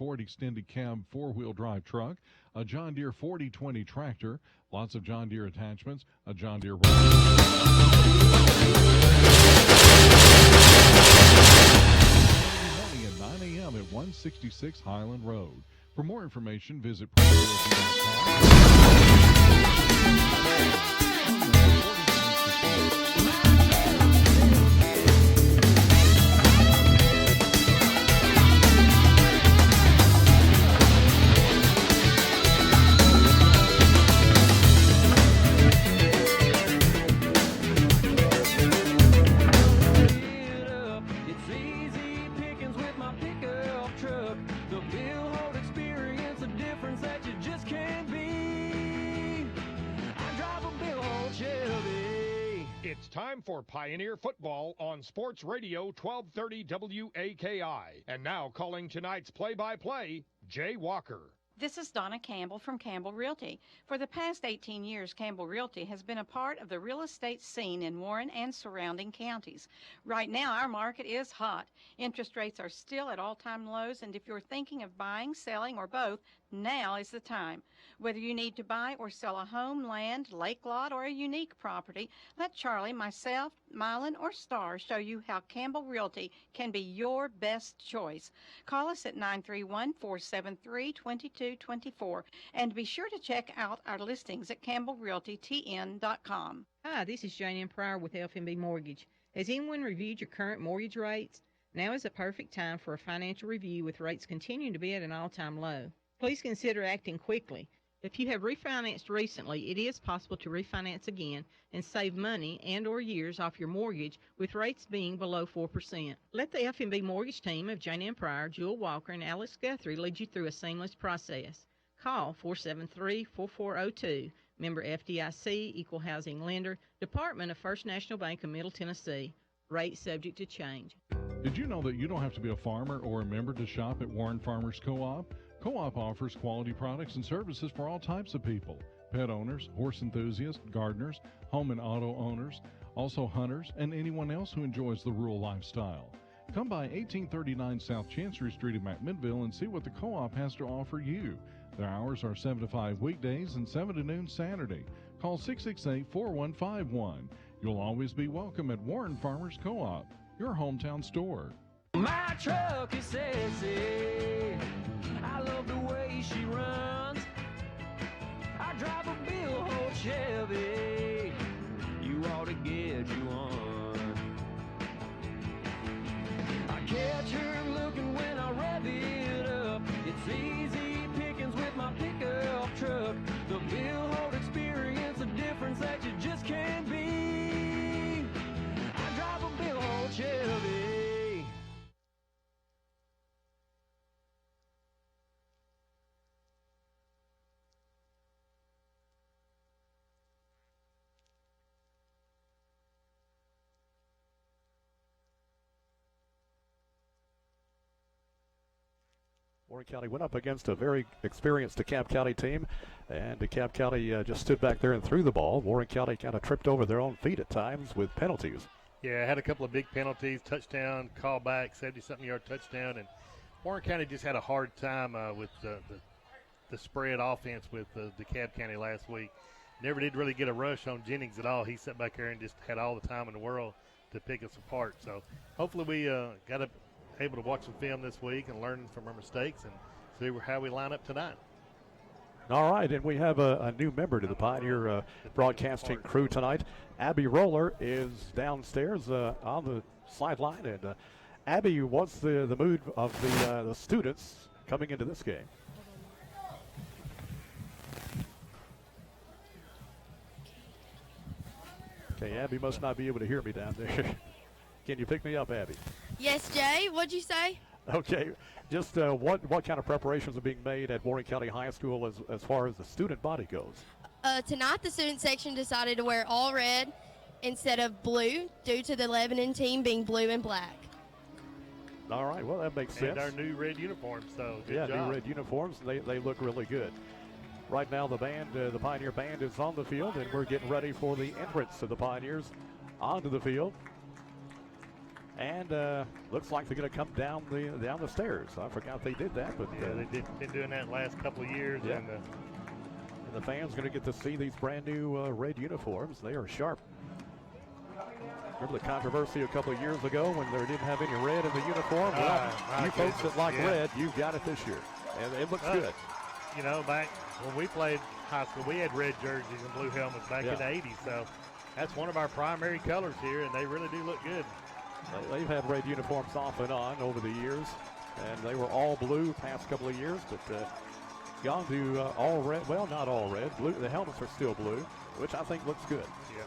Ford extended cab 4-wheel drive truck, a John Deere 4020 tractor, lots of John Deere attachments, a John Deere Monday at 9 a.m. at 166 Highland Road. For more information, visit It's time for Pioneer Football on Sports Radio 1230 WAKI. And now calling tonight's play-by-play, Jay Walker. This is Donna Campbell from Campbell Realty. For the past 18 years, Campbell Realty has been a part of the real estate scene in Warren and surrounding counties. Right now, our market is hot. Interest rates are still at all-time lows, and if you're thinking of buying, selling, or both, now is the time. Whether you need to buy or sell a home, land, lake lot, or a unique property, let Charlie, myself, Mylan, or Star show you how Campbell Realty can be your best choice. Call us at 931-473-2224 and be sure to check out our listings at campbellrealtytn.com. Hi, this is Jane M. Pryor with FMB Mortgage. Has anyone reviewed your current mortgage rates? Now is a perfect time for a financial review with rates continuing to be at an all-time low. Please consider acting quickly. If you have refinanced recently, it is possible to refinance again and save money and or years off your mortgage with rates being below 4%. Let the FMB Mortgage team of Jane M. Pryor, Jewel Walker, and Alex Guthrie lead you through a seamless process. Call 473-4402. Member FDIC, Equal Housing Lender, Department of First National Bank of Middle Tennessee. Rate subject to change. Did you know that you don't have to be a farmer or a member to shop at Warren Farmers Co-op? Co-op offers quality products and services for all types of people. Pet owners, horse enthusiasts, gardeners, home and auto owners, also hunters, and anyone else who enjoys the rural lifestyle. Come by 1839 South Chancery Street in McMinnville and see what the Co-op has to offer you. Their hours are 7 to 5 weekdays and 7 to noon Saturday. Call 668-4151. You'll always be welcome at Warren Farmers Co-op, your hometown store. My truck is sassy. I love the way she runs. I drive a Bill Holt Chevy. You ought to get you one. I catch her looking when I rev it up. It's easy pickings with my pickup truck. The Bill Holt experience, a difference that you just can't beat. I drive a Bill Holt Chevy. Warren County went up against a very experienced DeKalb County team, and DeKalb County just stood back there and threw the ball. Warren County kind of tripped over their own feet at times with penalties. Yeah, had a couple of big penalties, touchdown, callback, 70-something yard touchdown, and Warren County just had a hard time with the spread offense with DeKalb County last week. Never did really get a rush on Jennings at all. He sat back there and just had all the time in the world to pick us apart. So hopefully we got able to watch some film this week and learn from our mistakes and see how we line up tonight. All right, and we have a new member to the Pioneer broadcasting crew tonight. Abby Roller is downstairs on the sideline. And Abby, what's the mood of the students coming into this game? Okay, Abby must not be able to hear me down there. Can you pick me up, Abby? Yes, Jay. What'd you say? Okay. Just what kind of preparations are being made at Warren County High School as far as the student body goes? Tonight, the student section decided to wear all red instead of blue due to the Lebanon team being blue and black. All right. Well, that makes sense. And our new red uniforms, so good job. New red uniforms. They look really good. Right now, the band, the Pioneer Band, is on the field, and we're getting ready for the entrance of the Pioneers onto the field. And looks like they're going to come down the stairs. I forgot they did that, but yeah, they've been doing that the last couple of years. Yeah. And the fans going to get to see these brand new red uniforms. They are sharp. Remember the controversy a couple of years ago when they didn't have any red in the uniform? Well, you folks that like red, you've got it this year. And it looks good. You know, back when we played high school, we had red jerseys and blue helmets back in the 80s. So that's one of our primary colors here, and they really do look good. They've had red uniforms off and on over the years, and they were all blue past couple of years, but gone to all red. Well, not all red. Blue. The helmets are still blue, which I think looks good. Yeah.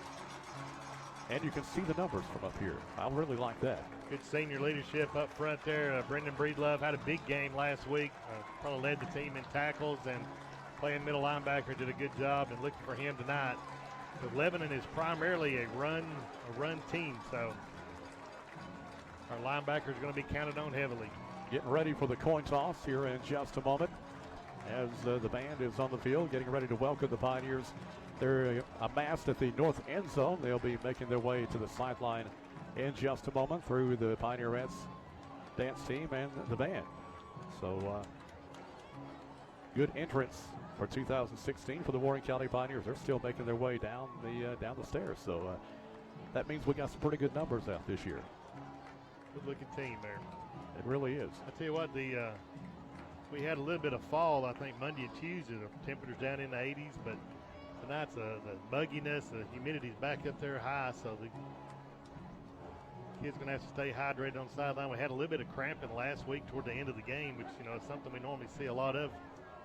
And you can see the numbers from up here. I really like that. Good senior leadership up front there. Brendan Breedlove had a big game last week. Probably led the team in tackles, and playing middle linebacker did a good job, and looking for him tonight. But Lebanon is primarily a run team, so our linebackers are going to be counted on heavily. Getting ready for the coin toss here in just a moment as the band is on the field, getting ready to welcome the Pioneers. They're amassed at the north end zone. They'll be making their way to the sideline in just a moment through the Pioneerettes dance team and the band. So good entrance for 2016 for the Warren County Pioneers. They're still making their way down the stairs. So that means we got some pretty good numbers out this year. Good looking team there. It really is. I tell you what, we had a little bit of fall, I think, Monday and Tuesday. The temperatures down in the 80s, but tonight's the mugginess, the humidity's back up there high, so the kids going to have to stay hydrated on the sideline. We had a little bit of cramping last week toward the end of the game, which, you know, is something we normally see a lot of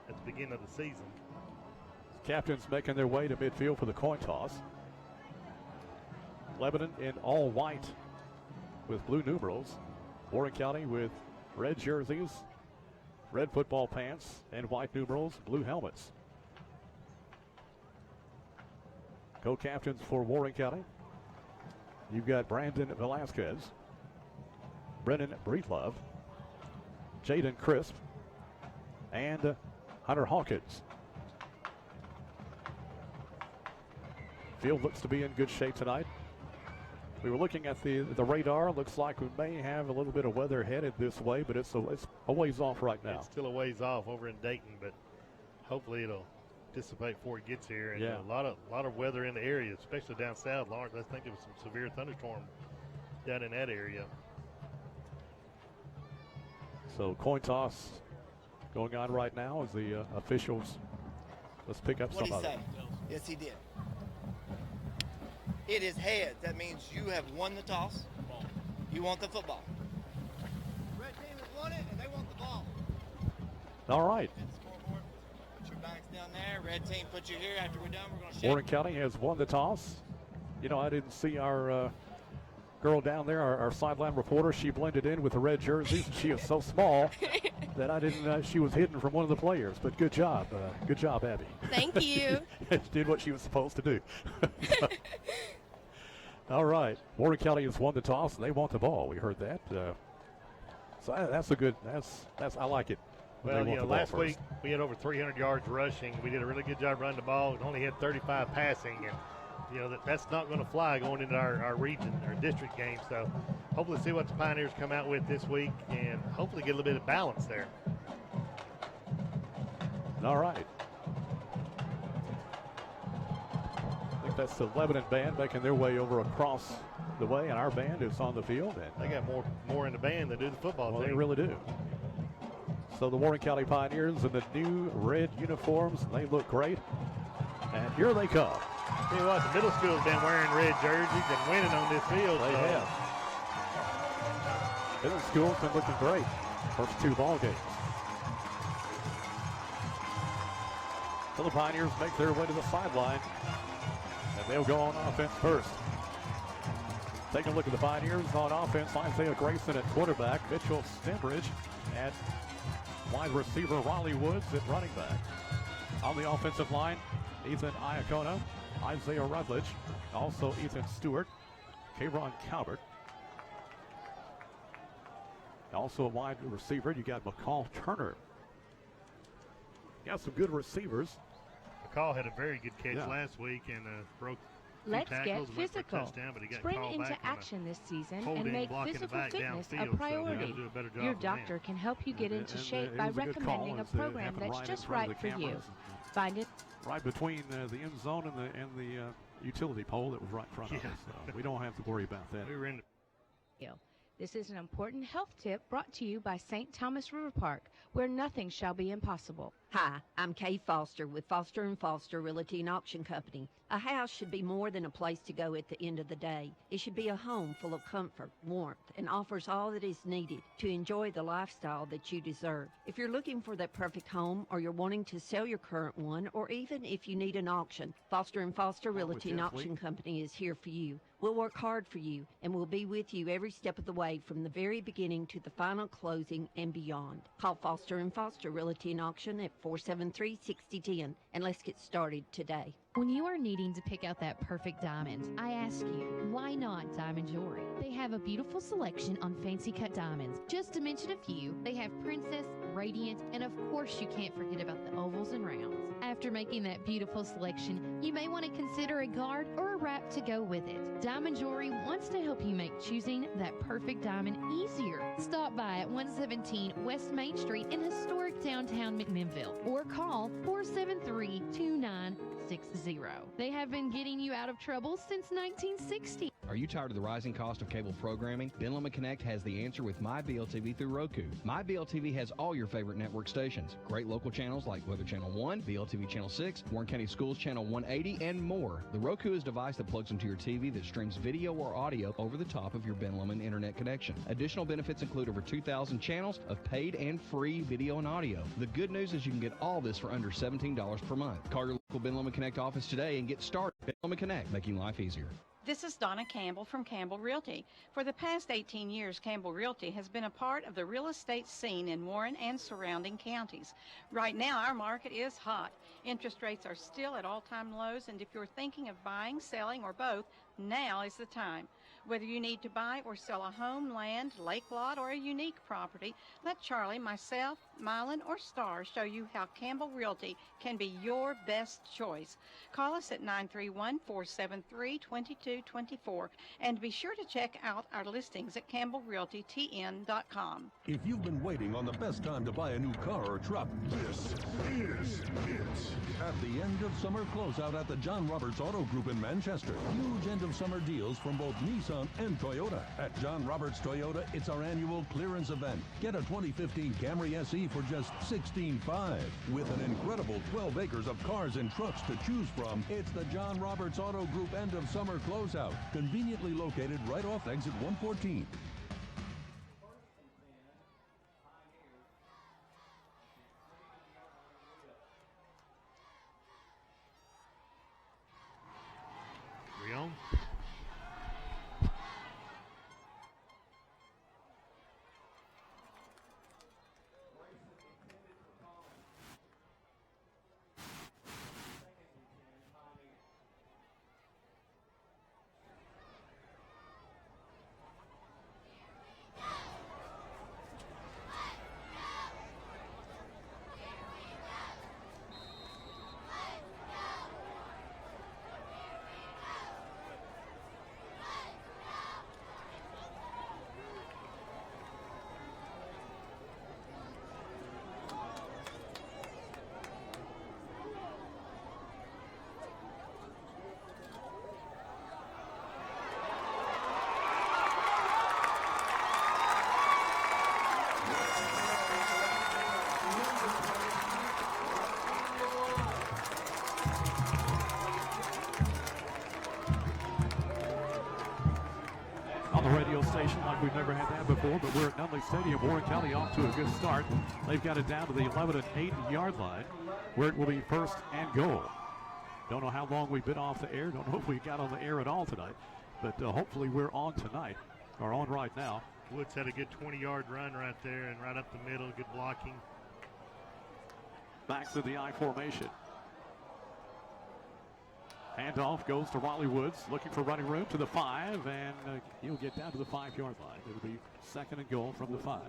at the beginning of the season. Captains making their way to midfield for the coin toss. Lebanon in all white with blue numerals. Warren County with red jerseys, red football pants, and white numerals, blue helmets. Co-captains for Warren County. You've got Brandon Velasquez, Brennan Breedlove, Jaden Crisp, and Hunter Hawkins. Field looks to be in good shape tonight. We were looking at the radar. Looks like we may have a little bit of weather headed this way, but it's a ways off right now. It's still a ways off over in Dayton, but hopefully it'll dissipate before it gets here. And a lot of weather in the area, especially down south. Lawrence, I think there was some severe thunderstorm down in that area. So coin toss going on right now as the officials. Let's pick up some of it. Yes, he did. It is heads. That means you have won the toss. You want the football. Red team has won it, and they want the ball. All right. Scoreboard. Put your backs down there. Red team, put you here. After we're done, we're going to shake. Warren County has won the toss. You know, I didn't see our girl down there, our sideline reporter. She blended in with the red jerseys, and she is so small that I didn't. She was hidden from one of the players. But good job, Abby. Thank you. She did what she was supposed to do. All right, Warren County has won the toss, and they want the ball. We heard that. So that's a good. That's I like it. Well, you know, last week we had over 300 yards rushing. We did a really good job running the ball. We only had 35 passing, and you know that's not going to fly going into our region, our district game. So hopefully see what the Pioneers come out with this week, and hopefully get a little bit of balance there. All right. I think that's the Lebanon band making their way over across the way, and our band is on the field. And they got more in the band than do the football team. They really do. So the Warren County Pioneers in the new red uniforms, they look great. And here they come. Tell you what, the middle school's been wearing red jerseys and winning on this field. They have. Middle school's been looking great. First two ball games. So the Pioneers make their way to the sideline, and they'll go on offense first. Taking a look at the Pioneers on offense, Isaiah Grayson at quarterback, Mitchell Stembridge at wide receiver, Riley Woods at running back. On the offensive line, Ethan Iacona, Isaiah Rutledge, also Ethan Stewart, Kayron Calvert. Also a wide receiver, you got McCall Turner. Got some good receivers. McCall had a very good catch last week and broke Let's get tackles, went for a physical. touchdown, but he got Spring called into back on a action this season holding, and make blocking the physical back fitness downfield, a so we priority. gotta do a better job Your from there. doctor can help you get into shape it by was a good call recommending a as it program happened that's right in just front of right the for you. cameras. Find it Right between the end zone and the utility pole that was right in front of us. So we don't have to worry about that. We were in This is an important health tip brought to you by St. Thomas River Park, where nothing shall be impossible. Hi, I'm Kay Foster with Foster & Foster Realty and Auction Company. A house should be more than a place to go at the end of the day. It should be a home full of comfort, warmth, and offers all that is needed to enjoy the lifestyle that you deserve. If you're looking for that perfect home, or you're wanting to sell your current one, or even if you need an auction, Foster & Foster Realty and Auction Company is here for you. We'll work hard for you, and we'll be with you every step of the way from the very beginning to the final closing and beyond. Call Foster & Foster Realty and Auction at 473-6010, and let's get started today. When you are needing to pick out that perfect diamond, I ask you, why not Diamond Jewelry? They have a beautiful selection on fancy cut diamonds. Just to mention a few, they have Princess, Radiant, and of course you can't forget about the ovals and rounds. After making that beautiful selection, you may want to consider a guard or a wrap to go with it. Diamond Jewelry wants to help you make choosing that perfect diamond easier. Stop by at 117 West Main Street in historic downtown McMinnville or call 473-2960. They have been getting you out of trouble since 1960. Are you tired of the rising cost of cable programming? Ben Lomond Connect has the answer with MyBLTV through Roku. MyBLTV has all your favorite network stations. Great local channels like Weather Channel 1, BLTV Channel 6, Warren County Schools Channel 180, and more. The Roku is a device that plugs into your TV that streams video or audio over the top of your Ben Lomond internet connection. Additional benefits include over 2,000 channels of paid and free video and audio. The good news is you can get all this for under $17 per month. Call your local Ben Lomond Connect office today and get started. Ben Lomond Connect, making life easier. This is Donna Campbell from Campbell Realty. For the past 18 years, Campbell Realty has been a part of the real estate scene in Warren and surrounding counties. Right now, our market is hot. Interest rates are still at all-time lows, and if you're thinking of buying, selling, or both, now is the time. Whether you need to buy or sell a home, land, lake lot, or a unique property, let Charlie, myself, Mylan, or Star show you how Campbell Realty can be your best choice. Call us at 931-473-2224 and be sure to check out our listings at campbellrealtytn.com. If you've been waiting on the best time to buy a new car or truck, this is it. At the end of summer closeout at the John Roberts Auto Group in Manchester. Huge end of summer deals from both Nissan and Toyota. At John Roberts Toyota, it's our annual clearance event. Get a 2015 Camry SE for just $16,500. With an incredible 12 acres of cars and trucks to choose from, it's the John Roberts Auto Group end of summer closeout. Conveniently located right off exit 114. on. On the radio station like we've never had that before, but we're at Nunley Stadium. Warren County off to a good start. They've got it down to the 11 and 8 yard line where it will be first and goal. Don't know how long we've been off the air. Don't know if we got on the air at all tonight, but hopefully we're on tonight, or on right now. Woods had a good 20-yard run right there and right up the middle, good blocking. Back to the I formation. Handoff goes to Raleigh Woods, looking for running room to the 5, and he'll get down to the 5 yard line. It'll be second and goal from the 5.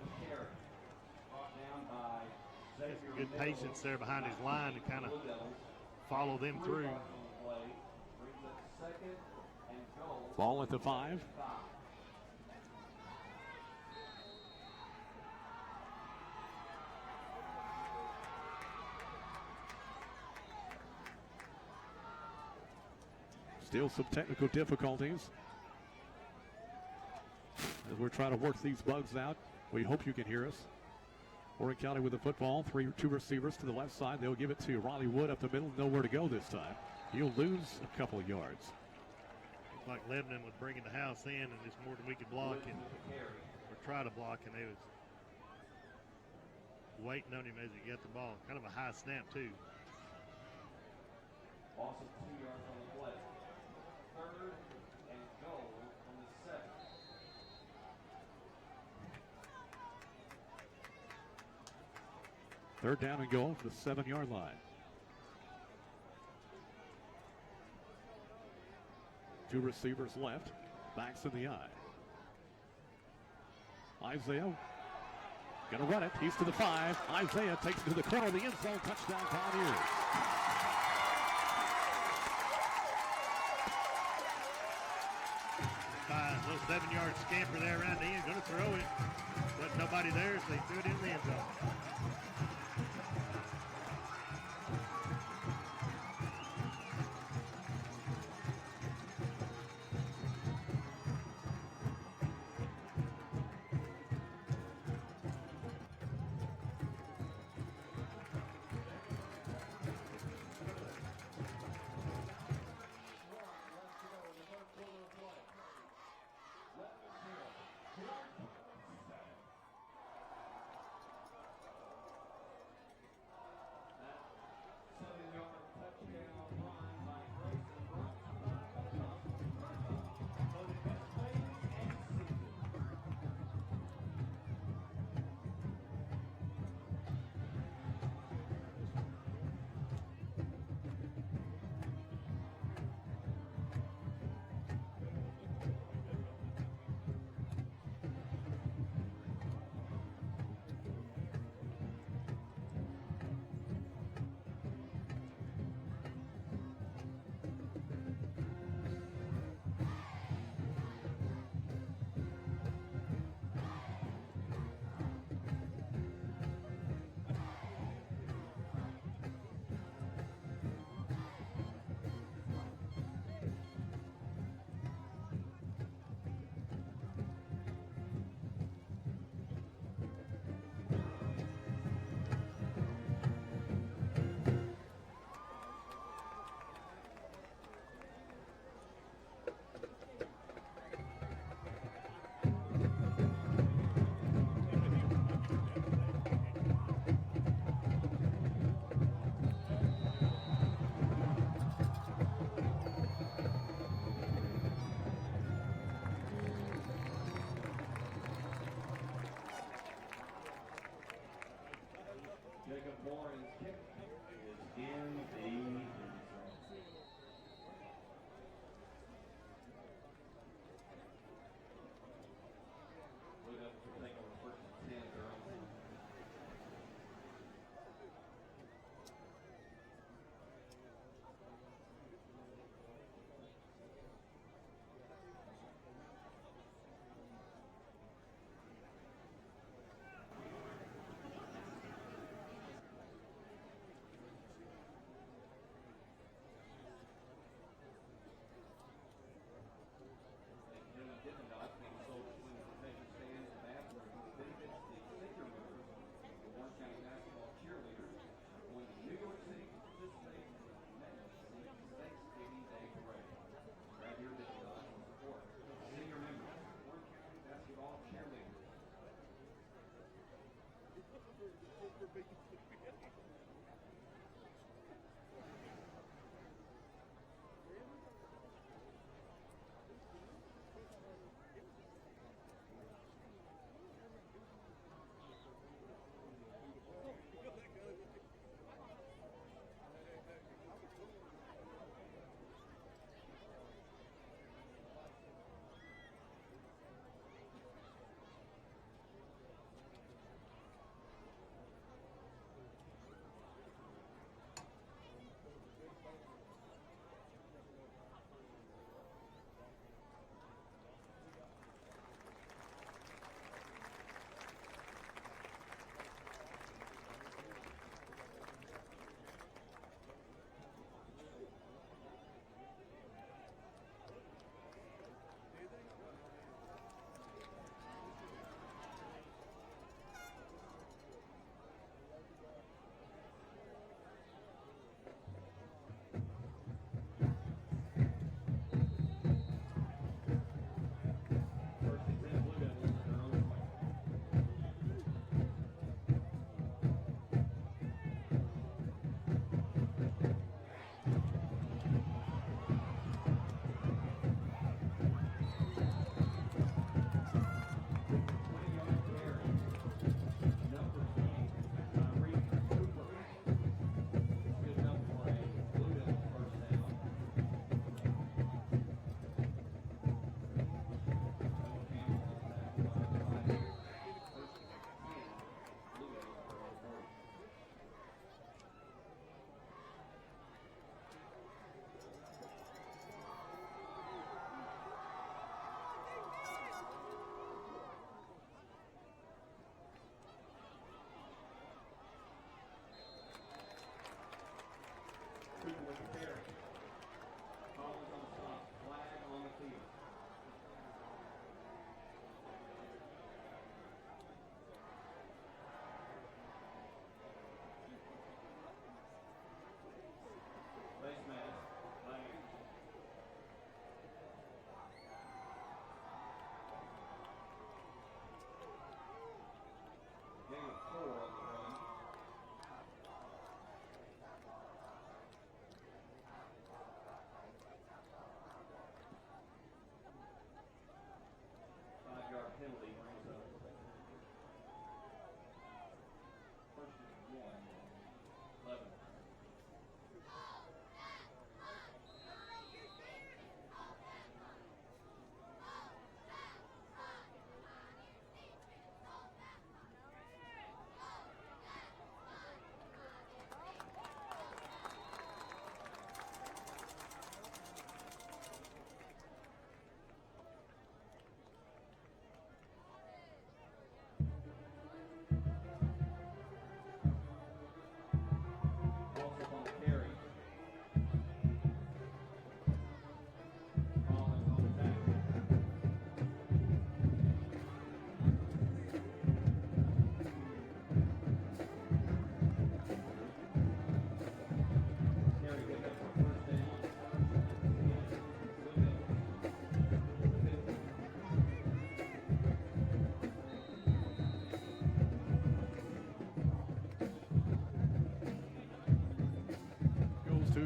Good patience there behind his line to kind of follow them through. Ball at the 5. Still some technical difficulties as we're trying to work these bugs out. We hope you can hear us. Warren County with the football. Two receivers to the left side. They'll give it to Riley Wood up the middle. Nowhere to go this time. He'll lose a couple of yards. Looked like Lebanon was bringing the house in, and it's more than we could block or try to block, and they was waiting on him as he got the ball. Kind of a high snap, too. Loss of 2 yards on the play. 3rd and goal from the 7. Third down and goal for the 7-yard line. Two receivers left. Backs in the eye. Isaiah gonna run it. He's to the 5. Isaiah takes it to the corner of the end zone. Touchdown Pioneers. Little 7-yard scamper there around the end. Going to throw it. But nobody there, so they threw it in the end zone.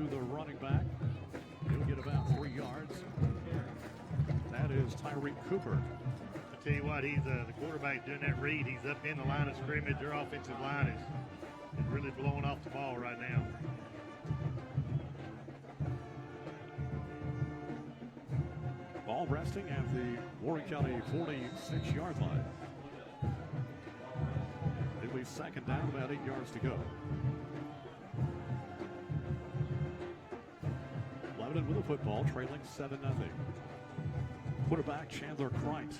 to the running back. He'll get about 3 yards. That is Tyreek Cooper. I tell you what, he's the quarterback doing that read. He's up in the line of scrimmage. Their offensive line is really blowing off the ball right now. Ball resting at the Warren County 46-yard line. It'll be second down, about 8 yards to go. Lebanon with the football, trailing 7-0. Quarterback Chandler Kreit.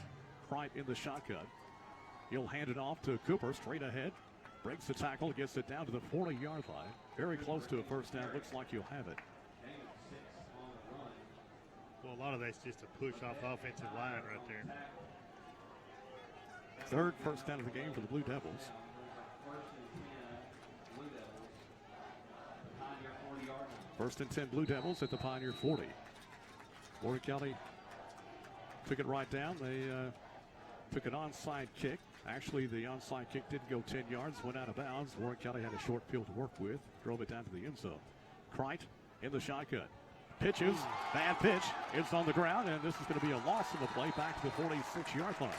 Kreit in the shotgun. He'll hand it off to Cooper, straight ahead. Breaks the tackle, gets it down to the 40-yard line. Very close to a first down. Looks like you'll have it. Well, a lot of that's just a push off the offensive line right there. Third first down of the game for the Blue Devils. First and 10 Blue Devils at the Pioneer 40. Warren County took it right down. They took an onside kick. Actually, the onside kick didn't go 10 yards, went out of bounds. Warren County had a short field to work with, drove it down to the end zone. Kreit in the shotgun. Pitches, bad pitch. It's on the ground, and this is going to be a loss in the play back to the 46-yard line.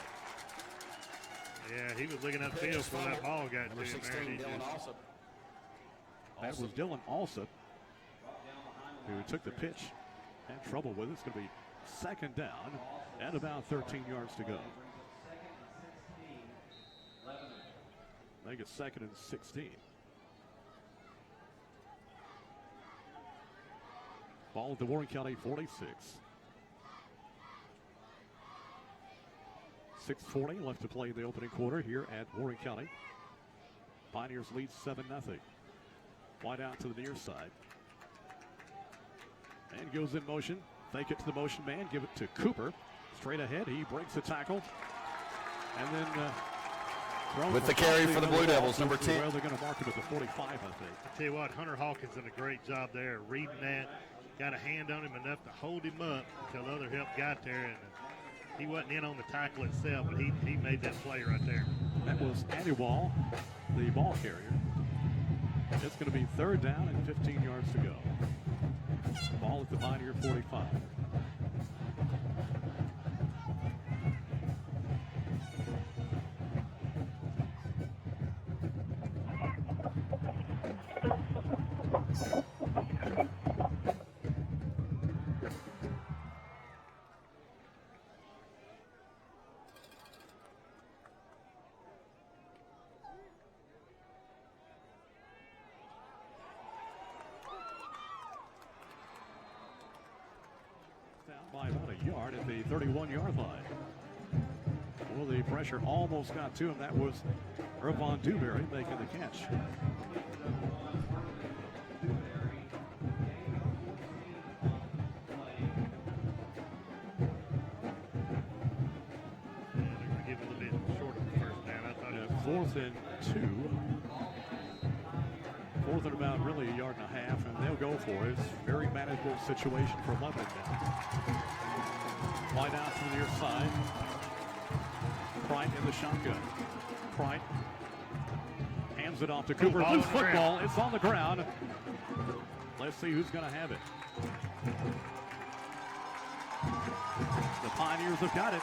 Yeah, he was looking upfield before that ball got to him there. That was Dylan Alsop, who took the pitch, had trouble with it. It's going to be second down and about 13 yards to go. Make it second and 16. Ball at the Warren County 46. 6:40 left to play in the opening quarter here at Warren County. Pioneers lead 7-0. Wide out to the near side. And goes in motion. Fake it to the motion man. Give it to Cooper. Straight ahead. He breaks the tackle. And then with the carry for the Blue Devils, number 10. Well, they're going to mark him at the 45, I think. I tell you what, Hunter Hawkins did a great job there reading that. Got a hand on him enough to hold him up until other help got there. And he wasn't in on the tackle itself, but he made that play right there. That was Andy Wall, the ball carrier. It's going to be third down and 15 yards to go. Ball at the Pioneer 45. By about a yard at the 31-yard line. Well, the pressure almost got to him. That was Irvon Dewberry making the catch. Give it a bit short of the first down. I thought it was 4th and 2. 4th and about really a yard and a half, and they'll go for it. It's a very manageable situation for Lebanon now. Wide out to the near side. Kreit in the shotgun. Kreit hands it off to Cooper. Loose football. It's on the ground. Let's see who's going to have it. The Pioneers have got it.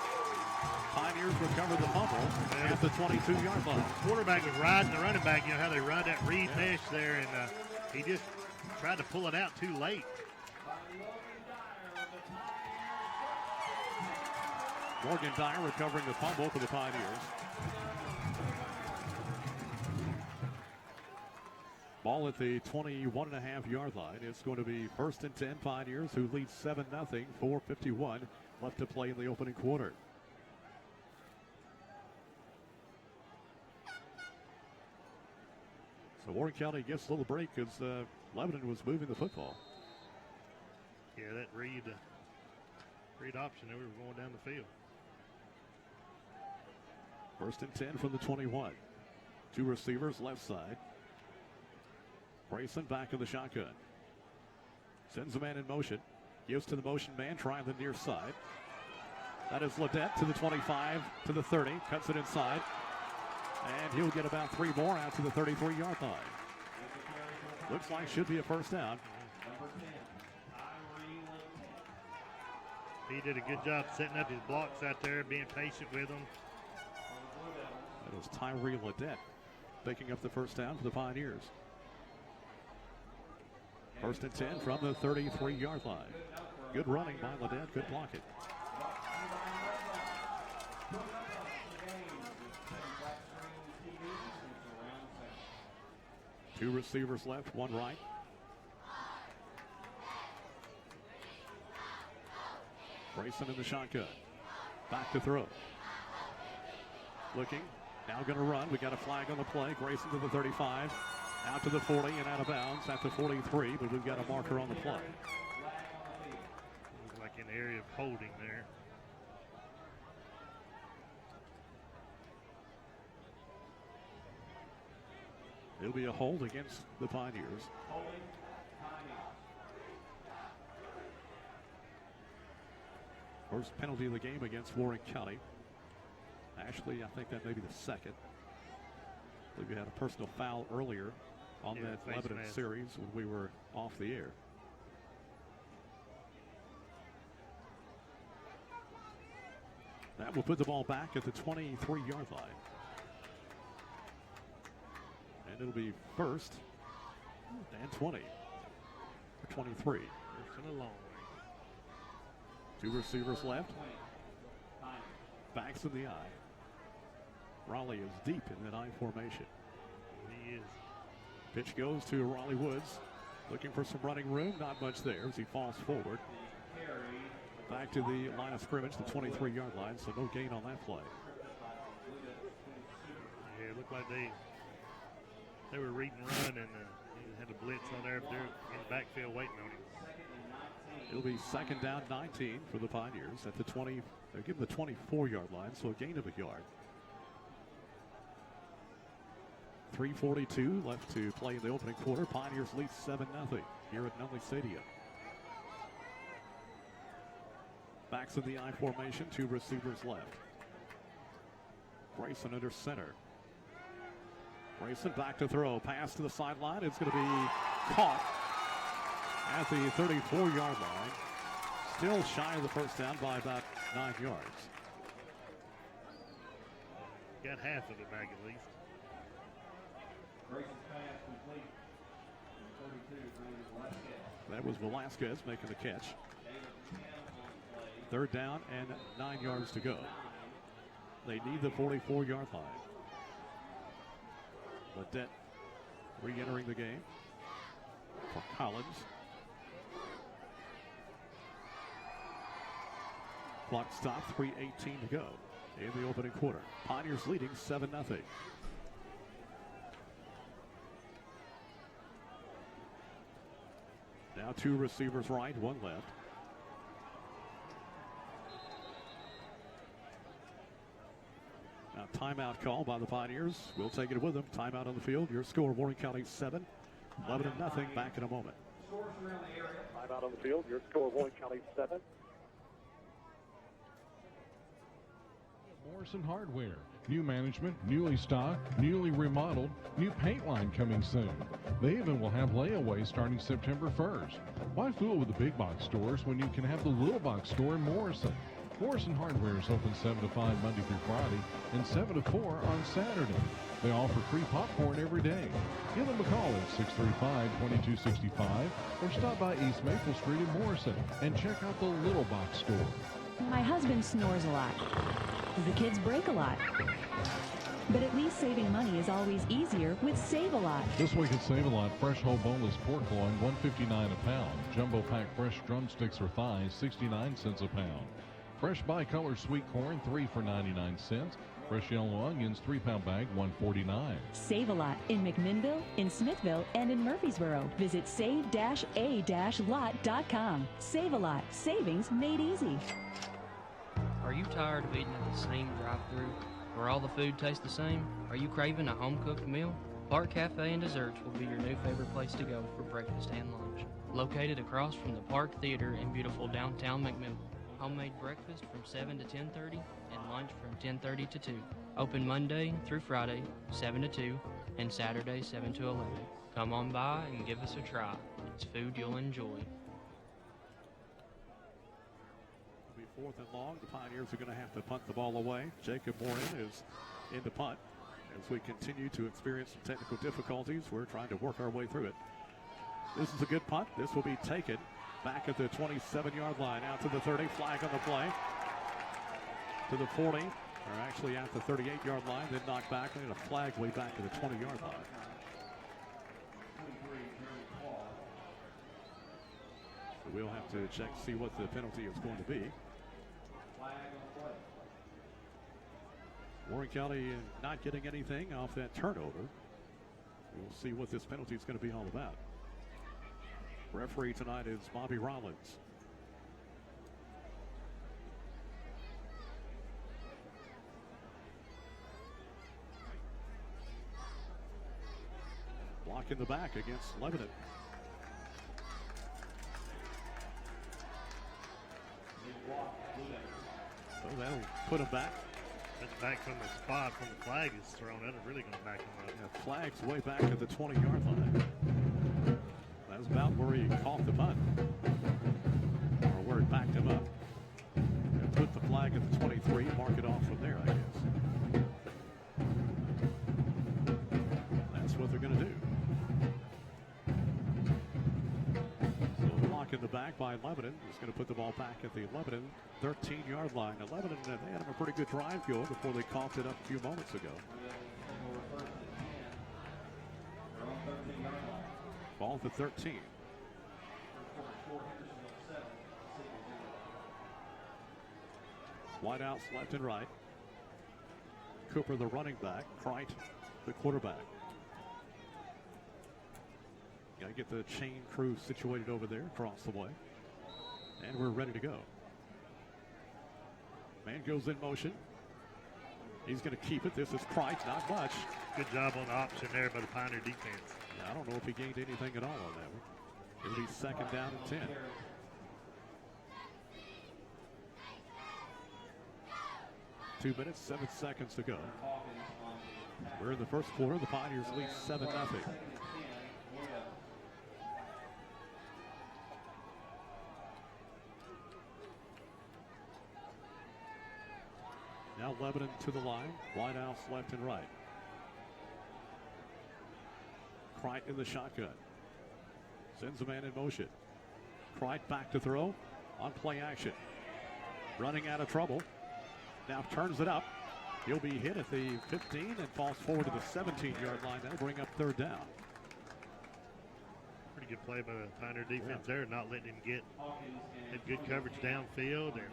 Pioneers recover the fumble at the 22-yard line. Quarterback was riding the running back. You know how they ride that reed mesh there, and he just tried to pull it out too late. Morgan Dyer recovering the fumble for the Pioneers. Ball at the 21.5-yard line. It's going to be 1st and 10 Pioneers, who lead 7-0. 4:51 left to play in the opening quarter. So Warren County gets a little break because Lebanon was moving the football. Yeah, that read option there, we were going down the field. 1st and 10 from the 21. Two receivers left side. Brayson back in the shotgun. Sends a man in motion. Gives to the motion man, trying the near side. That is Ledette to the 25, to the 30. Cuts it inside. And he'll get about 3 more out to the 33-yard line. Looks like should be a first down. He did a good job setting up his blocks out there, being patient with them. That was Tyree Ledet picking up the first down for the Pioneers. 1st and 10 from the 33-yard line. Good running by Ledet, good blocking. Two receivers left, one right. Grayson in the shotgun. Back to throw. Looking. Now going to run. We got a flag on the play. Grayson to the 35. Out to the 40 and out of bounds at the 43, but we've got a marker on the play. Looks like an area of holding there. It'll be a hold against the Pioneers. First penalty of the game against Warren County. Actually, I think that may be the second. I believe we had a personal foul earlier on that Lebanon series when we were off the air. That will put the ball back at the 23-yard line. And it'll be 1st and 20 for 23. It's a long way. Two receivers left. Backs in the eye. Raleigh is deep in that I formation. He is. Pitch goes to Raleigh Woods. Looking for some running room. Not much there as he falls forward. Back to the line of scrimmage, the 23-yard line, so no gain on that play. Yeah, it looked like they were reading run, and he had a blitz on there. They're in the backfield waiting on him. It'll be 2nd down 19 for the Pioneers at the 20. They're giving the 24-yard line, so a gain of a yard. 3:42 left to play in the opening quarter. Pioneers lead 7-0 here at Nunley Stadium. Backs in the I formation, two receivers left. Grayson under center. Grayson back to throw. Pass to the sideline. It's going to be caught at the 34-yard line. Still shy of the first down by about 9 yards. Got half of it back at least. That was Velasquez making the catch. 3rd down and 9 yards to go. They need the 44-yard line. Ledet re-entering the game for Collins. Clock stopped, 3:18 to go in the opening quarter. Pioneers leading 7-0. Now two receivers right, one left. Now timeout call by the Pioneers. We'll take it with them. Timeout on the field. Your score, Warren County 7, Lebanon nothing. Back in a moment. Timeout on the field. Your score, Warren County 7. Morrison Hardware. New management, newly stocked, newly remodeled, new paint line coming soon. They even will have layaway starting September 1st. Why fool with the big box stores when you can have the little box store in Morrison? Morrison Hardware is open 7 to 5 Monday through Friday and 7 to 4 on Saturday. They offer free popcorn every day. Give them a call at 635-2265 or stop by East Maple Street in Morrison and check out the little box store. My husband snores a lot. The kids break a lot. But at least saving money is always easier with Save-A-Lot. This week at Save-A-Lot, fresh whole boneless pork loin, $1.59 a pound. Jumbo pack fresh drumsticks or thighs, 69 cents a pound. Fresh bicolor sweet corn, 3 for 99 cents. Fresh yellow onions, 3-pound bag, $1.49. Save-A-Lot in McMinnville, in Smithville, and in Murfreesboro. Visit save-a-lot.com. Save-A-Lot. Savings made easy. Are you tired of eating at the same drive-thru where all the food tastes the same? Are you craving a home-cooked meal? Park Cafe and Desserts will be your new favorite place to go for breakfast and lunch. Located across from the Park Theater in beautiful downtown McMinnville. Homemade breakfast from 7 to 10:30 and lunch from 10:30 to 2. Open Monday through Friday, 7 to 2, and Saturday, 7 to 11. Come on by and give us a try. It's food you'll enjoy. 4th and long. The Pioneers are going to have to punt the ball away. Jacob Morin is in the punt. As we continue to experience some technical difficulties, we're trying to work our way through it. This is a good punt. This will be taken back at the 27-yard line. Out to the 30. Flag on the play. To the 40. Or actually at the 38-yard line. Then knocked back. We need a flag way back to the 20-yard line. So we'll have to check, see what the penalty is going to be. Warren County not getting anything off that turnover. We'll see what this penalty is going to be all about. Referee tonight is Bobby Rollins. Block in the back against Lebanon. So that'll put him back. That's back from the spot from the flag is thrown. That's really going to back him up. Yeah, flag's way back at the 20-yard line. That's about where he caught the punt. Or where it backed him up. And put the flag at the 23, mark it off from there, I guess. That's what they're going to do. So the block in the back by Lebanon is going to put the ball back at the Lebanon 13-yard line. Now Lebanon, they had a pretty good drive going before they coughed it up a few moments ago. Ball to 13. Wideouts left and right. Cooper, the running back. Crite, the quarterback. Got to get the chain crew situated over there across the way. And we're ready to go. Man goes in motion. He's going to keep it. This is Crite, not much. Good job on the option there by the Pioneer defense. Yeah, I don't know if he gained anything at all on that one. It'll be 2nd down and 10. Two minutes, 7 seconds to go. We're in the first quarter. The Pioneers lead 7-0. Now Lebanon to the line. Wideouts left and right. Crite in the shotgun. Sends a man in motion. Crite back to throw on play action. Running out of trouble. Now turns it up. He'll be hit at the 15 and falls forward to the 17-yard line. That'll bring up 3rd down. Pretty good play by the Pioneer defense there, not letting him get had good coverage downfield. And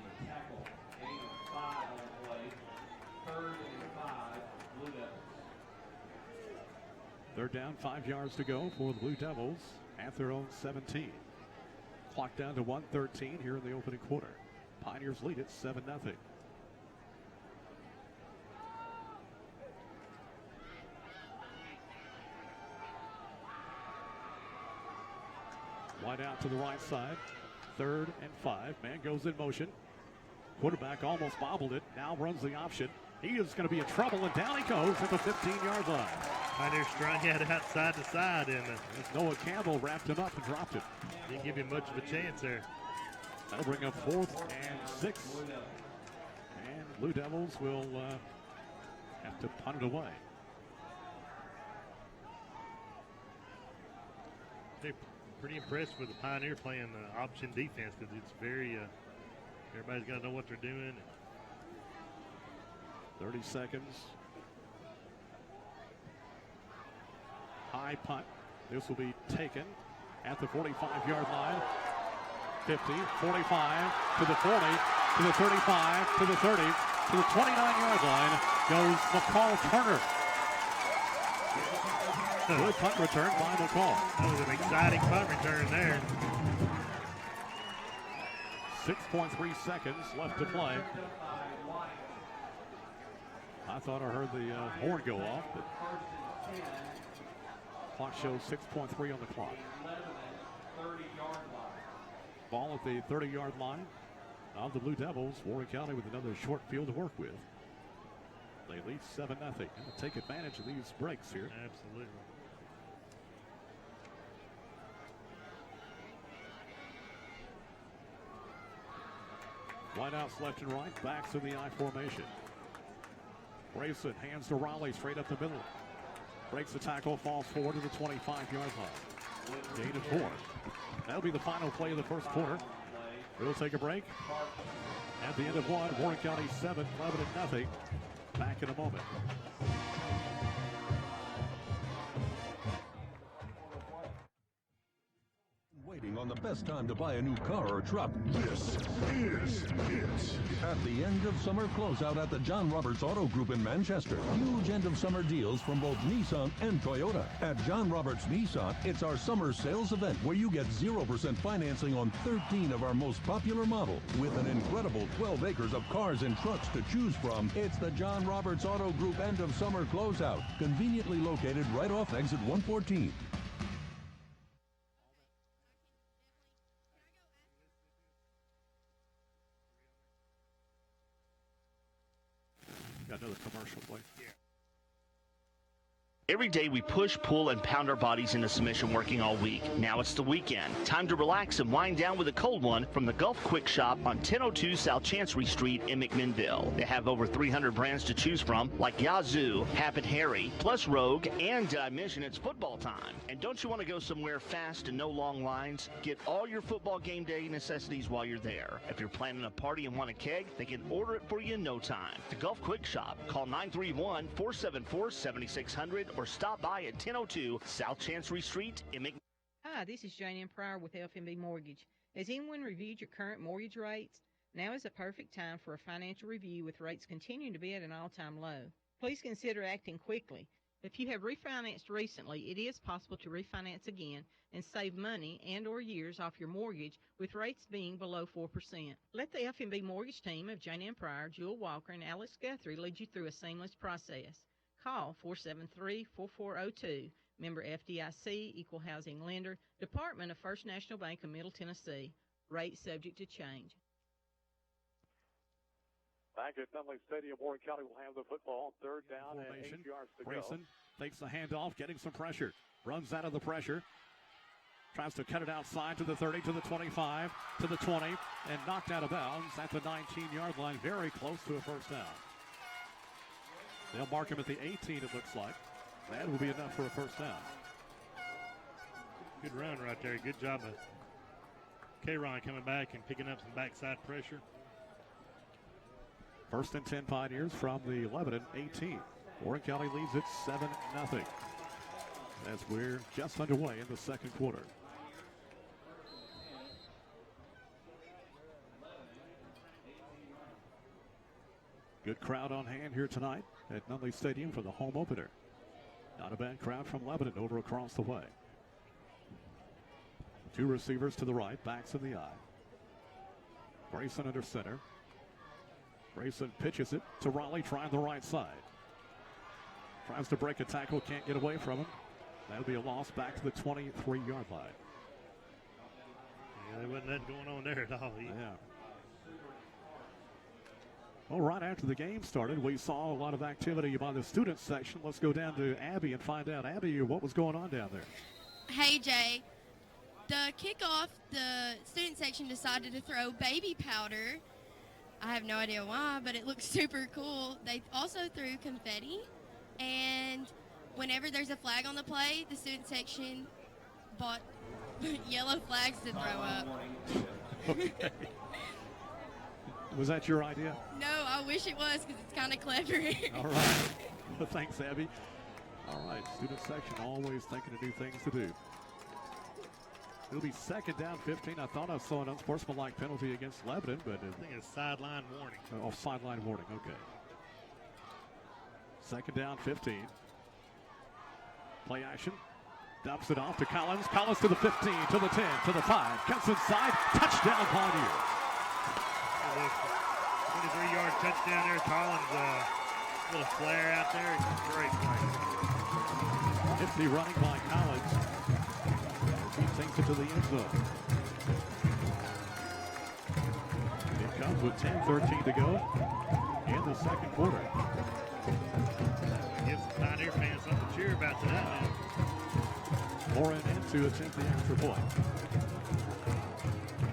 3rd down, 5 yards to go for the Blue Devils at their own 17. Clock down to 1:13 here in the opening quarter. Pioneers lead it 7-0. Wide out to the right side. 3rd and 5. Man goes in motion. Quarterback almost bobbled it. Now runs the option. He is going to be in trouble, and down he goes at the 15-yard line. Pioneers strung out side to side, and Noah Campbell wrapped him up and dropped it. Didn't give him much of a chance there. That'll bring up 4th and 6. And Blue Devils will have to punt it away. They're pretty impressed with the Pioneer playing option defense because it's very, everybody's got to know what they're doing. 30 seconds. High punt. This will be taken at the 45-yard line. 50, 45, to the 40, to the 35, to the 30, to the 29-yard line goes McCall Turner. Good punt return by McCall. That was an exciting punt return there. 6.3 seconds left to play. I thought I heard the horn go off, but clock shows 6.3 on the clock. Ball at the 30-yard line of the Blue Devils. Warren County with another short field to work with. They lead 7-0. Going to take advantage of these breaks here. Absolutely. Wideouts left and right, backs in the I formation. Grayson hands to Raleigh straight up the middle. Breaks the tackle, falls forward to the 25-yard line. Gain of 4. That'll be the final play of the first quarter. We'll take a break. At the end of one, Warren County 7, Lebanon nothing. Back in a moment. Waiting on the best time to buy a new car or truck. This is it. At the end of summer closeout at the John Roberts Auto Group in Manchester. Huge end of summer deals from both Nissan and Toyota. At John Roberts Nissan, it's our summer sales event where you get 0% financing on 13 of our most popular models. With an incredible 12 acres of cars and trucks to choose from, it's the John Roberts Auto Group end of summer closeout. Conveniently located right off exit 114. Got another commercial play. Every day we push, pull, and pound our bodies into submission working all week. Now it's the weekend. Time to relax and wind down with a cold one from the Gulf Quick Shop on 1002 South Chancery Street in McMinnville. They have over 300 brands to choose from, like Yazoo, Habit Harry, plus Rogue, and did I mention it's football time? And don't you want to go somewhere fast and no long lines? Get all your football game day necessities while you're there. If you're planning a party and want a keg, they can order it for you in no time. The Gulf Quick Shop. Call 931-474-7600 or stop by at 1002 South Chancery Street in McMinnville. Hi, this is Jane M. Pryor with FMB Mortgage. Has anyone reviewed your current mortgage rates? Now is the perfect time for a financial review with rates continuing to be at an all-time low. Please consider acting quickly. If you have refinanced recently, it is possible to refinance again and save money and or years off your mortgage with rates being below 4%. Let the FMB Mortgage team of Jane M. Pryor, Jewel Walker, and Alex Guthrie lead you through a seamless process. Call 473-4402. Member FDIC, Equal Housing Lender, Department of First National Bank of Middle Tennessee. Rate subject to change. Back at Nunley Stadium, Warren County will have the football. Third down and 8 yards to Grayson go. takes the handoff, getting some pressure. Runs out of the pressure. Tries to cut it outside to the 30, to the 25, to the 20, and knocked out of bounds at the 19-yard line. Very close to a first down. They'll mark him at the 18, it looks like. That will be enough for a first down. Good run right there. Good job of K-Ron coming back and picking up some backside pressure. First and 10 Pioneers from the Lebanon 18. Warren County leads it 7-0. As we're just underway in the second quarter. Good crowd on hand here tonight at Nunley Stadium for the home opener. Not a bad crowd from Lebanon over across the way. Two receivers to the right, backs in the eye. Grayson under center. Grayson pitches it to Raleigh, trying the right side. Tries to break a tackle, can't get away from him. That'll be a loss back to the 23-yard line. Yeah, there wasn't nothing going on there at all. Yeah. Well, right after the game started, we saw a lot of activity by the student section. Let's go down to Abby and find out. Abby, what was going on down there? Hey, Jay. The kickoff, the student section decided to throw baby powder. I have no idea why, but it looks super cool. They also threw confetti, and whenever there's a flag on the play, the student section bought yellow flags to throw up. Okay. Was that your idea? No, I wish it was because it's kind of clever. All right. Well, thanks, Abby. All right, student section always thinking of new things to do. It'll be second down 15. I thought I saw an unsportsmanlike penalty against Lebanon, but I think it's sideline warning. Oh, sideline warning. Okay. Second down 15. Play action. Dumps it off to Collins. Collins to the 15, to the 10, to the 5. Cuts inside. Touchdown, Pioneers. 23-yard touchdown there. Collins, little flare out there. Great play. 50 running by Collins. He takes it to the end zone. It comes with 10:13 to go in the second quarter. Gives the Pioneer fans something to cheer about tonight, man. Morin in to attempt the extra point.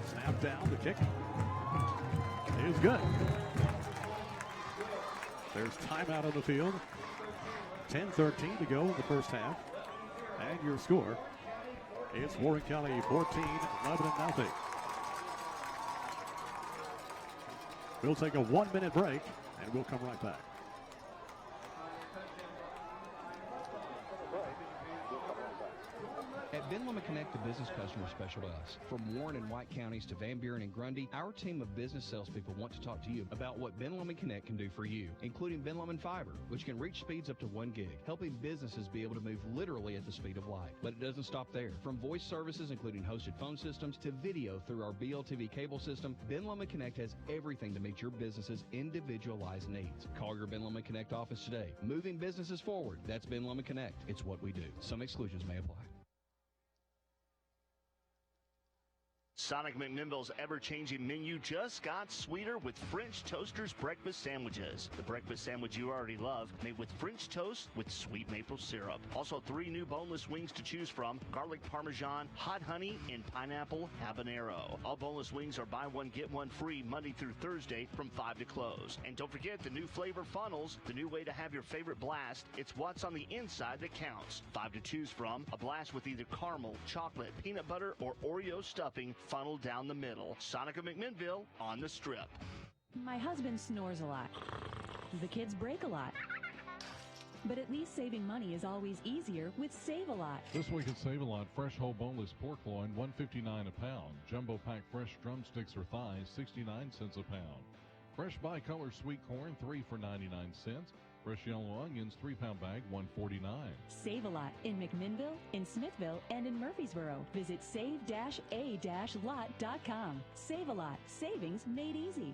Snap down, the kick. is good. There's timeout on the field. 10-13 to go in the first half. And your score, it's Warren County 14, Lebanon nothing. We'll take a 1-minute break, and we'll come right back. At Ben Loma Connect, the business customer special to us. From Warren and White counties to Van Buren and Grundy, our team of business salespeople want to talk to you about what Ben Loma Connect can do for you, including Ben Loma Fiber, which can reach speeds up to 1 gig, helping businesses be able to move literally at the speed of light. But it doesn't stop there. From voice services, including hosted phone systems, to video through our BLTV cable system, Ben Loma Connect has everything to meet your business's individualized needs. Call your Ben Loma Connect office today. Moving businesses forward. That's Ben Loma Connect. It's what we do. Some exclusions may apply. Sonic McMinnville's ever-changing menu just got sweeter with French Toasters breakfast sandwiches. The breakfast sandwich you already love, made with French toast with sweet maple syrup. Also 3 new boneless wings to choose from: garlic parmesan, hot honey, and pineapple habanero. All boneless wings are buy one, get one free Monday through Thursday from 5 to close. And don't forget the new flavor funnels, the new way to have your favorite blast. It's what's on the inside that counts. 5 to choose from, a blast with either caramel, chocolate, peanut butter, or Oreo stuffing funneled down the middle. Sonic of McMinnville on the Strip. My husband snores a lot. The kids break a lot. But at least saving money is always easier with Save-A-Lot. This week at Save-A-Lot, fresh whole boneless pork loin, $1.59 a pound. Jumbo pack fresh drumsticks or thighs, 69 cents a pound. Fresh bicolor sweet corn, 3 for 99 cents. Fresh yellow onions, 3-pound bag, $1.49. Save-A-Lot in McMinnville, in Smithville, and in Murfreesboro. Visit save-a-lot.com. Save-A-Lot. Savings made easy.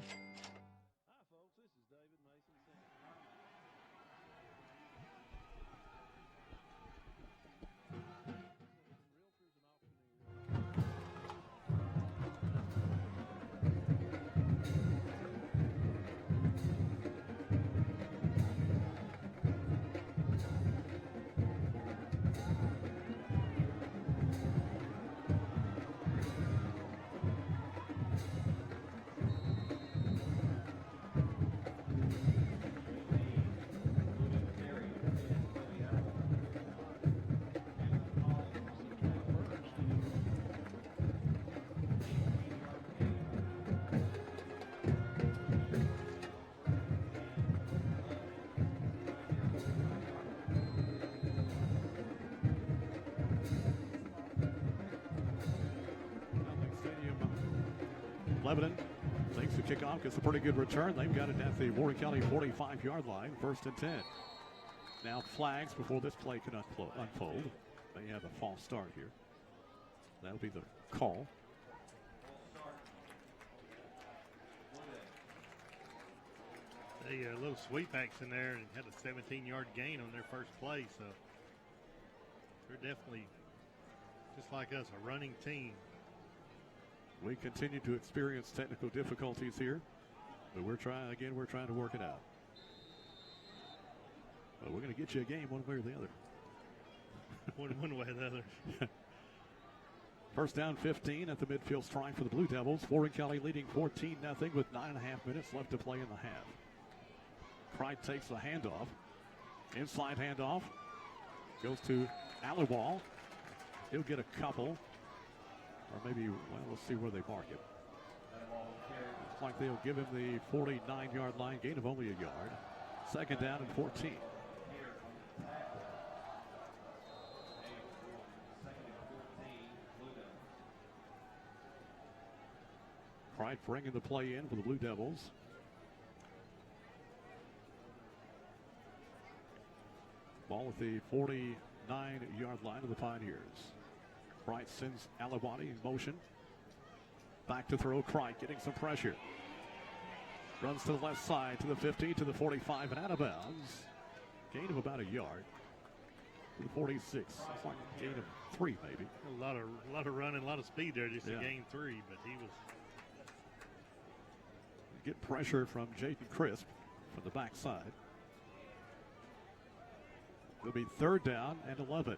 Lebanon takes the kickoff, gets a pretty good return. They've got it at the Warren County 45-yard line, 1st and 10. Now flags before this play can unfold. They have a false start here. That'll be the call. They little sweepbacks in there and had a 17-yard gain on their first play, so they're definitely, just like us, a running team. We continue to experience technical difficulties here, but we're trying to work it out. But we're going to get you a game one way or the other. one way or the other. First down 15 at the midfield stripe for the Blue Devils. Warren County leading 14-0 with 9.5 minutes left to play in the half. Pride takes the handoff. Inside handoff. Goes to Aliwal. He'll get a couple. Or maybe, well, we'll see where they mark it. Looks like they'll give him the 49-yard line, gain of only a yard. Second down and 14. Pride bringing the play in for the Blue Devils. Ball at the 49-yard line of the Pioneers. Pride sends Alawani in motion. Back to throw. Pride getting some pressure. Runs to the left side, to the 50, to the 45, and out of bounds. Gain of about a yard. To the 46. It's like a gain of 3, maybe. A lot of running, a lot of speed there, just to gain 3, but he was. Get pressure from Jaden Crisp from the backside. It'll be third down and 11.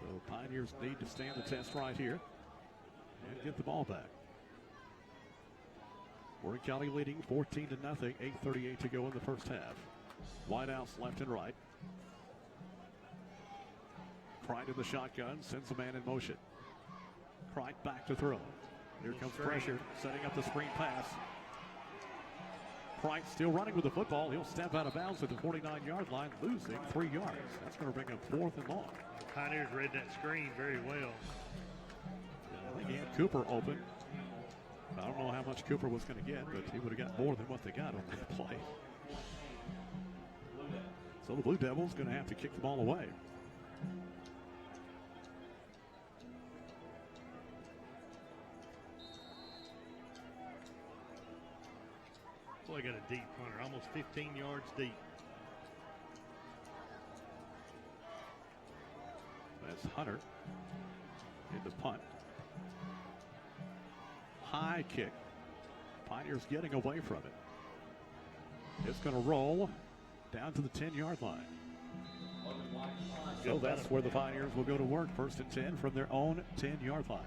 So Pioneers need to stand the test right here and get the ball back. Warren County leading 14-0, 8:38 to go in the first half. Wideouts left and right. Pride in the shotgun, sends a man in motion. Pride back to throw. Here comes pressure, setting up the screen pass. Pride still running with the football. He'll step out of bounds at the 49-yard line, losing 3 yards. That's going to bring up 4th and long. The Pioneers read that screen very well. I think he had Cooper open. I don't know how much Cooper was going to get, but he would have got more than what they got on that play. So the Blue Devils going to have to kick the ball away. Boy, got a deep punter, almost 15 yards deep. That's Hunter in the punt. High kick. Pioneers getting away from it. It's going to roll down to the 10-yard line. So that's where the Pioneers will go to work. 1st and 10 from their own 10-yard line.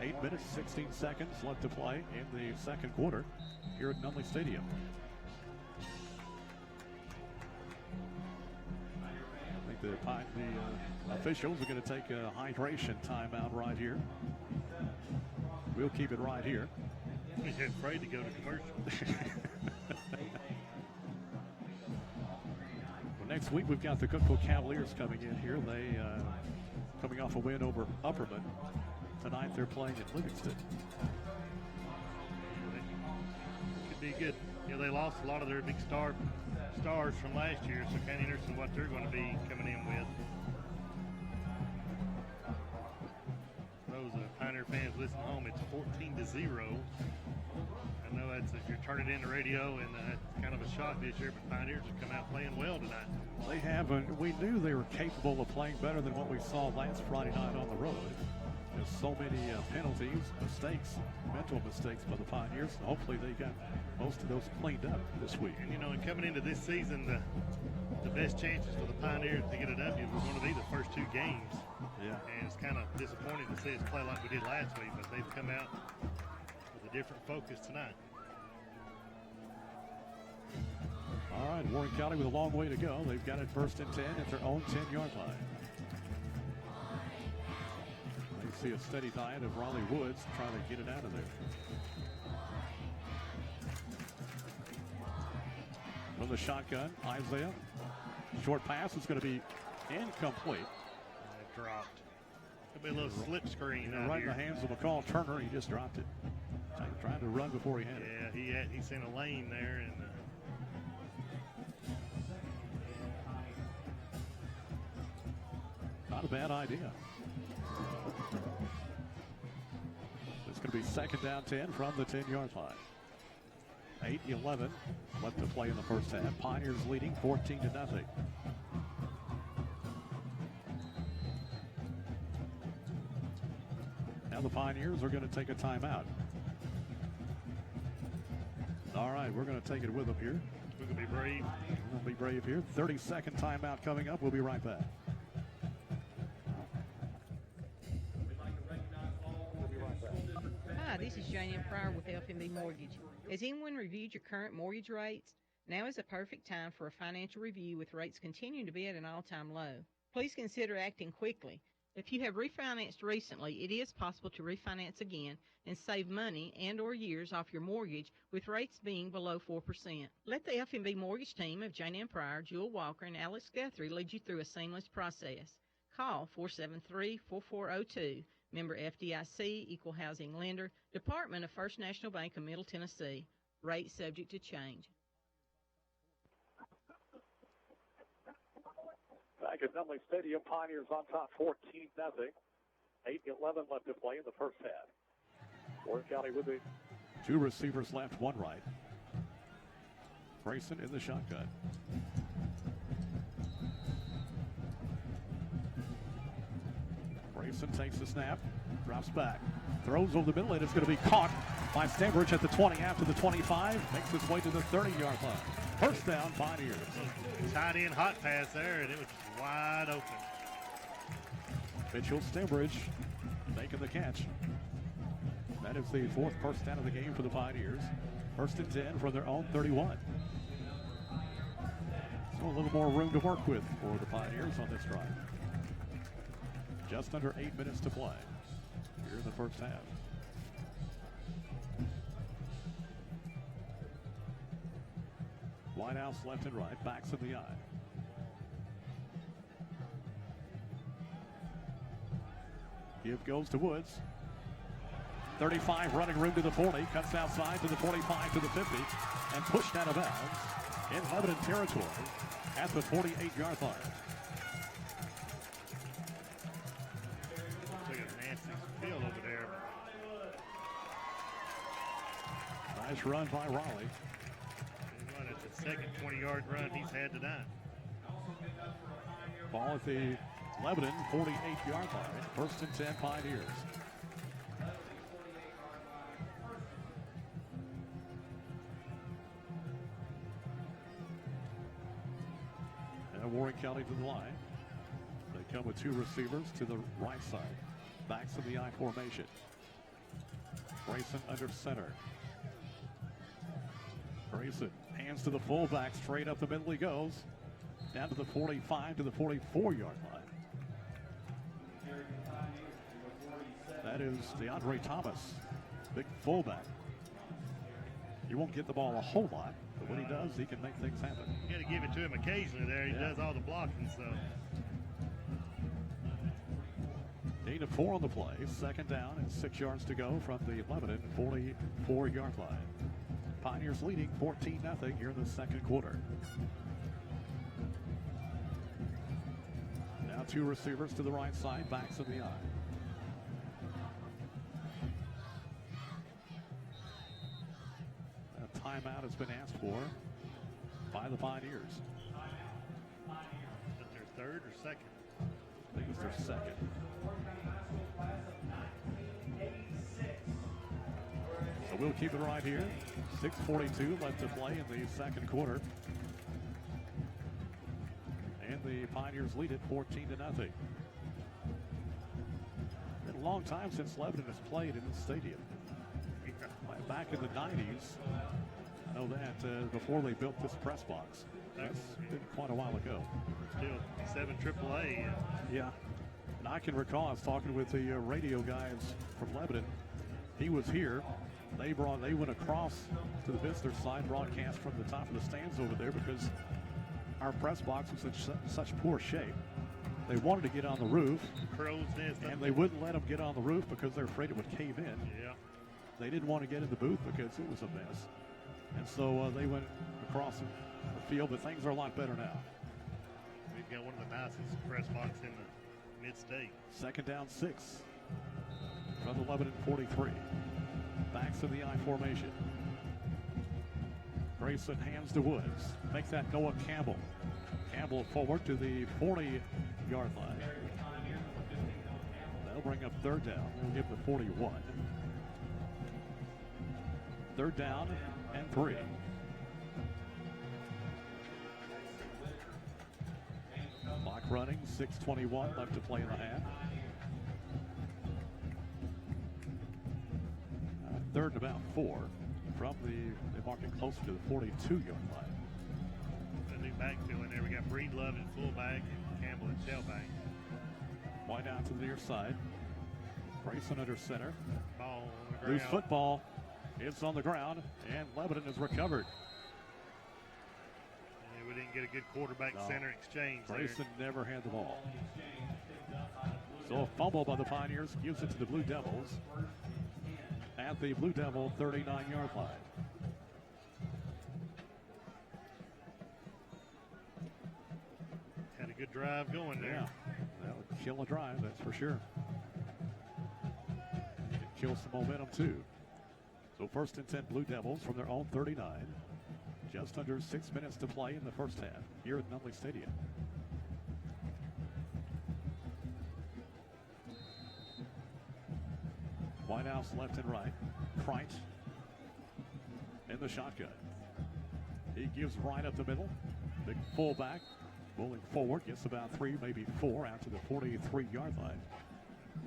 8 minutes, 16 seconds left to play in the second quarter here at Nunley Stadium. I think the officials are going to take a hydration timeout right here. We'll keep it right here. He's afraid to go to commercial. Well, next week we've got the Cookeville Cavaliers coming in here. They coming off a win over Upperman. Tonight they're playing at Livingston. Could be good. You know, they lost a lot of their big stars from last year, so kind of interesting what they're going to be coming in with. Those Pioneer fans listening at home, it's 14-0. I know that's if you're turning in the radio, and that's kind of a shock this year, but Pioneers have come out playing well tonight. They have, and we knew they were capable of playing better than what we saw last Friday night on the road. There's so many penalties, mistakes, mental mistakes by the Pioneers. And hopefully they got most of those cleaned up this week. And, you know, and coming into this season, the best chances for the Pioneers to get a W were going to be the first 2 games. Yeah. And it's kind of disappointing to see us play like we did last week, but they've come out with a different focus tonight. All right, Warren County with a long way to go. They've got it 1st and 10 at their own 10-yard line. See a steady diet of Raleigh Woods trying to get it out of there. From the shotgun, Isaiah. Short pass is going to be incomplete. Dropped. Could be a little slip screen. Right in the hands of McCall Turner. He just dropped it. Trying to run before he had it. Yeah, he's in a lane there. And not a bad idea. It's going to be 2nd down 10 from the 10-yard line. 8-11 left to play in the first half. Pioneers leading 14-0. Now the Pioneers are going to take a timeout. All right, we're going to take it with them here. We're going to be brave. We'll be brave here. 30-second timeout coming up. We'll be right back. Hi, this is Jane Pryor with FMB Mortgage. Has anyone reviewed your current mortgage rates? Now is the perfect time for a financial review with rates continuing to be at an all-time low. Please consider acting quickly. If you have refinanced recently, it is possible to refinance again and save money and or years off your mortgage with rates being below 4%. Let the FMB Mortgage team of Jane Pryor, Jewel Walker, and Alex Guthrie lead you through a seamless process. Call 473-4402. Member FDIC, Equal Housing Lender, Department of First National Bank of Middle Tennessee. Rate subject to change. Back at Nunley Stadium, Pioneers on top 14-0. 8-11 left to play in the first half. Warren County with the 2 receivers left, 1 right. Grayson in the shotgun. Grayson takes the snap, drops back, throws over the middle, and it's going to be caught by Stambridge at the 20 after the 25, makes its way to the 30-yard line. First down, Pioneers. Tight end hot pass there, and it was wide open. Mitchell Stambridge making the catch. That is the fourth first down of the game for the Pioneers. 1st and 10 from their own 31. So a little more room to work with for the Pioneers on this drive. Just under 8 minutes to play here in the first half. Whitehouse left and right, backs in the eye. Give goes to Woods. 35 running room to the 40, cuts outside to the 45 to the 50, and pushed out of bounds in Lebanon territory at the 48-yard line. Look at Nancy's field over there. Nice run by Raleigh. Run at the second 20-yard run he's had tonight. Ball at the Lebanon 48-yard line. 1st and 10 Pioneers. And Warren County to the line. They come with 2 receivers to the right side. Backs in the I formation. Grayson under center. Grayson hands to the fullback, straight up the middle he goes. Down to the 45 to the 44-yard line. That is DeAndre Thomas, big fullback. He won't get the ball a whole lot, but when he does, he can make things happen. You got to give it to him occasionally there. He does all the blocking, so. Gain of 4 on the play. 2nd down and 6 yards to go from the Lebanon 44-yard line. Pioneers leading 14-0 here in the second quarter. Now 2 receivers to the right side, backs in the eye. A timeout has been asked for by the Pioneers. Is it their 3rd or 2nd? I think it's their 2nd. So we'll keep it right here. 6:42 left to play in the second quarter. And the Pioneers lead it 14-0. Been a long time since Lebanon has played in the stadium. Back in the 90s, I know that before they built this press box. That's been quite a while ago. Still 7 AAA. Yeah. And I can recall I was talking with the radio guys from Lebanon. He was here. They went across to the visitor side, broadcast from the top of the stands over there because our press box was in such poor shape. They wanted to get on the roof, and they wouldn't let them get on the roof because they're afraid it would cave in. Yeah. They didn't want to get in the booth because it was a mess. And so they went across the field, but things are a lot better now. We've got one of the nicest press boxes in the mid-state. 2nd down 6 from the Lebanon 43. Backs in the I formation. Grayson hands to Woods. Makes that Noah Campbell. Campbell forward to the 40-yard line. They'll bring up 3rd down. They'll give the 41. 3rd down and 3. Clock running, 6:21 left to play in the half. 3rd and about 4 from they mark it closer to the 42-yard line. A new backfield in there. We got Breedlove at fullback and Campbell at tailback. Wide out to the near side. Grayson under center. Ball on the Loose ground. football. It's on the ground, and Lebanon is recovered. And we didn't get a good quarterback center exchange Grayson never had the ball. So a fumble by the Pioneers gives it to the Blue Devils at the Blue Devil 39-yard line. Had a good drive going there. Yeah, that would kill a drive, that's for sure. It kills some momentum too. So 1st and 10 Blue Devils from their own 39. Just under 6 minutes to play in the first half here at Nutley Stadium. Whitehouse left and right. Kreit in the shotgun. He gives right up the middle. Big fullback. Rolling forward, gets about 3, maybe 4 out to the 43-yard line.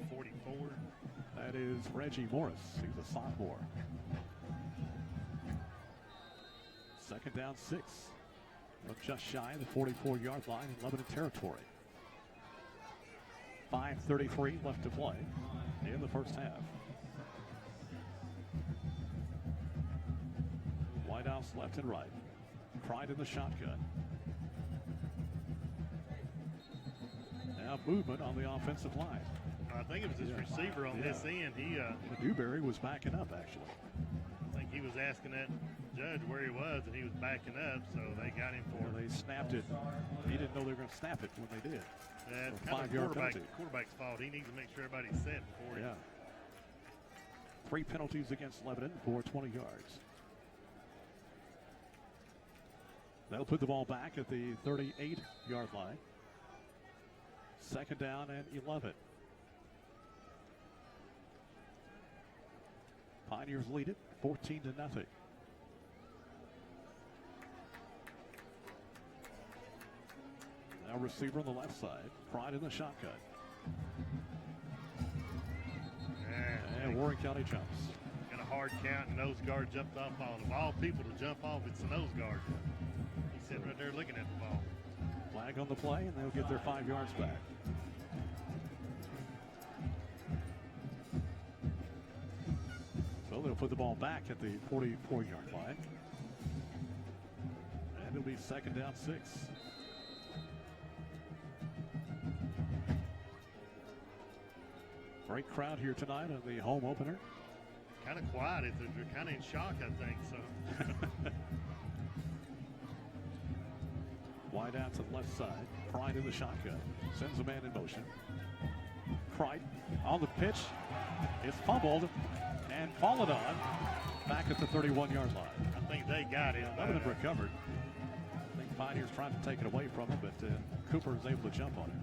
44. That is Reggie Morris. He's a sophomore. Second down 6. Just shy of the 44-yard line in Lebanon territory. 5:33 left to play in the first half. Whitehouse left and right. Pride in the shotgun. Now movement on the offensive line. I think it was his receiver on this end. Dewberry was backing up, actually. I think he was asking that judge where he was, and he was backing up, so they got him for They snapped it. He didn't know they were going to snap it when they did. That's So kind of 5-yard penalty. quarterback's fault. He needs to make sure everybody's set before Yeah. 3 penalties against Lebanon for 20 yards. They'll put the ball back at the 38-yard line. Second down and 11. Pioneers lead it 14-0. Now receiver on the left side. Pride in the shotgun. And Warren County jumps. Got a hard count, and nose guard jumped off on him. Of all people to jump off, it's the nose guard. He's sitting right there looking at the ball. Flag on the play, and they'll get their 5 yards back. So they'll put the ball back at the 44-yard line. And it'll be second down 6. Great crowd here tonight on the home opener. Kind of quiet. They're kind of in shock, I think. So. Wide out to the left side. Pride in the shotgun. Sends a man in motion. Pride on the pitch. It's fumbled and fallen on back at the 31-yard line. I think they got it. Lebanon recovered. I think Pioneers tried to take it away from him, but Cooper was able to jump on it.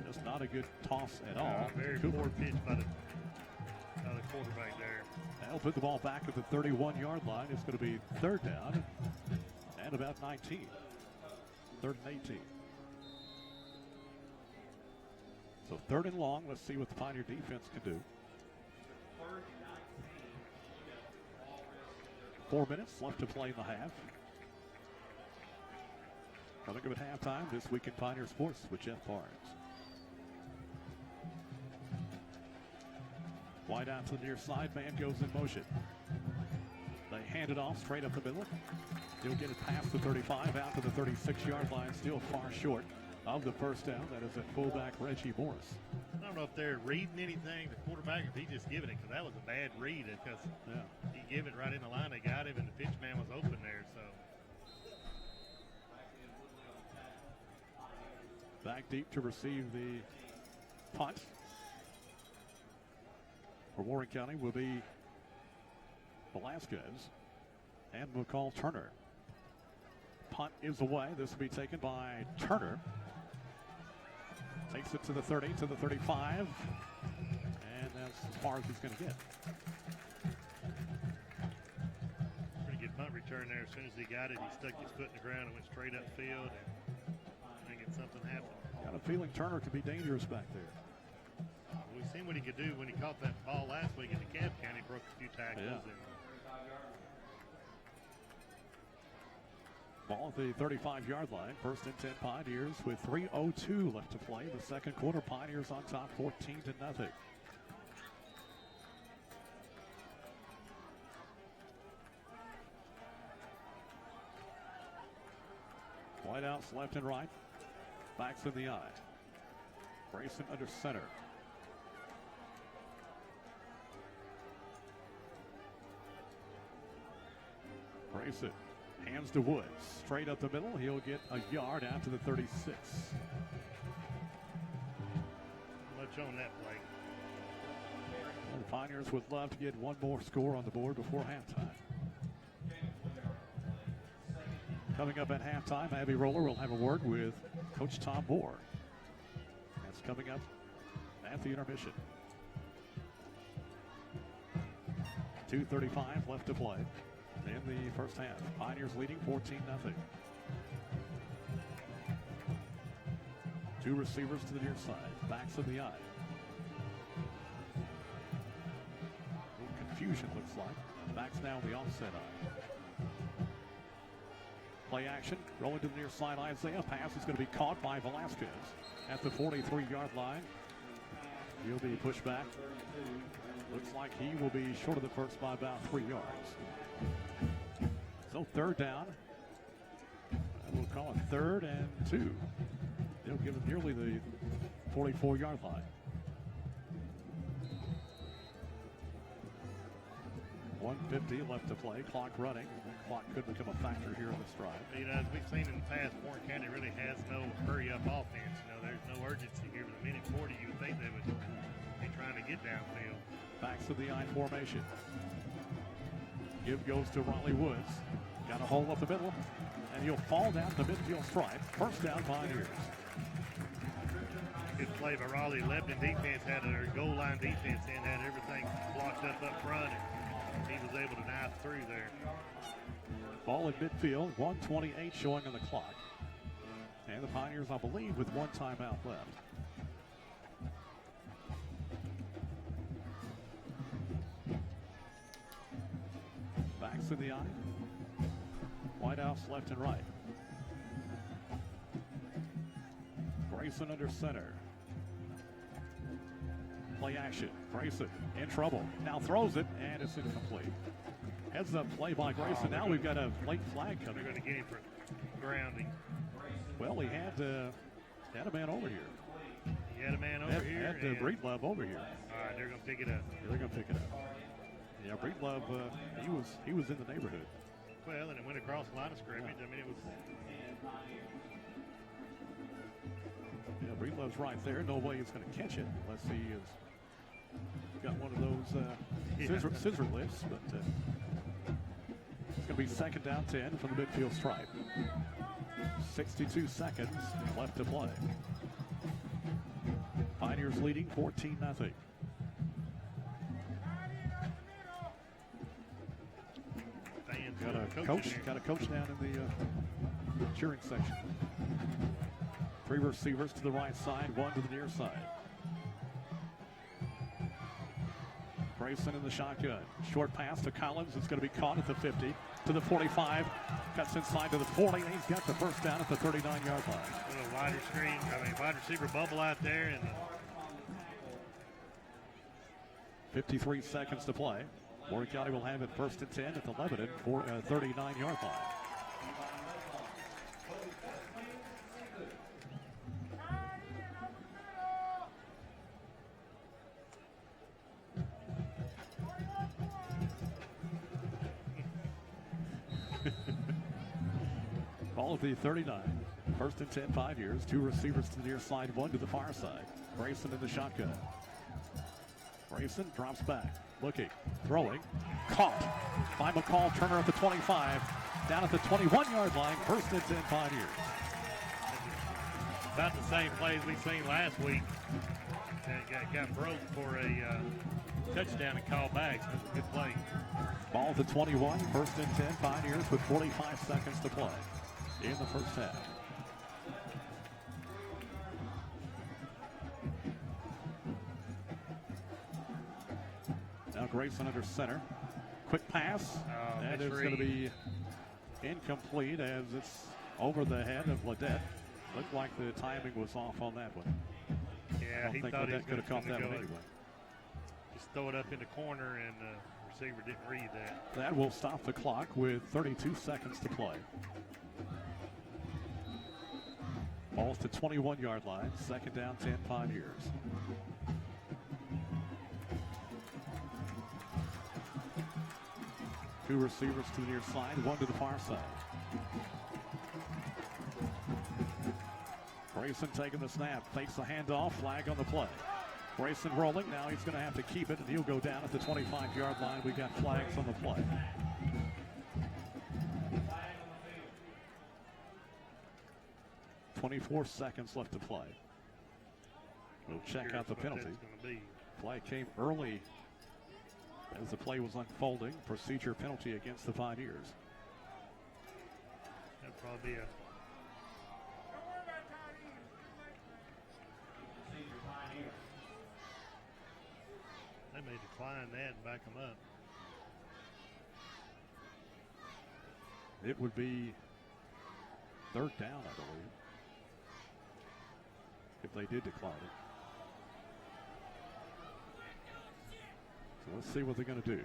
Just not a good toss at all. Very Cooper. poor pitch by the quarterback there. They'll put the ball back at the 31-yard line. It's going to be third down and about 19. Third and 18. So third and long. Let's see what the Pioneer defense can do. 4 minutes left to play in the half. Coming up at halftime this week in Pioneer Sports with Jeff Barnes. Wide out to the near side. Man goes in motion. They hand it off straight up the middle. He'll get it past the 35 out to the 36-yard line. Still far short of the first down. That is at fullback Reggie Morris. I don't know if they're reading anything, the quarterback, if he just giving it, because that was a bad read. Because he gave it right in the line. They got him, and the pitch man was open there. So back deep to receive the punt. For Warren County will be Velasquez and McCall Turner. Punt is away. This will be taken by Turner. Takes it to the 30, to the 35. And that's as far as he's going to get. pretty good punt return there. As soon as he got it, he stuck his foot in the ground and went straight upfield and thinking something happened. Got a feeling Turner could be dangerous back there. We've seen what he could do when he caught that ball last week in DeKalb County, broke a few tackles. Yeah. And Ball at the 35-yard line. First and 10 Pioneers with 3:02 left to play. The second quarter, Pioneers on top 14-0. Whitehouse left and right. Backs in the eye. Grayson under center. Grayson hands to Woods. Straight up the middle. He'll get a yard out to the 36. much on that play. And the Pioneers would love to get one more score on the board before halftime. Coming up at halftime, Abby Roller will have a word with Coach Tom Moore. That's coming up at the intermission. 2:35 left to play in the first half. Pioneers leading 14-0. Two receivers to the near side. Backs of the eye. A little confusion looks like. Backs now the offset eye. Play action. Rolling to the near side. Isaiah. Pass is going to be caught by Velasquez at the 43-yard line. He'll be pushed back. Looks like he will be short of the first by about 3 yards. So third down. We'll call it 3rd and 2. They'll give him nearly the 44-yard line. 1:50 left to play. Clock running. The clock could become a factor here in this drive. You know, as we've seen in the past, Warren County really has no hurry-up offense. You know, there's no urgency here. With a minute 40, you would think they would be trying to get downfield. Backs of the I formation. Give goes to Riley Woods. Got a hole up the middle, and he'll fall down the midfield stripe. First down, Pioneers. Good play by Raleigh. Lebanon defense had their goal line defense and had everything blocked up front, and he was able to knife through there. Ball in midfield, 1:28 showing on the clock. And the Pioneers, I believe, with one timeout left. Backs in the eye. Whitehouse left and right. Grayson under center. Play action. Grayson in trouble. Now throws it, and it's incomplete. Heads up play by Grayson. Now we've got a late flag coming. They're going to get him for grounding. Well, he had a man over here. He had a man over here. Had Breedlove over here. All right, they're going to pick it up. They're going to pick it up. Yeah, Breedlove, he was in the neighborhood. Well, and it went across the line of scrimmage. I mean, it was. Yeah, Breedlove's right there. No way he's going to catch it unless he has got one of those scissor lifts. But it's going to be second down 10 from the midfield stripe. 62 seconds left to play. Pioneers leading 14-0. Got a coach down in the cheering section. Three receivers to the right side, one to the near side. Grayson in the shotgun. Short pass to Collins. It's going to be caught at the 50 to the 45. Cuts inside to the 40, and he's got the first down at the 39-yard line. A little wider screen. Wide receiver bubble out there, and 53 seconds to play. Warren County will have it first and 10 at the Lebanon 39-yard line. Ball at the 39. First and 10, Pioneers. Two receivers to the near side, one to the far side. Grayson in the shotgun. Grayson drops back. Looking, throwing, caught by McCall. Turner at the 25, down at the 21-yard line. First and 10 Pioneers. About the same plays we seen last week. And got broke for a touchdown and call back. So it was a good play. Ball at the 21, first and 10 Pioneers with 45 seconds to play in the first half. Now Grayson under center. Quick pass. That is going to be incomplete as it's over the head of Ledette. Looked like the timing was off on that one. Yeah, he thought Ledette could have caught that one anyway. Just throw it up in the corner, and the receiver didn't read that. That will stop the clock with 32 seconds to play. Ball's to 21-yard line. Second down, 10 Pioneers. Two receivers to the near side, one to the far side. Grayson taking the snap, fakes the handoff, flag on the play. Grayson rolling, now he's going to have to keep it, and he'll go down at the 25-yard line. We got flags on the play. .24 seconds left to play. We'll check out the penalty. Flag came early as the play was unfolding. Procedure penalty against the Pioneers. That'd probably be decline that and back them up. It would be 3rd down, I believe, if they did decline it. So let's see what they're going to do.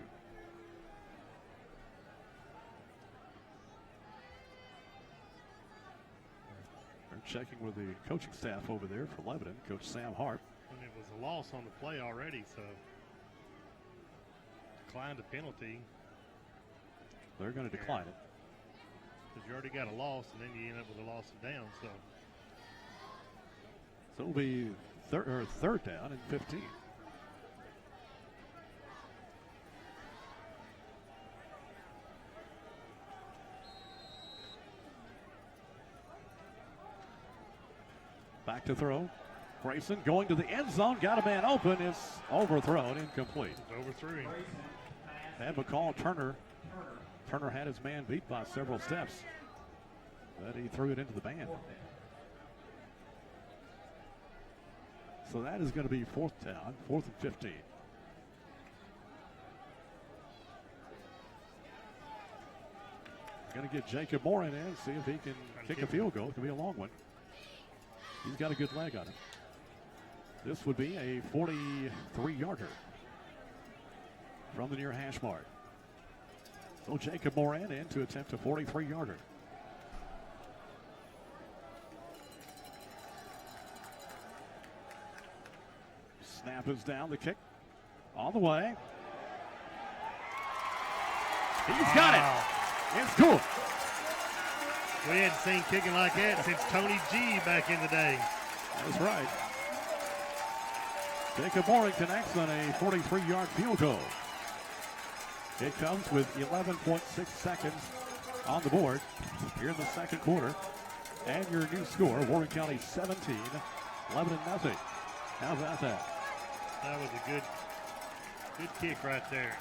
They're checking with the coaching staff over there for Lebanon, Coach Sam Hart. And it was a loss on the play already, so declined a penalty. They're going to decline it. Because you already got a loss, and then you end up with a loss of down. So it'll be 3rd down and 15. Back to throw. Grayson going to the end zone. Got a man open. It's overthrown. Incomplete. It's overthrew him. Had McCall Turner. Turner had his man beat by several steps, but he threw it into the band. So that is going to be 4th down, 4th and 15. Going to get Jacob Moore in and see if he can kick a field goal. It could be a long one. He's got a good leg on him. This would be a 43-yarder from the near hash mark. So Jacob Moran in to attempt a 43-yarder. Snap is down, the kick all the way. He's got it. It's good. We hadn't seen kicking like that since Tony G back in the day. That's right. Jacob Moran connects on a 43-yard field goal. It comes with 11.6 seconds on the board here in the 2nd quarter. And your new score, Warren County 17, Lebanon nothing. How about that? That was a good kick right there.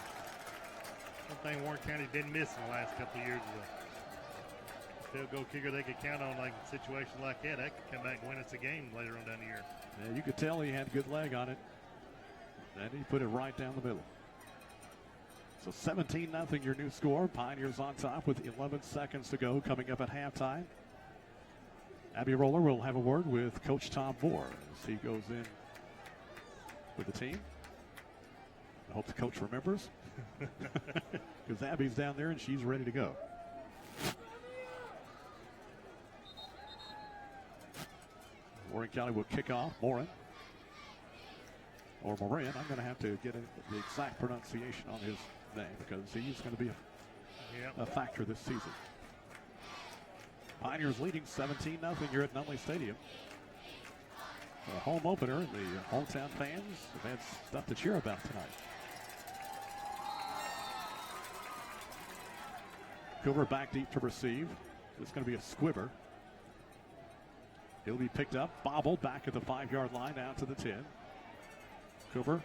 One thing Warren County's been missing the last couple of years is a field goal kicker they could count on, like in situations like that. That could come back and win us a game later on down the year. Yeah, you could tell he had a good leg on it. And he put it right down the middle. So 17-0 your new score. Pioneers on top with 11 seconds to go coming up at halftime. Abby Roller will have a word with Coach Tom Moore as he goes in with the team. I hope the coach remembers because Abby's down there and she's ready to go. Warren County will kick off. Moran. Or Moran. I'm going to have to get the exact pronunciation on his name because he's going to be a factor this season. Pioneers leading 17-0 here at Nunley Stadium. A home opener, and the hometown fans have had stuff to cheer about tonight. Cooper back deep to receive. It's going to be a squibber. He'll be picked up, bobbled back at the 5-yard line down to the 10. Cooper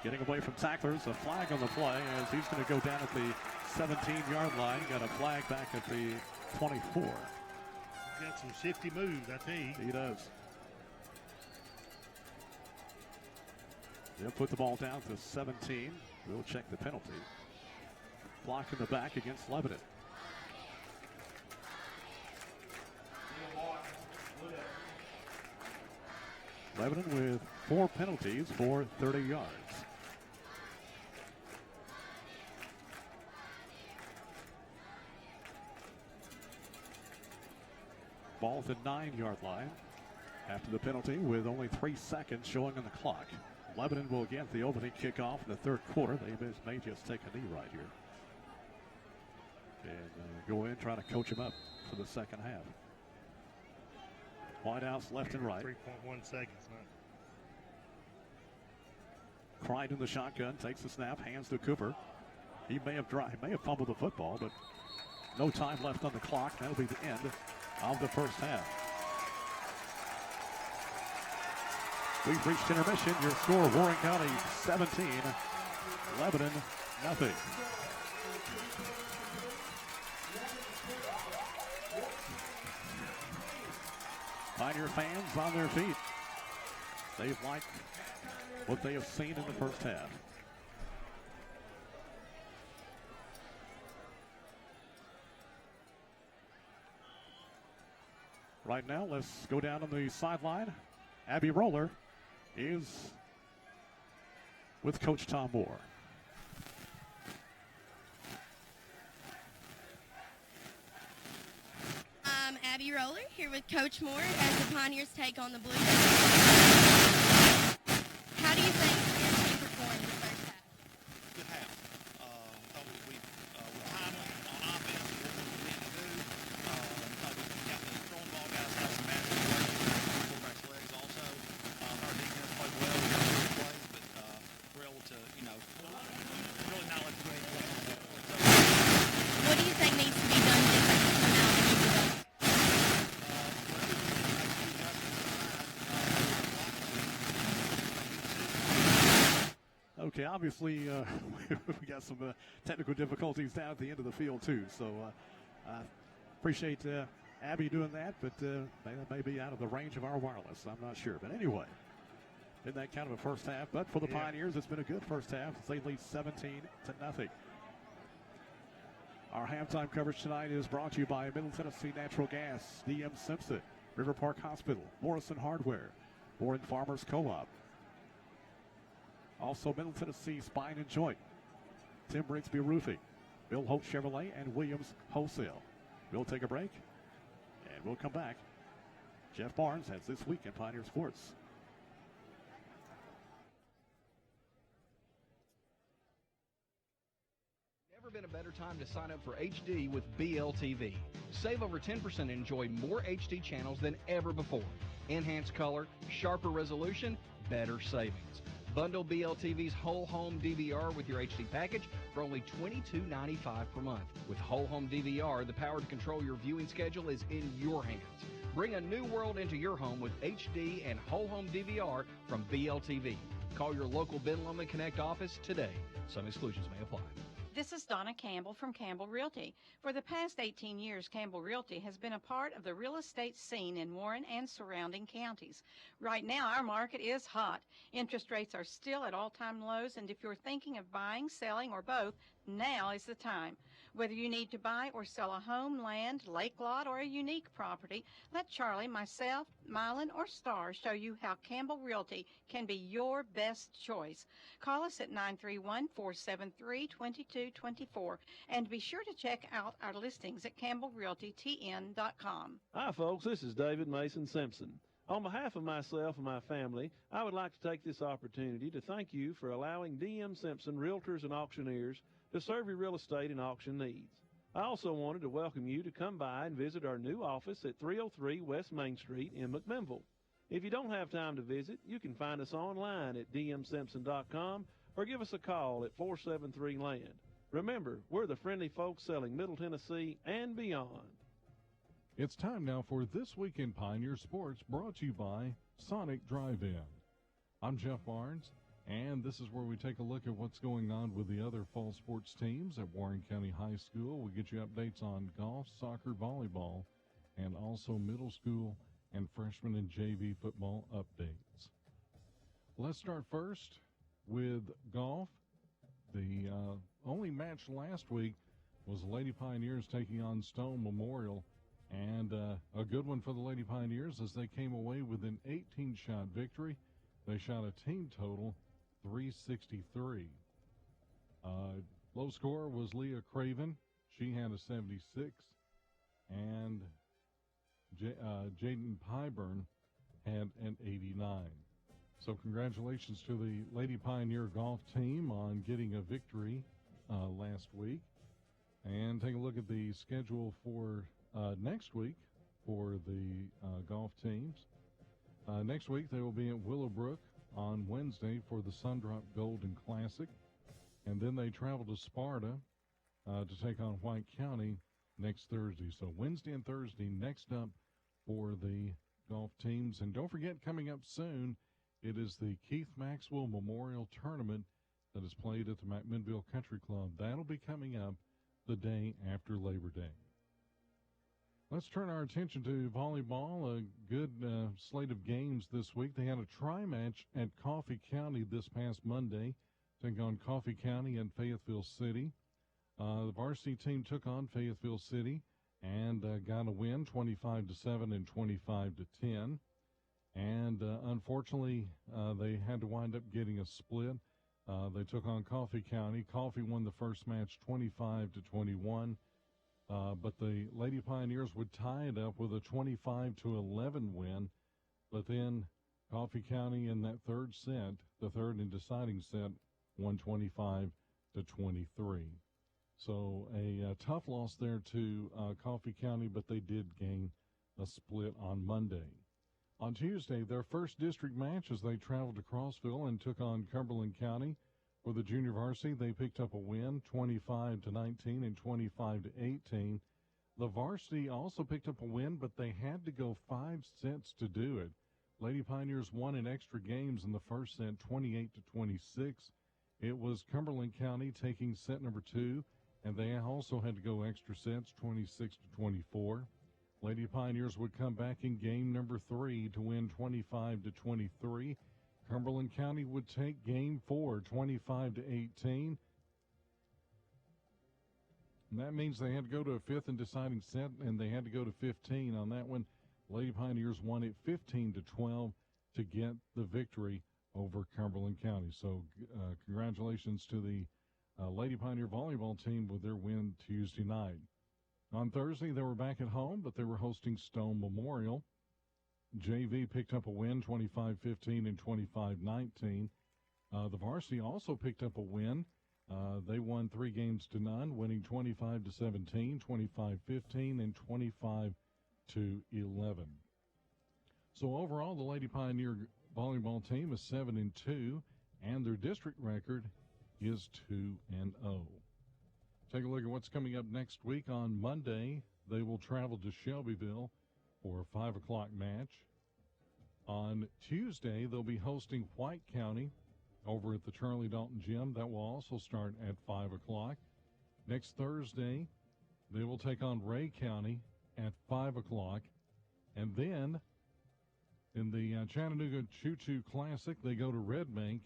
getting away from tacklers. A flag on the play as he's going to go down at the 17-yard line. Got a flag back at the 24. He's got some shifty moves, I tell you. He does. They'll put the ball down to 17. We'll check the penalty. Block in the back against Lebanon. Lebanon with 4 penalties for 30 yards. Ball at the 9-yard line after the penalty with only 3 seconds showing on the clock. Lebanon will get the opening kickoff in the 3rd quarter. They may just take a knee right here. And go in, try to coach him up for the 2nd half. Whitehouse left and right. 3.1 seconds. Crichton the shotgun, takes the snap, hands to Cooper. He may have fumbled the football, but no time left on the clock. That'll be the end of the 1st half. We've reached intermission. Your score, Warren County 17, Lebanon nothing. Pioneer fans on their feet. They've liked what they have seen in the 1st half. Right now, let's go down on the sideline. Abby Roller is with Coach Tom Moore. I'm Abby Roller here with Coach Moore as the Pioneers take on the Blue Devils. How do you think your team performed in the first half? Good half. Thought we were timely on offense. What we were meant to do. Thought we got the throwing ball guys out some magic quarterback's legs also. Our defense played well. We got good plays, but we're able to, really not let the game play. What do you think needs to be done differently from now on into the Okay, obviously we got some technical difficulties down at the end of the field too. So I appreciate Abby doing that, but that may be out of the range of our wireless. I'm not sure, but anyway, in that kind of a first half. But for the Pioneers, it's been a good first half. They lead 17-0. Our halftime coverage tonight is brought to you by Middle Tennessee Natural Gas, DM Simpson, River Park Hospital, Morrison Hardware, Warren Farmers Co-op. Also, Middle Tennessee Spine and Joint, Tim Brigsby Roofing, Bill Hope Chevrolet, and Williams Wholesale. We'll take a break, and we'll come back. Jeff Barnes has This Week in Pioneer Sports. Never been a better time to sign up for HD with BLTV. Save over 10% and enjoy more HD channels than ever before. Enhanced color, sharper resolution, better savings. Bundle BLTV's whole home DVR with your HD package for only $22.95 per month. With whole home DVR, the power to control your viewing schedule is in your hands. Bring a new world into your home with HD and whole home DVR from BLTV. Call your local Ben Lomond Connect office today. Some exclusions may apply. This is Donna Campbell from Campbell Realty. For the past 18 years, Campbell Realty has been a part of the real estate scene in Warren and surrounding counties. Right now, our market is hot. Interest rates are still at all-time lows, and if you're thinking of buying, selling, or both, now is the time. Whether you need to buy or sell a home, land, lake lot, or a unique property, let Charlie, myself, Mylan, or Star show you how Campbell Realty can be your best choice. Call us at 931-473-2224 and be sure to check out our listings at campbellrealtytn.com. Hi, folks. This is David Mason Simpson. On behalf of myself and my family, I would like to take this opportunity to thank you for allowing DM Simpson Realtors and Auctioneers to serve your real estate and auction needs. I also wanted to welcome you to come by and visit our new office at 303 West Main Street in McMinnville. If you don't have time to visit, you can find us online at dmsimpson.com or give us a call at 473-LAND. Remember, we're the friendly folks selling Middle Tennessee and beyond. It's time now for This Week in Pioneer Sports, brought to you by Sonic Drive-In. I'm Jeff Barnes, and this is where we take a look at what's going on with the other fall sports teams at Warren County High School. We get you updates on golf, soccer, volleyball, and also middle school and freshman and JV football updates. Let's start first with golf. The only match last week was the Lady Pioneers taking on Stone Memorial, and a good one for the Lady Pioneers as they came away with an 18-shot victory. They shot a team total 363. Low score was Leah Craven. She had a 76, and Jaden Pyburn had an 89. So congratulations to the Lady Pioneer golf team on getting a victory last week. And take a look at the schedule for next week for the golf teams. Next week they will be at Willowbrook on Wednesday for the Sundrop Golden Classic. And then they travel to Sparta to take on White County next Thursday. So Wednesday and Thursday next up for the golf teams. And don't forget, coming up soon, it is the Keith Maxwell Memorial Tournament that is played at the McMinnville Country Club. That'll be coming up the day after Labor Day. Let's turn our attention to volleyball. A good slate of games this week. They had a tri-match at Coffee County this past Monday, taking on Coffee County and Fayetteville City. The varsity team took on Fayetteville City, and got a win, 25-7 and 25-10. And unfortunately, they had to wind up getting a split. They took on Coffee County. Coffee won the first match 25-21, but the Lady Pioneers would tie it up with a 25-11 win. But then Coffee County in that third set, the third and deciding set, won 25-23. So a tough loss there to Coffee County, but they did gain a split on Monday. On Tuesday, their first district match as they traveled to Crossville and took on Cumberland County. For the junior varsity, they picked up a win, 25-19 and 25-18. The varsity also picked up a win, but they had to go 5 sets to do it. Lady Pioneers won in extra games in the first set, 28-26. It was Cumberland County taking set number 2, and they also had to go extra sets, 26-24. Lady Pioneers would come back in game number 3 to win 25-23. Cumberland County would take game 4, 25-18. And that means they had to go to a fifth and deciding set, and they had to go to 15 on that one. Lady Pioneers won it 15-12 to get the victory over Cumberland County. So congratulations to the Lady Pioneer volleyball team with their win Tuesday night. On Thursday, they were back at home, but they were hosting Stone Memorial. JV picked up a win, 25-15 and 25-19. The varsity also picked up a win. They won 3 games to none, winning 25-17, 25-15, and 25-11. So overall, the Lady Pioneer volleyball team is 7-2, and their district record is 2-0. Take a look at what's coming up next week. On Monday, they will travel to Shelbyville for a 5 o'clock match. On Tuesday, they'll be hosting White County over at the Charlie Dalton Gym. That will also start at 5 o'clock. Next Thursday, they will take on Ray County at 5 o'clock. And then in the Chattanooga Choo-Choo Classic, they go to Red Bank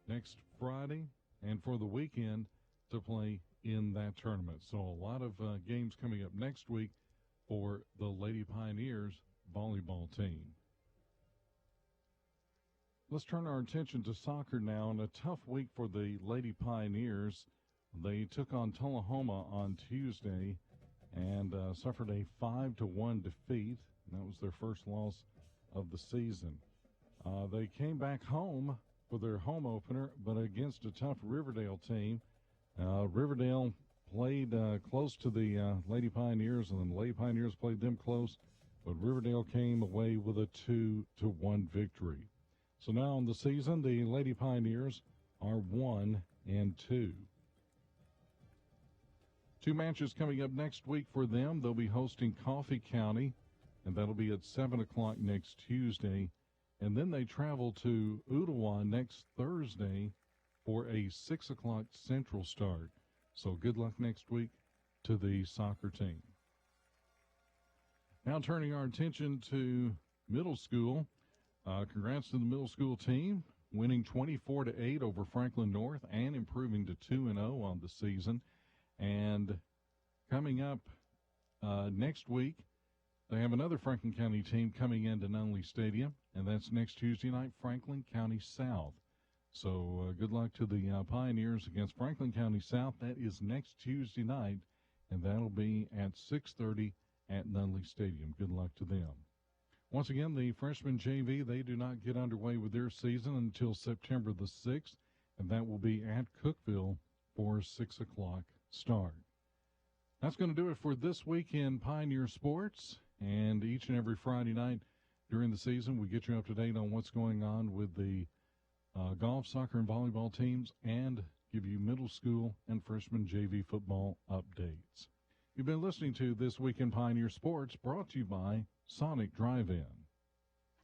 next Friday and for the weekend to play in that tournament. So a lot of games coming up next week for the Lady Pioneers volleyball team. Let's turn our attention to soccer now. And a tough week for the Lady Pioneers. They took on Tullahoma on Tuesday and suffered a 5-1 defeat. And that was their first loss of the season. They came back home for their home opener, but against a tough Riverdale team. Riverdale played close to the Lady Pioneers, and then the Lady Pioneers played them close, but Riverdale came away with a 2-1 victory. So now in the season, the Lady Pioneers are 1-2. 2 matches coming up next week for them. They'll be hosting Coffee County, and that'll be at 7 o'clock next Tuesday. And then they travel to Ottawa next Thursday for a 6 o'clock Central start. So good luck next week to the soccer team. Now turning our attention to middle school. Congrats to the middle school team, winning 24-8 over Franklin North and improving to 2-0 on the season. And coming up next week, they have another Franklin County team coming into Nunley Stadium, and that's next Tuesday night, Franklin County South. So good luck to the Pioneers against Franklin County South. That is next Tuesday night, and that'll be at 6:30 at Nunley Stadium. Good luck to them. Once again, the freshman JV, they do not get underway with their season until September the 6th, and that will be at Cookeville for a 6 o'clock start. That's going to do it for this week in Pioneer Sports, and each and every Friday night during the season, we get you up to date on what's going on with the golf, soccer, and volleyball teams, and give you middle school and freshman JV football updates. You've been listening to This Week in Pioneer Sports, brought to you by Sonic Drive-In.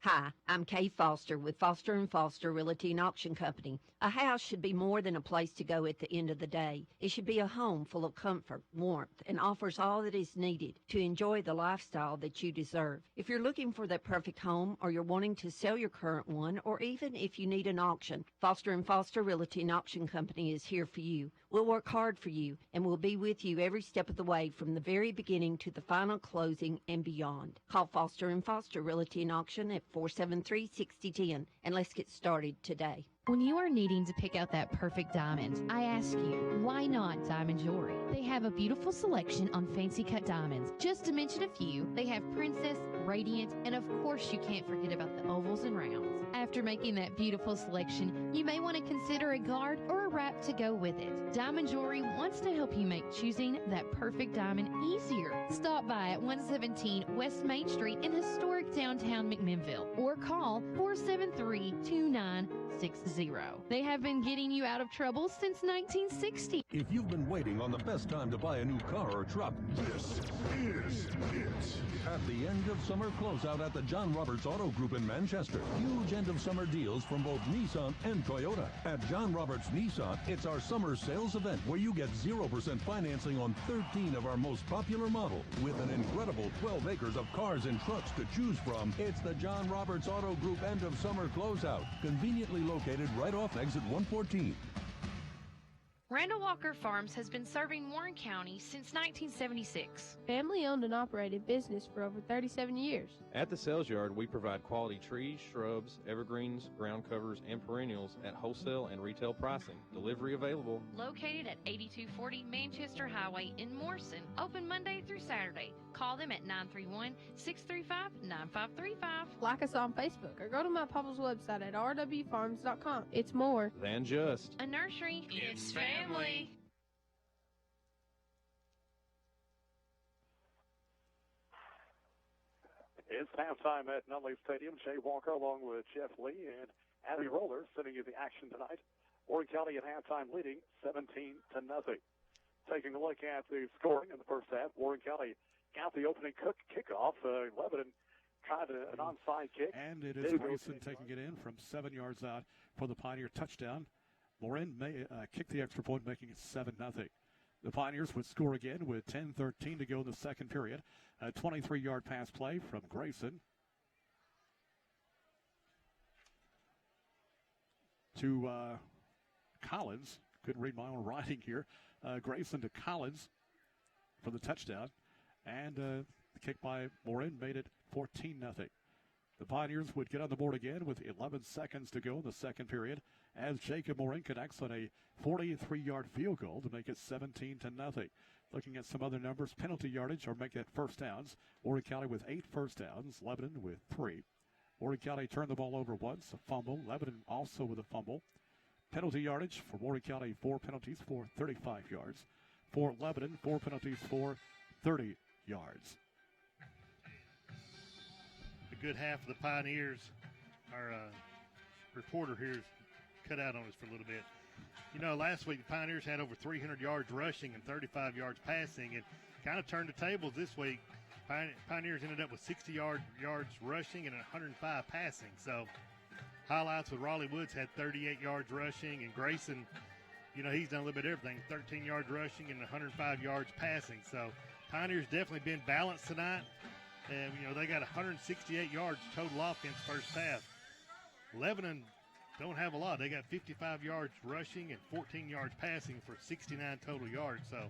Hi, I'm Kay Foster with Foster & Foster Realty and Auction Company. A house should be more than a place to go at the end of the day. It should be a home full of comfort, warmth, and offers all that is needed to enjoy the lifestyle that you deserve. If you're looking for that perfect home, or you're wanting to sell your current one, or even if you need an auction, Foster & Foster Realty and Auction Company is here for you. We'll work hard for you, and we'll be with you every step of the way from the very beginning to the final closing and beyond. Call Foster & Foster Realty and Auction at 473-6010, and let's get started today. When you are needing to pick out that perfect diamond, I ask you, why not Diamond Jewelry? They have a beautiful selection on fancy cut diamonds. Just to mention a few, they have Princess, Radiant, and of course you can't forget about the ovals and rounds. After making that beautiful selection, you may want to consider a guard or a wrap to go with it. Diamond Jewelry wants to help you make choosing that perfect diamond easier. Stop by at 117 West Main Street in historic downtown McMinnville or call 473-2960. They have been getting you out of trouble since 1960. If you've been waiting on the best time to buy a new car or truck, this is it. At the end of summer closeout at the John Roberts Auto Group in Manchester. Huge end of summer deals from both Nissan and Toyota. At John Roberts Nissan, it's our summer sales event where you get 0% financing on 13 of our most popular models. With an incredible 12 acres of cars and trucks to choose from, it's the John Roberts Auto Group end of summer closeout. Conveniently located right off exit 114. Randall Walker Farms has been serving Warren County since 1976. Family owned and operated business for over 37 years. At the sales yard, we provide quality trees, shrubs, evergreens, ground covers, and perennials at wholesale and retail pricing. Delivery available. Located at 8240 Manchester Highway in Morrison. Open Monday through Saturday. Call them at 931-635-9535. Like us on Facebook or go to my papa's website at rwfarms.com. It's more than just a nursery. It's family. It's halftime at Nunley Stadium. Jay Walker along with Jeff Lee and Abby Roller sitting in the action tonight. Warren County at halftime leading 17-0. Taking a look at the scoring in the first half, Warren County got the opening kickoff. Lebanon tried an onside kick. And it is Grayson taking it in from 7 yards out for the Pioneer touchdown. Loren may kick the extra point, making it 7-0. The Pioneers would score again with 10:13 to go in the second period. A 23-yard pass play from Grayson to Collins. Couldn't read my own writing here. Grayson to Collins for the touchdown. And the kick by Morin made it 14-0. The Pioneers would get on the board again with 11 seconds to go in the second period as Jacob Morin connects on a 43-yard field goal to make it 17-0. Looking at some other numbers, penalty yardage or make it first downs. Warren County with 8 first downs, Lebanon with 3. Warren County turned the ball over once, a fumble. Lebanon also with a fumble. Penalty yardage for Warren County, 4 penalties for 35 yards. For Lebanon, 4 penalties for 30 yards. A good half of the Pioneers, our reporter here is cut out on us for a little bit. You know, last week the Pioneers had over 300 yards rushing and 35 yards passing, and kind of turned the tables this week. Pioneers ended up with 60 yards rushing and 105 passing. So highlights with Raleigh Woods had 38 yards rushing, and Grayson, you know, he's done a little bit of everything, 13 yards rushing and 105 yards passing. So Pioneers definitely been balanced tonight. And, you know, they got 168 yards total offense first half. Lebanon don't have a lot. They got 55 yards rushing and 14 yards passing for 69 total yards. So,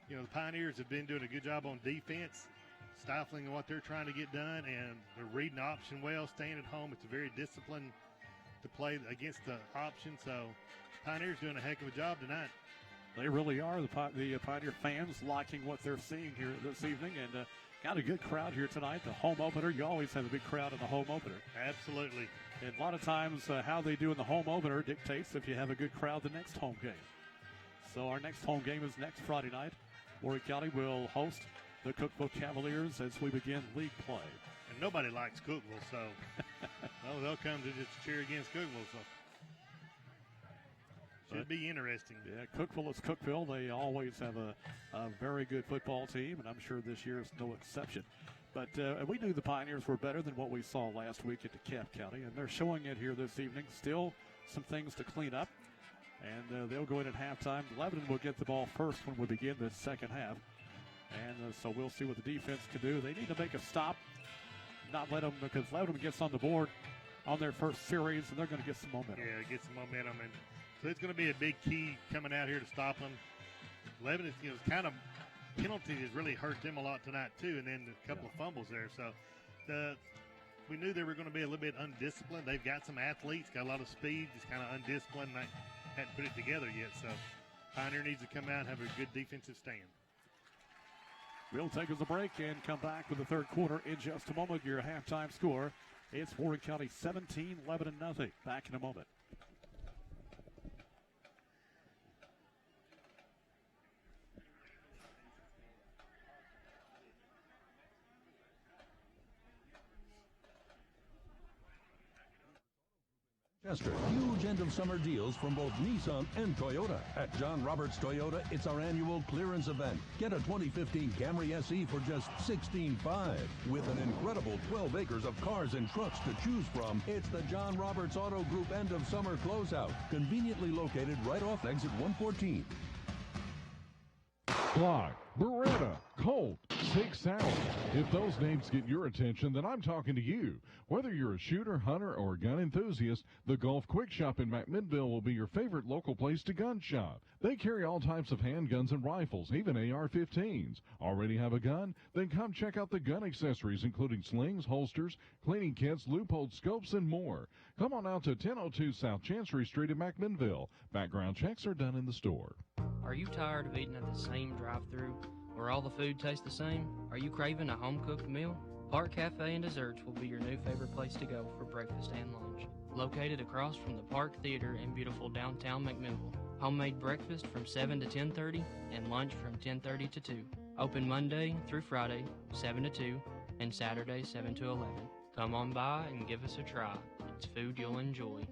you know, the Pioneers have been doing a good job on defense, stifling what they're trying to get done, and they're reading the option well, staying at home. It's a very disciplined to play against the option. So, Pioneers doing a heck of a job tonight. They really are. The Pioneer fans liking what they're seeing here this evening, and got a good crowd here tonight. The home opener, you always have a big crowd in the home opener. Absolutely. And a lot of times how they do in the home opener dictates if you have a good crowd the next home game. So our next home game is next Friday night. Warren County will host the Cookeville Cavaliers as we begin league play. And nobody likes Cookeville, so they'll come to just cheer against Cookeville. So should be interesting. Yeah, Cookeville is Cookeville. They always have a very good football team, and I'm sure this year is no exception. But we knew the Pioneers were better than what we saw last week at DeKalb County, and they're showing it here this evening. Still some things to clean up, and they'll go in at halftime. Lebanon will get the ball first when we begin the second half, and so we'll see what the defense can do. They need to make a stop, not let them, because Lebanon gets on the board on their first series, and they're going to get some momentum. Yeah, get some momentum, and so it's going to be a big key coming out here to stop them. Lebanon, kind of penalty has really hurt them a lot tonight too, and then a couple of fumbles there. So we knew they were going to be a little bit undisciplined. They've got some athletes, got a lot of speed, just kind of undisciplined. They hadn't put it together yet. So Pioneer needs to come out and have a good defensive stand. We'll take us a break and come back with the third quarter in just a moment. Your halftime score, it's Warren County 17, Lebanon nothing. Back in a moment. Chester, huge end of summer deals from both Nissan and Toyota. At John Roberts Toyota, it's our annual clearance event. Get a 2015 Camry SE for just $16,500. With an incredible 12 acres of cars and trucks to choose from, it's the John Roberts Auto Group end of summer closeout. Conveniently located right off exit 114. Glock, Beretta, Colt, Sig Sauer. If those names get your attention, then I'm talking to you. Whether you're a shooter, hunter, or gun enthusiast, the Gulf Quick Shop in McMinnville will be your favorite local place to gun shop. They carry all types of handguns and rifles, even AR-15s. Already have a gun? Then come check out the gun accessories, including slings, holsters, cleaning kits, loophole scopes, and more. Come on out to 1002 South Chancery Street in McMinnville. Background checks are done in the store. Are you tired of eating at the same drive-thru where all the food tastes the same? Are you craving a home-cooked meal? Park Cafe and Desserts will be your new favorite place to go for breakfast and lunch. Located across from the Park Theater in beautiful downtown McMinnville. Homemade breakfast from 7 to 10:30 and lunch from 10:30 to 2. Open Monday through Friday, 7 to 2, and Saturday, 7 to 11. Come on by and give us a try. It's food you'll enjoy.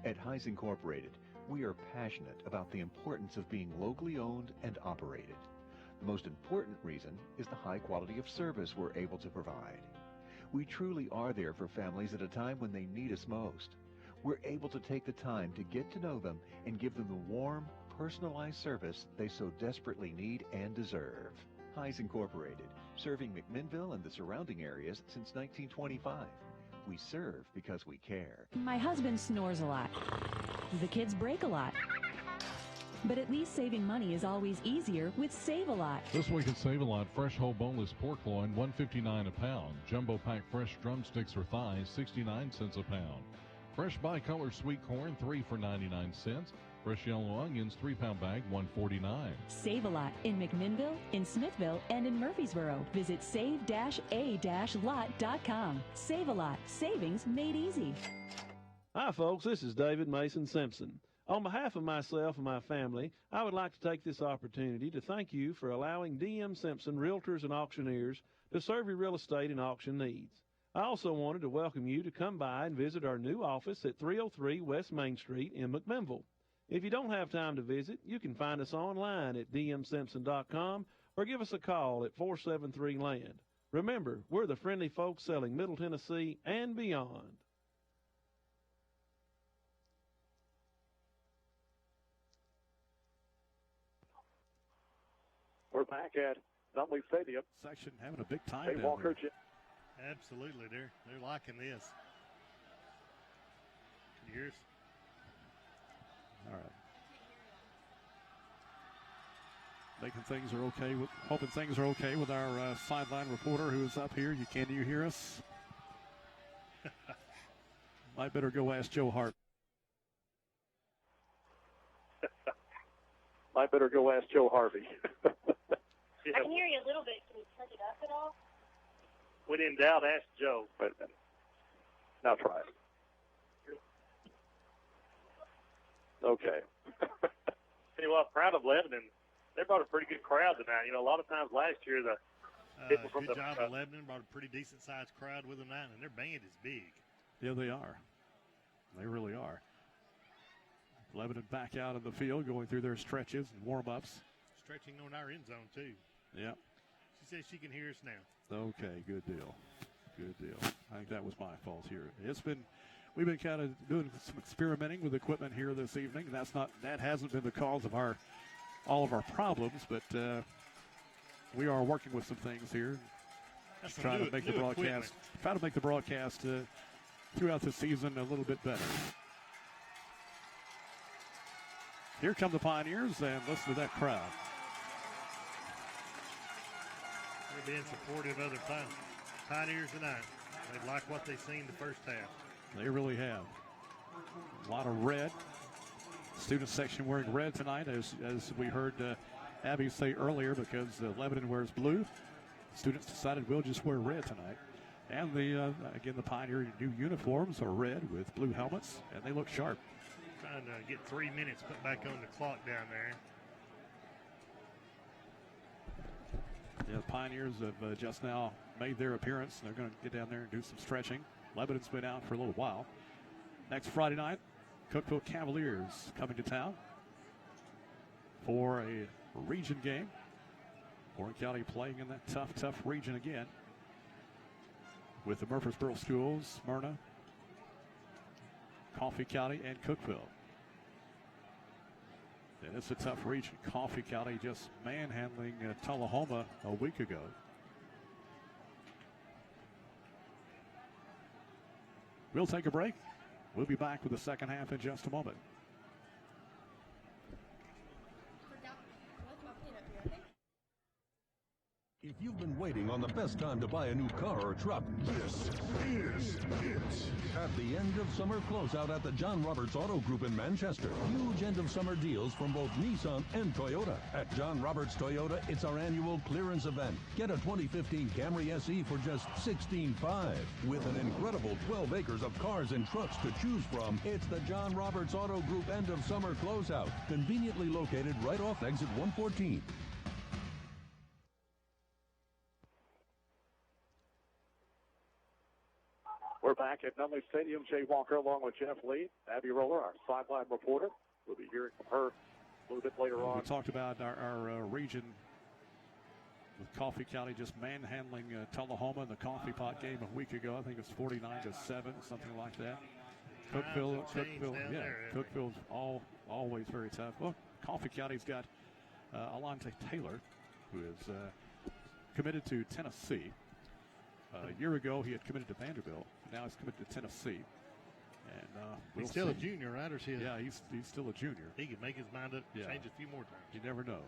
At Heise Incorporated, we are passionate about the importance of being locally owned and operated. The most important reason is the high quality of service we're able to provide. We truly are there for families at a time when they need us most. We're able to take the time to get to know them and give them the warm, personalized service they so desperately need and deserve. Heise Incorporated, serving McMinnville and the surrounding areas since 1925. We serve because we care. My husband snores a lot. The kids break a lot. But at least saving money is always easier with Save-A-Lot. This week at Save-A-Lot, fresh whole boneless pork loin, $1.59 a pound. Jumbo pack fresh drumsticks or thighs, 69 cents a pound. Fresh bicolor sweet corn, 3 for 99 cents. Fresh yellow onions, 3-pound bag, $1.49. Save-A-Lot in McMinnville, in Smithville, and in Murfreesboro. Visit save-a-lot.com. Save-A-Lot. Savings made easy. Hi, folks. This is David Mason Simpson. On behalf of myself and my family, I would like to take this opportunity to thank you for allowing DM Simpson Realtors and Auctioneers to serve your real estate and auction needs. I also wanted to welcome you to come by and visit our new office at 303 West Main Street in McMinnville. If you don't have time to visit, you can find us online at dmsimpson.com or give us a call at 473-LAND. Remember, we're the friendly folks selling Middle Tennessee and beyond. We're back at Nutley Stadium. Section having a big time. Hey, Walker. Absolutely, they're liking this. Can you hear us? All right. Hoping things are okay with our sideline reporter who's up here. Can you hear us? Might better go ask Joe Hart. Might better go ask Joe Harvey. I can hear you a little bit. Can you turn it up at all? When in doubt, ask Joe. Wait a minute. Now try it. Okay. Tell you what, proud of Lebanon. They brought a pretty good crowd tonight. You know, a lot of times last year the people from good job of Lebanon. Brought a pretty decent-sized crowd with them tonight, and their band is big. Yeah, they are. They really are. Lebanon back out in the field, going through their stretches and warm-ups. Stretching on our end zone, too. Yep. She says she can hear us now. Okay, good deal. Good deal. I think that was my fault here. We've been kind of doing some experimenting with equipment here this evening. That hasn't been the cause of all of our problems, but we are working with some things here. That's Trying to make the broadcast throughout the season a little bit better. Here come the Pioneers, and listen to that crowd. They're being supportive of the Pioneers tonight. They like what they've seen the first half. They really have. A lot of red. Student section wearing red tonight, as we heard Abby say earlier, because Lebanon wears blue. Students decided we'll just wear red tonight. And the Pioneer new uniforms are red with blue helmets, and they look sharp. Trying to get 3 minutes put back on the clock down there. Yeah, the Pioneers have just now made their appearance. They're going to get down there and do some stretching. Lebanon's been out for a little while. Next Friday night, Cookeville Cavaliers coming to town for a region game. Warren County playing in that tough region again with the Murfreesboro schools, Smyrna, Coffee County, and Cookeville. And it's a tough region. Coffee County just manhandling Tullahoma a week ago. We'll take a break. We'll be back with the second half in just a moment. If you've been waiting on the best time to buy a new car or truck, this is it. At the end of summer closeout at the John Roberts Auto Group in Manchester. Huge end of summer deals from both Nissan and Toyota. At John Roberts Toyota, it's our annual clearance event. Get a 2015 Camry SE for just $16,500. With an incredible 12 acres of cars and trucks to choose from, it's the John Roberts Auto Group end of summer closeout. Conveniently located right off exit 114. We're back at Nunley Stadium. Jay Walker along with Jeff Lee. Abby Roller, our sideline reporter. We'll be hearing from her a little bit later on. We talked about our region with Coffee County just manhandling Tullahoma in the Coffee Pot game a week ago. I think it's 49-7, something like that. Cookeville's always very tough. Well, Coffee County's got Alante Taylor, who is committed to Tennessee. A year ago, he had committed to Vanderbilt. Now he's committed to Tennessee. And he's still a junior, right? Or is he yeah, he's still a junior. He could make his mind up, change a few more times. You never know.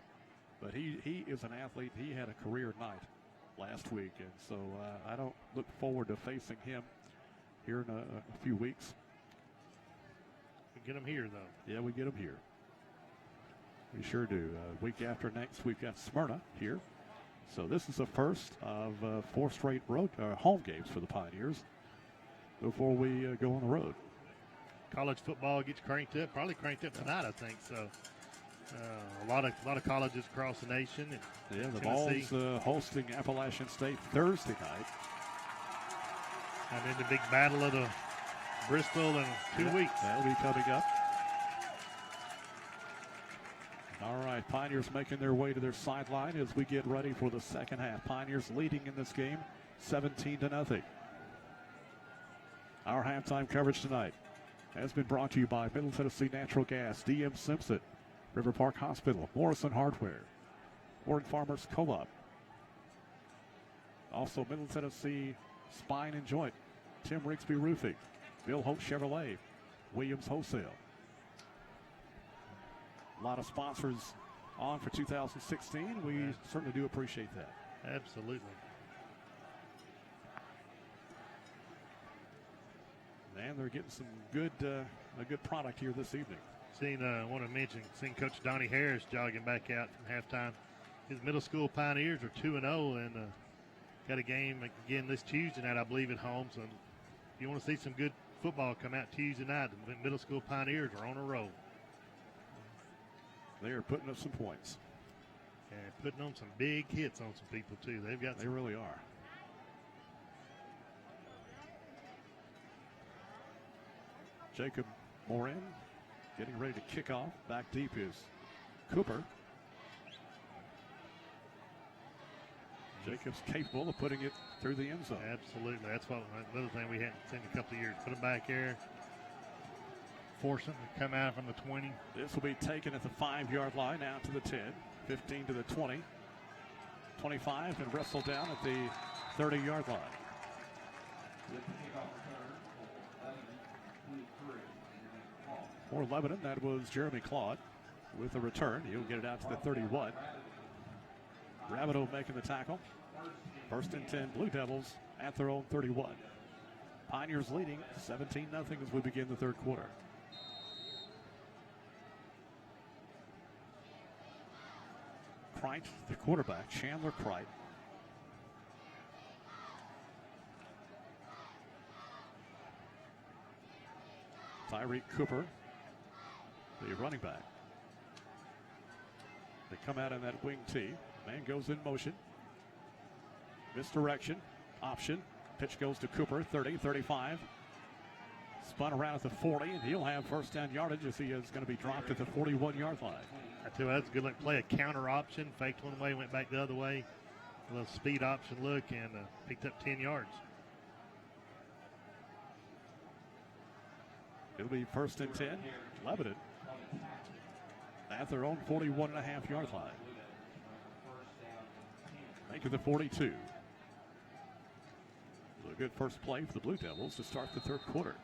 But he is an athlete. He had a career night last week, and so I don't look forward to facing him here in a few weeks. We get him here, though. Yeah, we get him here. We sure do. Week after next, we've got Smyrna here. So this is the first of 4 straight home games for the Pioneers before we go on the road. College football gets cranked up, probably cranked up tonight, I think. So a lot of colleges across the nation. And yeah, the Vols hosting Appalachian State Thursday night. And then the big battle of the Bristol in 2 weeks. That'll be coming up. All right, Pioneers making their way to their sideline as we get ready for the second half. Pioneers leading in this game 17-0. Our halftime coverage tonight has been brought to you by Middle Tennessee Natural Gas, DM Simpson, River Park Hospital, Morrison Hardware, Warren Farmers Co-op. Also Middle Tennessee Spine and Joint, Tim Rigsby Roofing, Bill Hope Chevrolet, Williams Wholesale. A lot of sponsors on for 2016. We certainly do appreciate that. Absolutely. And they're getting some a good product here this evening. Want to mention, seen Coach Donnie Harris jogging back out from halftime. His middle school Pioneers are 2-0 and got a game again this Tuesday night, I believe, at home. So if you want to see some good football come out Tuesday night, the middle school Pioneers are on a roll. They are putting up some points. And putting on some big hits on some people, too. They really are. Jacob Morin getting ready to kick off. Back deep is Cooper. Jacobs capable of putting it through the end zone. Absolutely. That's what another thing we hadn't seen in a couple of years. Put him back there. Force him to come out from the 20. This will be taken at the 5-yard line, out to the 10, 15 to the 20, 25, and wrestled down at the 30-yard line. For Lebanon, that was Jeremy Claude with a return. He'll get it out to the 31. Rabideau making the tackle. 1st and 10, Blue Devils at their own 31. Pioneers leading 17-0 as we begin the third quarter. Kreit, the quarterback, Chandler Kreit. Tyreek Cooper, the running back. They come out in that wing tee. Man goes in motion. Misdirection, option. Pitch goes to Cooper, 30, 35. Spun around at the 40, and he'll have first down yardage as he is going to be dropped at the 41-yard line. I tell you, that's a good look. Play a counter option. Faked one way, went back the other way. A little speed option look, and picked up 10 yards. It'll be 1st and 10. Lebanon at their own 41.5-yard line. Make it the 42. A good first play for the Blue Devils to start the third quarter.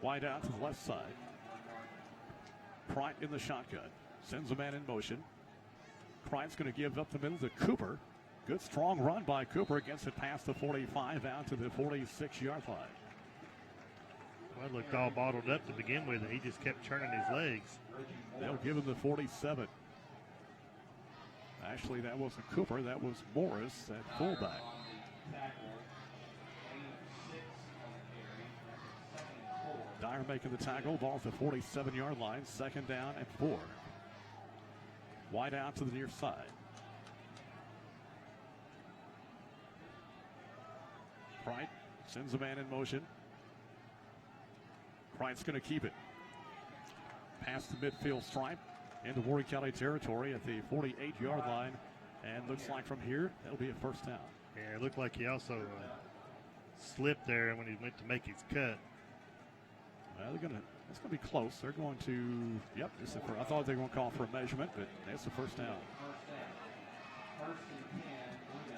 Wide out to the left side. Kreit in the shotgun. Sends a man in motion. Kreit's going to give up the middle to Cooper. Good strong run by Cooper. Gets it past the 45 out to the 46-yard line. Well, it looked all bottled up to begin with, and he just kept turning his legs. They'll give him the 47. Actually, that wasn't Cooper. That was Morris at fullback. Dyer making the tackle. Ball at the 47-yard line. 2nd down and 4. Wide out to the near side. Kreit sends a man in motion. Kreit's going to keep it. Past the midfield stripe into Warren County territory at the 48-yard line. And looks like from here, that'll be a first down. Yeah, it looked like he also slipped there when he went to make his cut. Well, it's going to be close. They're going to, yep, I thought they were going to call for a measurement, but that's the first down.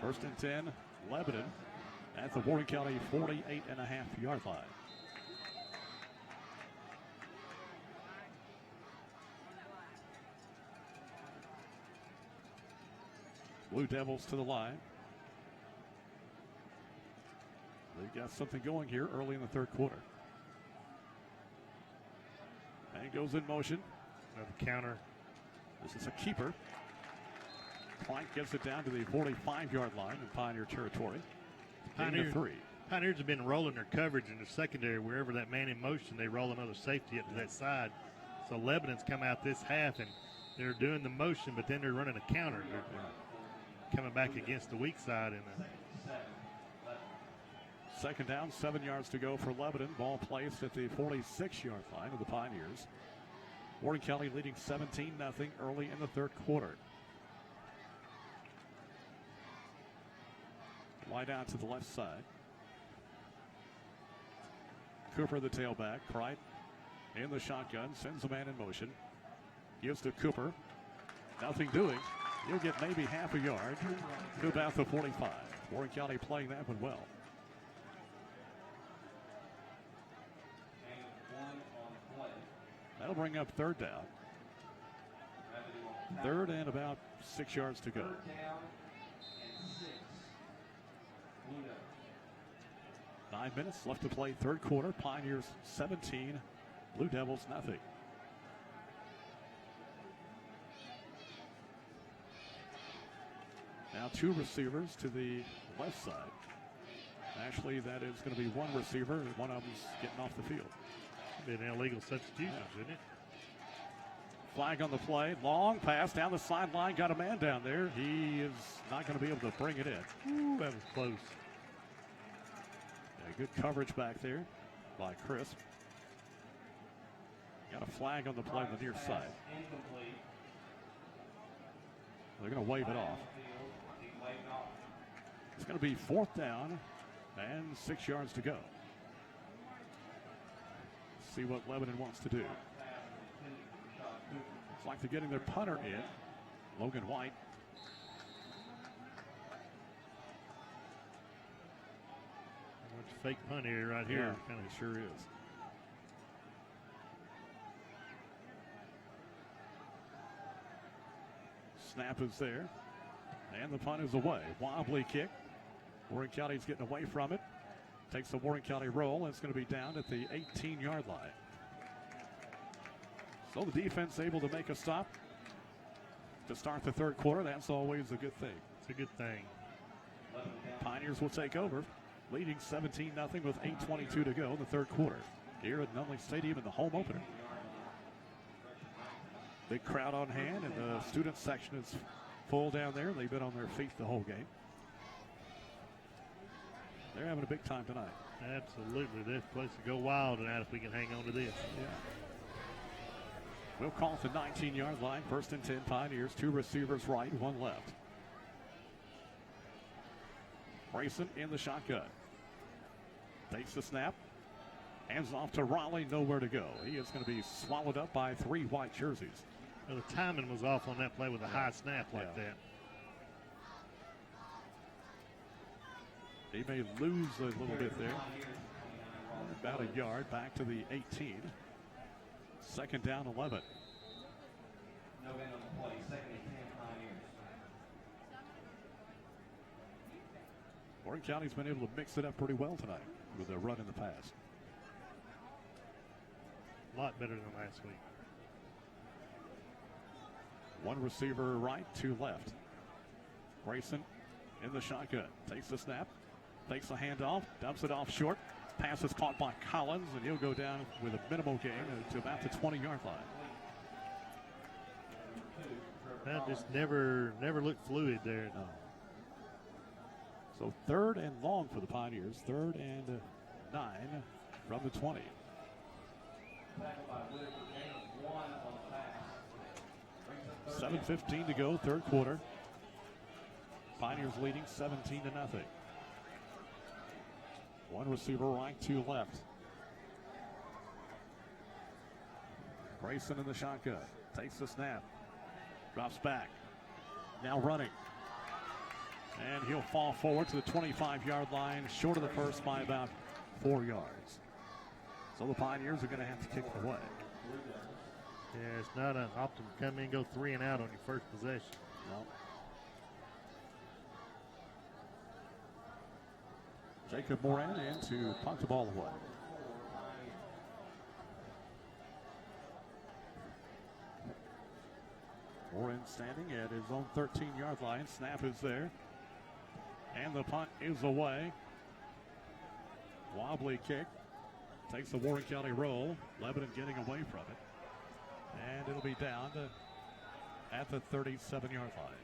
1st and 10, Lebanon at the Warren County 48.5-yard line. Blue Devils to the line. They've got something going here early in the third quarter. And goes in motion. Another counter. This is a keeper. Plank gets it down to the 45-yard line in Pioneer territory. Pioneers have been rolling their coverage in the secondary. Wherever that man in motion, they roll another safety up to that side. So Lebanon's come out this half, and they're doing the motion, but then they're running a counter. They're coming back against the weak side. And 2nd down, 7 yards to go for Lebanon. Ball placed at the 46-yard line of the Pioneers. Warren County leading 17-0 early in the third quarter. Wide out to the left side. Cooper, the tailback. Kreit in the shotgun. Sends a man in motion. Gives to Cooper. Nothing doing. He'll get maybe half a yard to about the 45. Warren County playing that one well. That'll bring up 3rd down. 3rd and about 6 yards to go. Nine minutes left to play third quarter. Pioneers 17, Blue Devils nothing. Now 2 receivers to the left side. Actually, that is going to be 1 receiver, and one of them's getting off the field. Been illegal substitutions, isn't it? Flag on the play. Long pass down the sideline. Got a man down there. He is not going to be able to bring it in. Ooh, that was close. Yeah, good coverage back there by Crisp. Got a flag on the play on the near side. They're going to wave it off. It's going to be 4th down and 6 yards to go. See what Lebanon wants to do. It's like they're getting their punter in, Logan White. It's a fake punt here, right here. Yeah, kind of sure is. Snap is there, and the punt is away. Wobbly kick. Warren County's getting away from it. Takes the Warren County roll, and it's going to be down at the 18-yard line. So the defense able to make a stop to start the third quarter. That's always a good thing. It's a good thing. Pioneers will take over, leading 17-0 with 8:22 to go in the third quarter here at Nunley Stadium in the home opener. Big crowd on hand, and the student section is full down there. They've been on their feet the whole game. They're having a big time tonight. Absolutely. This place to go wild tonight if we can hang on to this. Yeah. We'll call it the 19-yard line. 1st and 10 Pioneers. 2 receivers right, 1 left. Grayson in the shotgun. Takes the snap. Hands off to Raleigh. Nowhere to go. He is going to be swallowed up by 3 white jerseys. Well, the timing was off on that play with a high snap like that. He may lose a little bit there. About a yard back to the 18. 2nd down, 11. Warren County's been able to mix it up pretty well tonight with a run in the pass. A lot better than last week. 1 receiver right, 2 left. Grayson in the shotgun. Takes the snap. Takes the handoff. Dumps it off short. Pass is caught by Collins, and he'll go down with a minimal gain to about the 20-yard line. That just never looked fluid there. No. So 3rd and long for the Pioneers. 3rd and 9 from the 20. 7:15 to go, 3rd quarter. Pioneers leading 17-0. 1 receiver right, 2 left. Grayson in the shotgun. Takes the snap. Drops back. Now running. And he'll fall forward to the 25-yard line, short of the first by about 4 yards. So the Pioneers are going to have to kick it away. Yeah, it's not an optimum come in, go 3 and out on your first possession. No. Jacob Moran in to punt the ball away. Moran standing at his own 13-yard line. Snap is there. And the punt is away. Wobbly kick. Takes the Warren County roll. Lebanon getting away from it. And it'll be down at the 37-yard line.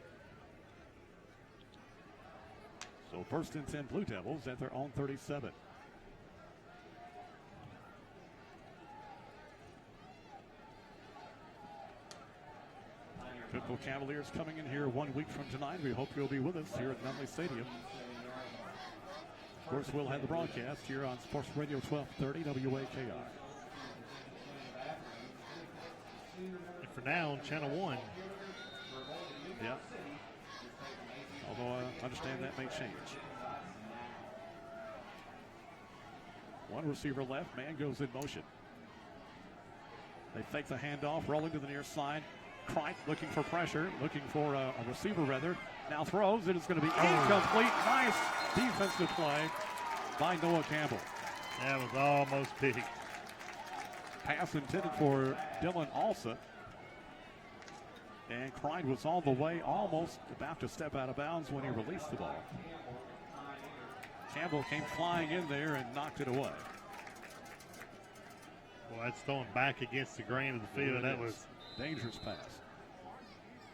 So 1st and 10 Blue Devils at their own 37. Pitbull Cavaliers coming in here 1 week from tonight. We hope you'll be with us here at Nunley Stadium. Of course, we'll have the broadcast here on Sports Radio 1230 WAKR. And for now, on Channel 1. Yeah. Although I understand that may change. 1 receiver left. Man goes in motion. They fake the handoff, rolling to the near side. Kreit looking for pressure, looking for a receiver rather. Now throws. It is going to be incomplete. Nice defensive play by Noah Campbell. That was almost big. Pass intended for Dylan Alsa. And Kreit was all the way, almost about to step out of bounds when he released the ball. Campbell came flying in there and knocked it away. Well, that's throwing back against the grain of the field. That was dangerous pass.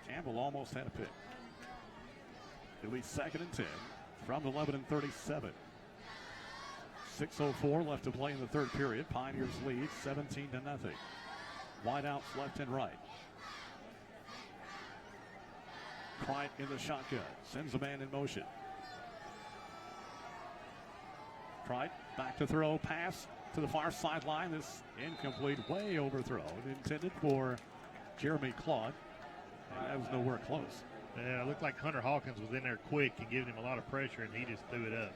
Campbell almost had a pick. It'll be 2nd and 10 from the Lebanon 37. 6:04 left to play in the 3rd period. Pioneers lead 17-0. Wideouts left and right. Pride in the shotgun. Sends a man in motion. Pride back to throw. Pass to the far sideline. This incomplete, way overthrown. Intended for Jeremy Claude. That was nowhere close. Yeah, it looked like Hunter Hawkins was in there quick and giving him a lot of pressure, and he just threw it up.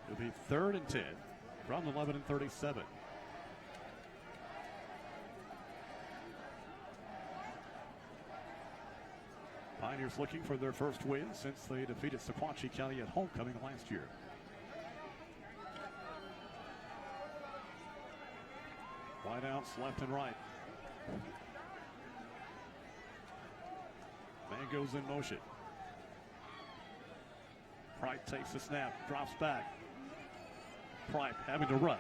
It'll be 3rd and 10 from the Lebanon 37. Pioneers looking for their first win since they defeated Sequatchie County at homecoming last year. Wideouts left and right. Man goes in motion. Pride takes the snap, drops back. Pride having to run.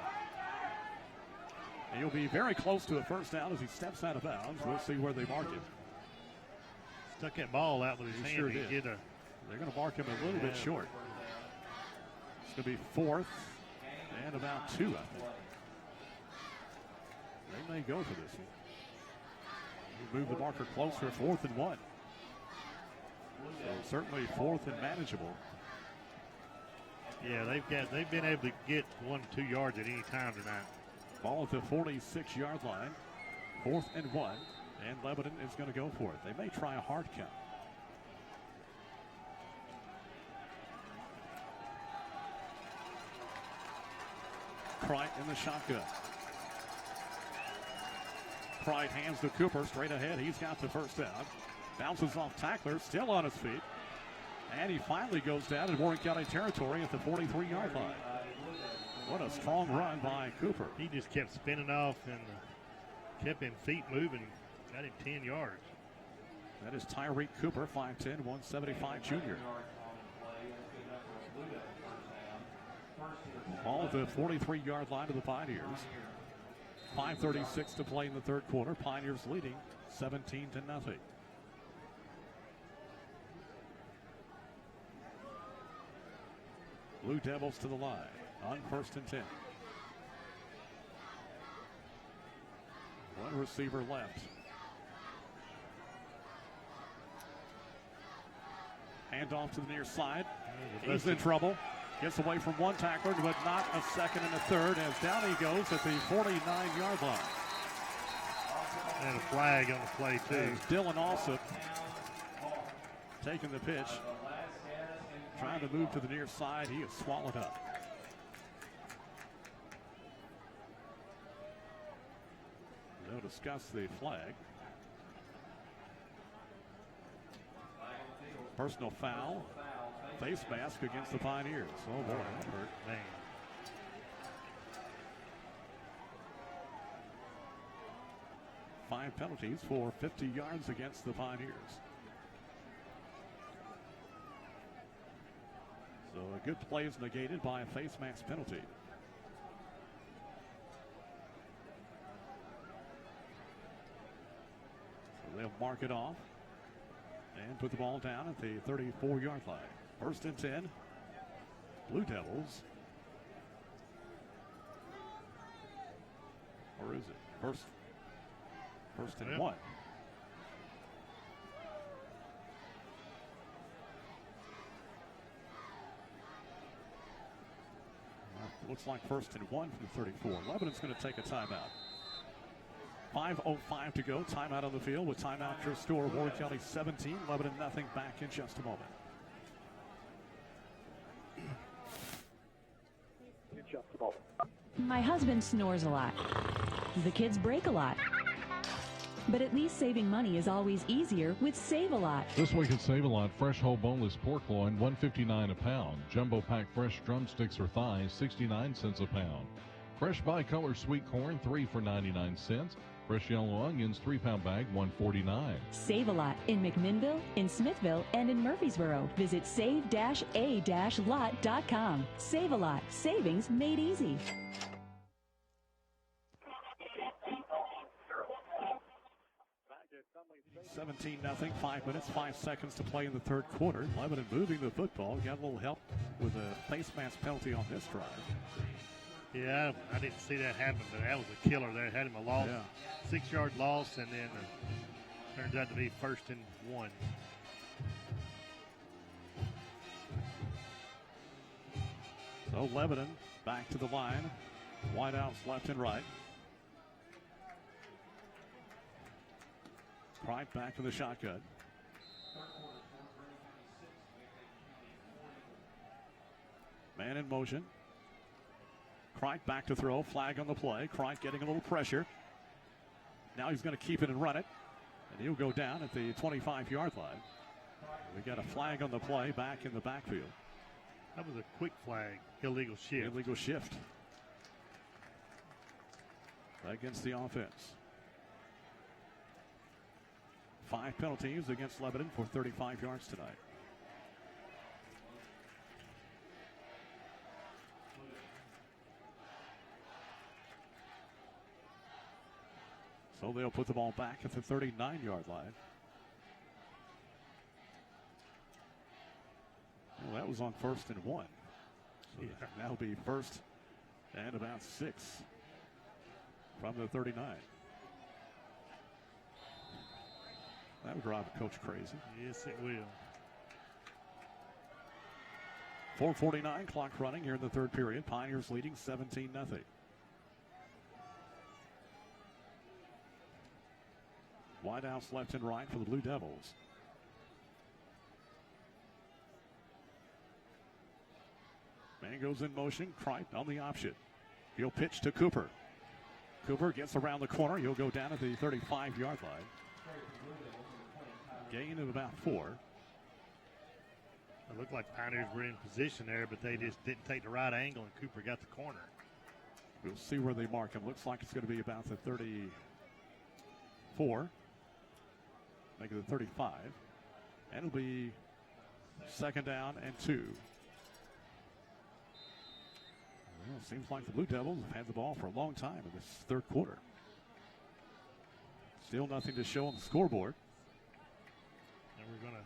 And he'll be very close to a first down as he steps out of bounds. We'll see where they mark it. Stuck that ball out with his hand. Sure did. They're going to mark him a little bit short. It's going to be 4th and about 2, I think. They may go for this one. We'll move the marker closer, 4th and 1. So certainly 4th and manageable. Yeah, they've been able to get 1 to 2 yards at any time tonight. Ball at the 46-yard line, 4th and 1, and Lebanon is going to go for it. They may try a hard count. Pride in the shotgun. Pride hands to Cooper straight ahead. He's got the first down. Bounces off tackler, still on his feet. And he finally goes down in Warren County territory at the 43-yard line. What a strong run by Cooper. He just kept spinning off and kept his feet moving. Got him 10 yards. That is Tyreek Cooper, 5'10", 175 junior. Ball at the 43-yard line of the Pioneers. 5:36 to play in the third quarter. Pioneers leading 17-0. Blue Devils to the line on 1st and 10. One receiver left. Hand off to the near side. He's in trouble. Gets away from one tackler, but not a second and a third as down he goes at the 49-yard line. And a flag on the play, too. Dylan Alsop taking the pitch. Trying to move to the near side. He is swallowed up. They'll discuss the flag. Personal foul. Face mask against the Pioneers. Oh, boy, that hurt. Man. Five penalties for 50 yards against the Pioneers. So a good play is negated by a face mask penalty. So they'll mark it off and put the ball down at the 34-yard line. 1st and 10. Blue Devils. Or is it? First and 1. Looks like 1st and 1 from the 34. Lebanon's going to take a timeout. 5:05 to go. Timeout on the field with timeout to restore. Warren County 17, Lebanon nothing. Back in just a moment. My husband snores a lot. The kids break a lot. But at least saving money is always easier with Save-A-Lot. This week at Save-A-Lot, fresh whole boneless pork loin, $1.59 a pound. Jumbo pack fresh drumsticks or thighs, 69 cents a pound. Fresh bicolor sweet corn, 3 for 99 cents. Fresh yellow onions, 3-pound bag, $1.49. Save-A-Lot in McMinnville, in Smithville, and in Murfreesboro. Visit save-a-lot.com. Save-A-Lot. Savings made easy. $17-0, 5 minutes, 5 seconds to play in the third quarter. Lebanon moving the football. Got a little help with a face mask penalty on this drive. Yeah, I didn't see that happen, but that was a killer there. Had him a loss, 6-yard loss, and then turns out to be 1st and 1. So Lebanon back to the line. Wideouts left and right. Pride back to the shotgun. Man in motion. Crite back to throw. Flag on the play. Crite getting a little pressure. Now he's going to keep it and run it. And he'll go down at the 25-yard line. We got a flag on the play back in the backfield. That was a quick flag. Illegal shift. Illegal shift against the offense. 5 penalties against Lebanon for 35 yards tonight. So they'll put the ball back at the 39-yard line. Well, that was on 1st and 1. So that'll be 1st and about 6 from the 39. That would drive a coach crazy. Yes, it will. 4:49 clock running here in the third period. Pioneers leading 17-0. Wideouts left and right for the Blue Devils. Man goes in motion. Crite on the option. He'll pitch to Cooper. Cooper gets around the corner. He'll go down at the 35-yard line. Gain of about 4. It looked like Pioneers were in position there, but they just didn't take the right angle, and Cooper got the corner. We'll see where they mark him. Looks like it's going to be about the 34. Make it the 35. And it'll be 2nd down and 2. Well, it seems like the Blue Devils have had the ball for a long time in this third quarter. Still nothing to show on the scoreboard. And we're going to,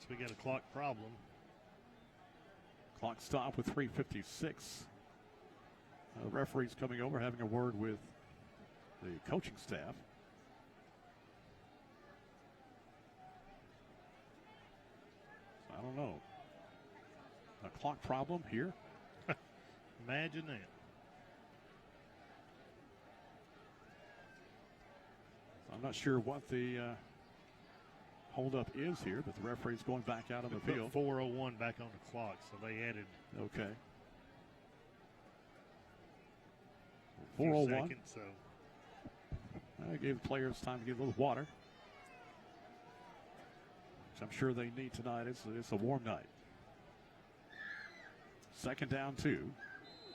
we got a clock problem. Clock stop with 3:56. The referee's coming over, having a word with the coaching staff. I don't know. A clock problem here? Imagine that. I'm not sure what the holdup is here, but the referee's going back out on the field. 4:01 back on the clock, so they added. Okay. 4:01. Seconds, so. I gave the players time to get a little water, which I'm sure they need tonight. It's a warm night. 2nd down 2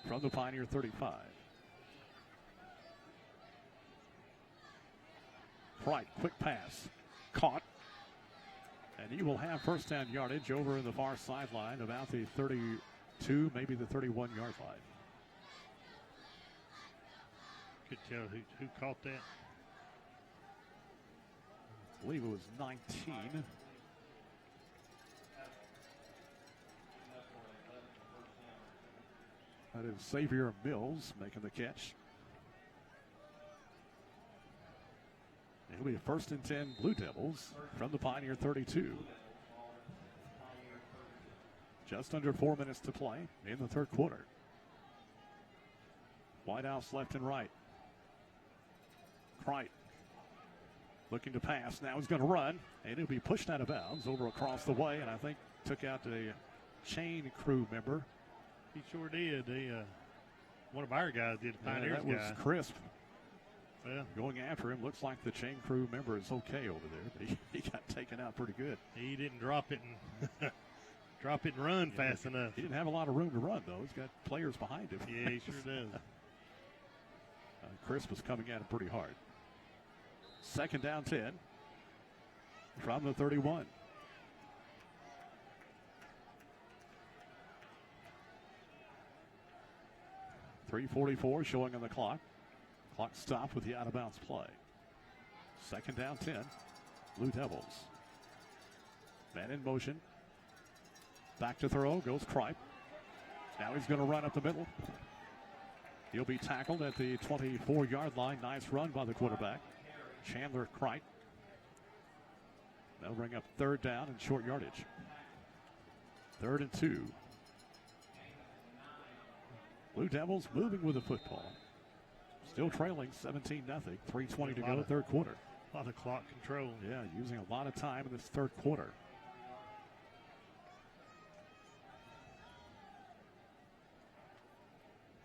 from the Pioneer 35. Right, quick pass, caught, and he will have 1st down yardage over in the far sideline, about the 32, maybe the 31-yard line. Could tell who caught that. I believe it was 19. That is Xavier Mills making the catch. It'll be a 1st and 10 Blue Devils from the Pioneer 32. Just under 4 minutes to play in the third quarter. Wideouts left and right. Crite looking to pass. Now he's going to run, and he'll be pushed out of bounds over across the way, and I think took out a chain crew member. He sure did. One of our guys did. Pioneers that was guy. Crisp. Yeah. Going after him. Looks like the chain crew member is okay over there, but he got taken out pretty good. He didn't drop it and run fast enough. He didn't have a lot of room to run, though. He's got players behind him. Yeah, he sure does. Crisp was coming at him pretty hard. 2nd down 10 from the 31. .344 showing on the clock. Clock stopped with the out-of-bounds play. 2nd down 10. Blue Devils. Man in motion. Back to throw. Goes Crite. Now he's going to run up the middle. He'll be tackled at the 24-yard line. Nice run by the quarterback, Chandler Crite. They'll bring up 3rd down and short yardage. 3rd and 2. Blue Devils moving with the football. Still trailing 17-0. 3:20 to go, 3rd quarter. A lot of clock control. Yeah, using a lot of time in this 3rd quarter.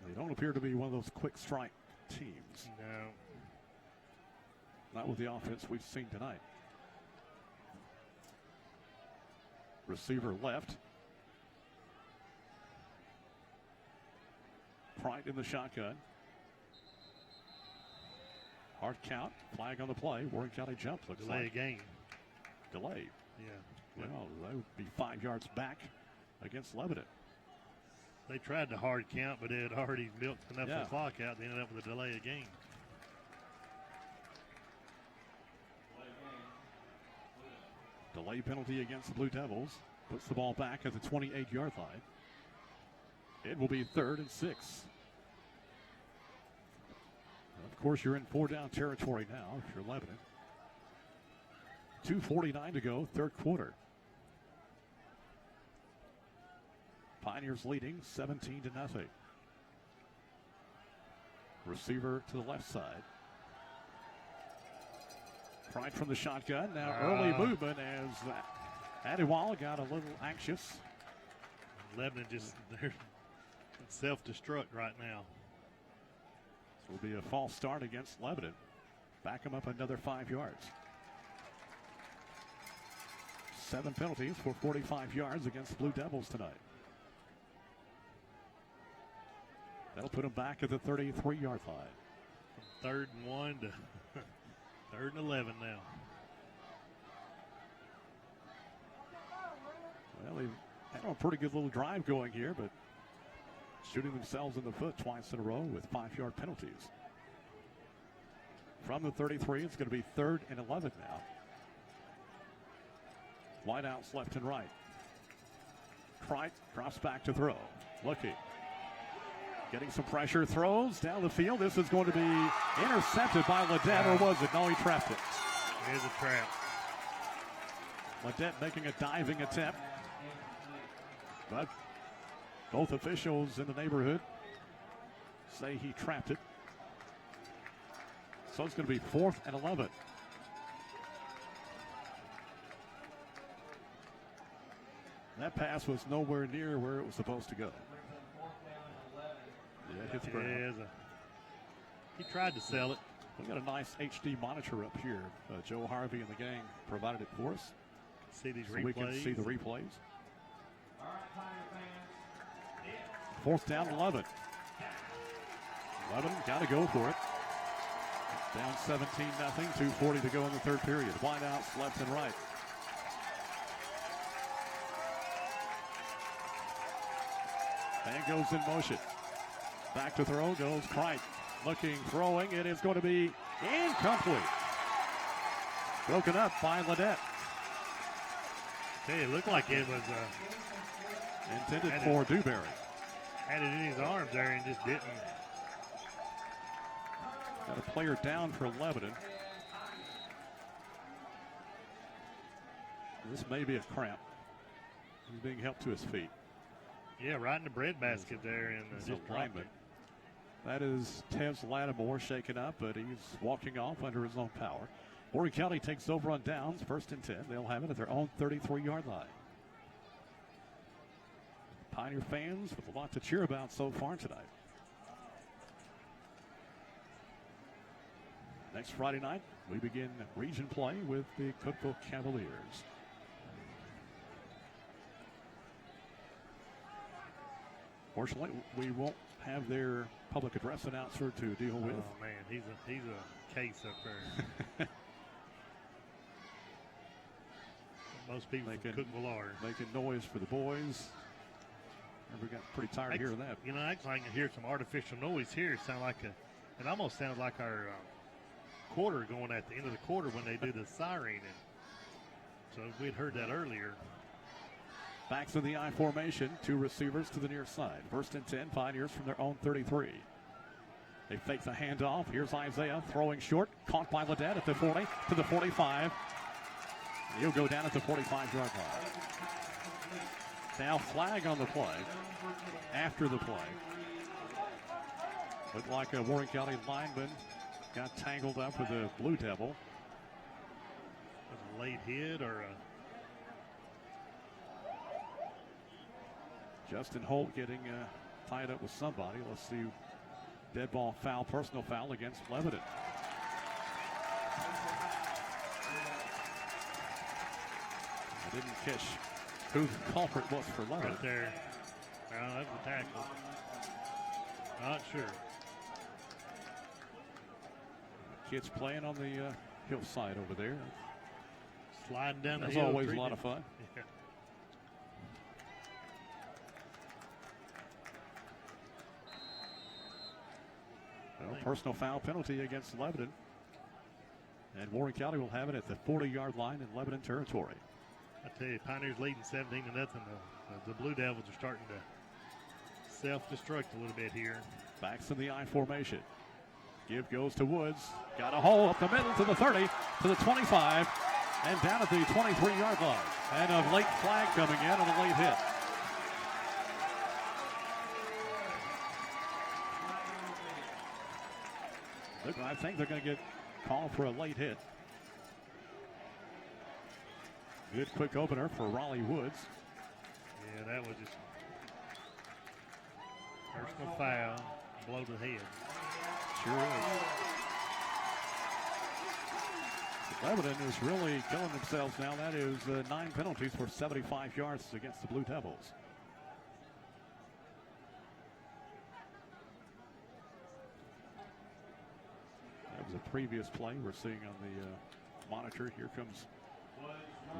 They don't appear to be one of those quick strike teams. No. Not with the offense we've seen tonight. Receiver left. Pride in the shotgun. Hard count. Flag on the play. Warren County jump. Looks Delay like. game. Delayed. Yeah. Well, that would be 5 yards back against Lebanon. They tried the hard count, but they had already milked enough of the clock out. They ended up with a delay of game. Delay penalty against the Blue Devils. Puts the ball back at the 28-yard line. It will be 3rd and 6. Of course, you're in 4-down territory now if you're Lebanon. 2:49 to go, 3rd quarter. Pioneers leading 17-0. Receiver to the left side. Pride from the shotgun. Now early movement as Adiwala got a little anxious. Lebanon just they're self-destruct right now. This will be a false start against Lebanon. Back them up another 5 yards. 7 penalties for 45 yards against Blue Devils tonight. That'll put them back at the 33-yard line. 3rd and 1 to 3rd and 11 now. Well, they've had a pretty good little drive going here, but shooting themselves in the foot twice in a row with 5-yard penalties. From the 33, it's going to be 3rd and 11 now. Wideouts left and right. Crite drops back to throw. Looking. Getting some pressure, throws down the field. This is going to be intercepted by Ledette, or was it? No, he trapped it. Here's a trap. Ledette making a diving attempt. But both officials in the neighborhood say he trapped it. So it's going to be 4th and 11. That pass was nowhere near where it was supposed to go. Yeah, it hits the ground. He tried to sell it. We got a nice HD monitor up here. Joe Harvey and the gang provided it for us. See these so replays. We can see the replays. 4th down, 11. 11, got to go for it. Down 17-0, 2:40 to go in the 3rd period. Wideouts left and right. And goes in motion. Back to throw goes Crite. Looking, throwing. It is going to be incomplete. Broken up by Ledette. Hey, it looked like it was intended for Dewberry. Had it in his arms there and just didn't. Got a player down for Lebanon. This may be a cramp. He's being helped to his feet. Yeah, right in the breadbasket there, and just dropped it. That is Tevz Lattimore shaken up, but he's walking off under his own power. Warren County takes over on downs, 1st and 10. They'll have it at their own 33-yard line. Pioneer fans with a lot to cheer about so far tonight. Next Friday night, we begin region play with the Cookeville Cavaliers. Fortunately, we won't have their public address announcer to deal with. Oh man, he's a case up there. Most people from Cookeville are making noise for the boys. We got pretty tired of hearing that. You know, I can hear some artificial noise here. It almost sounds like our quarter going at the end of the quarter when they do the siren. And so we'd heard that earlier. Backs in the I formation. 2 receivers to the near side. 1st and 10. Pioneers from their own 33. They fake the handoff. Here's Isaiah throwing short. Caught by Ledet at the 40 to the 45. He'll go down at the 45-yard line. Now flag on the play. After the play. Looked like a Warren County lineman got tangled up with a Blue Devil. Was it a late hit or a... Justin Holt getting tied up with somebody. Let's see. Dead ball foul, personal foul against Lebanon. I didn't catch who the culprit was for Lebanon. Right there. That was a tackle. Not sure. Kids playing on the hillside over there. Sliding down the That's hill. That's always a lot of fun. Yeah. Well, personal foul penalty against Lebanon. And Warren County will have it at the 40-yard line in Lebanon territory. I tell you, Pioneers leading 17-0. The Blue Devils are starting to self-destruct a little bit here. Backs in the I formation. Give goes to Woods. Got a hole up the middle to the 30, to the 25, and down at the 23-yard line. And a late flag coming in and a late hit. I think they're going to get called for a late hit. Good quick opener for Raleigh Woods. Yeah, that was just personal foul, blow to the head. Sure is. Lebanon is really killing themselves now. That is 9 penalties for 75 yards against the Blue Devils. That was a previous play we're seeing on the monitor. Here comes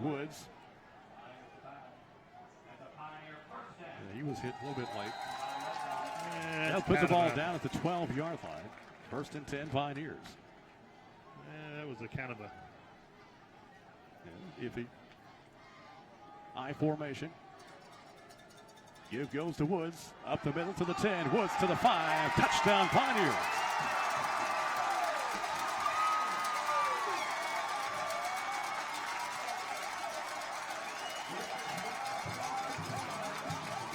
Woods. Yeah, he was hit a little bit late. Now put the ball down at the 12-yard line. 1st and 10 Pioneers. That was a kind of a iffy. I formation. Give goes to Woods. Up the middle to the 10. Woods to the 5. Touchdown Pioneers.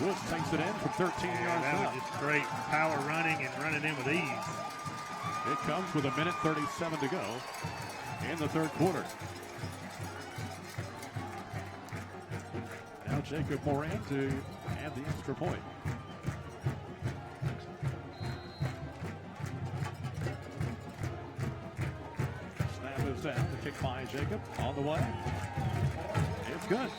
Woods takes it in from 13 yards out. That was just great power running and running in with ease. It comes with 1:37 to go in the 3rd quarter. Now Jacob Moran to add the extra point. Snap is down. The kick by Jacob on the way. It's good.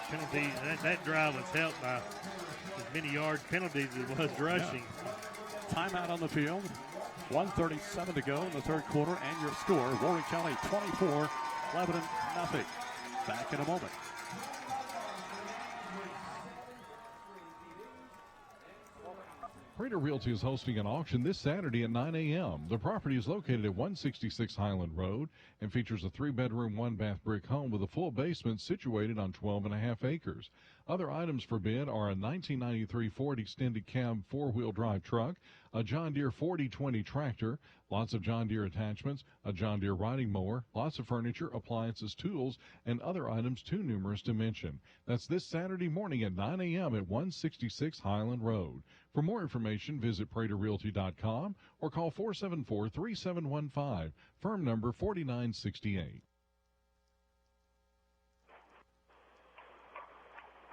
Penalty, that drive was helped by as many yard penalties as it was rushing. Yeah. Timeout on the field. 1:37 to go in the 3rd quarter, and your score, Warren County 24, Lebanon nothing. Back in a moment. Prater Realty is hosting an auction this Saturday at 9 a.m. The property is located at 166 Highland Road and features a 3-bedroom, 1-bath brick home with a full basement situated on 12.5 acres. Other items for bid are a 1993 Ford extended cab 4-wheel drive truck, a John Deere 4020 tractor, lots of John Deere attachments, a John Deere riding mower, lots of furniture, appliances, tools, and other items too numerous to mention. That's this Saturday morning at 9 a.m. at 166 Highland Road. For more information, visit PraterRealty.com or call 474-3715, firm number 4968.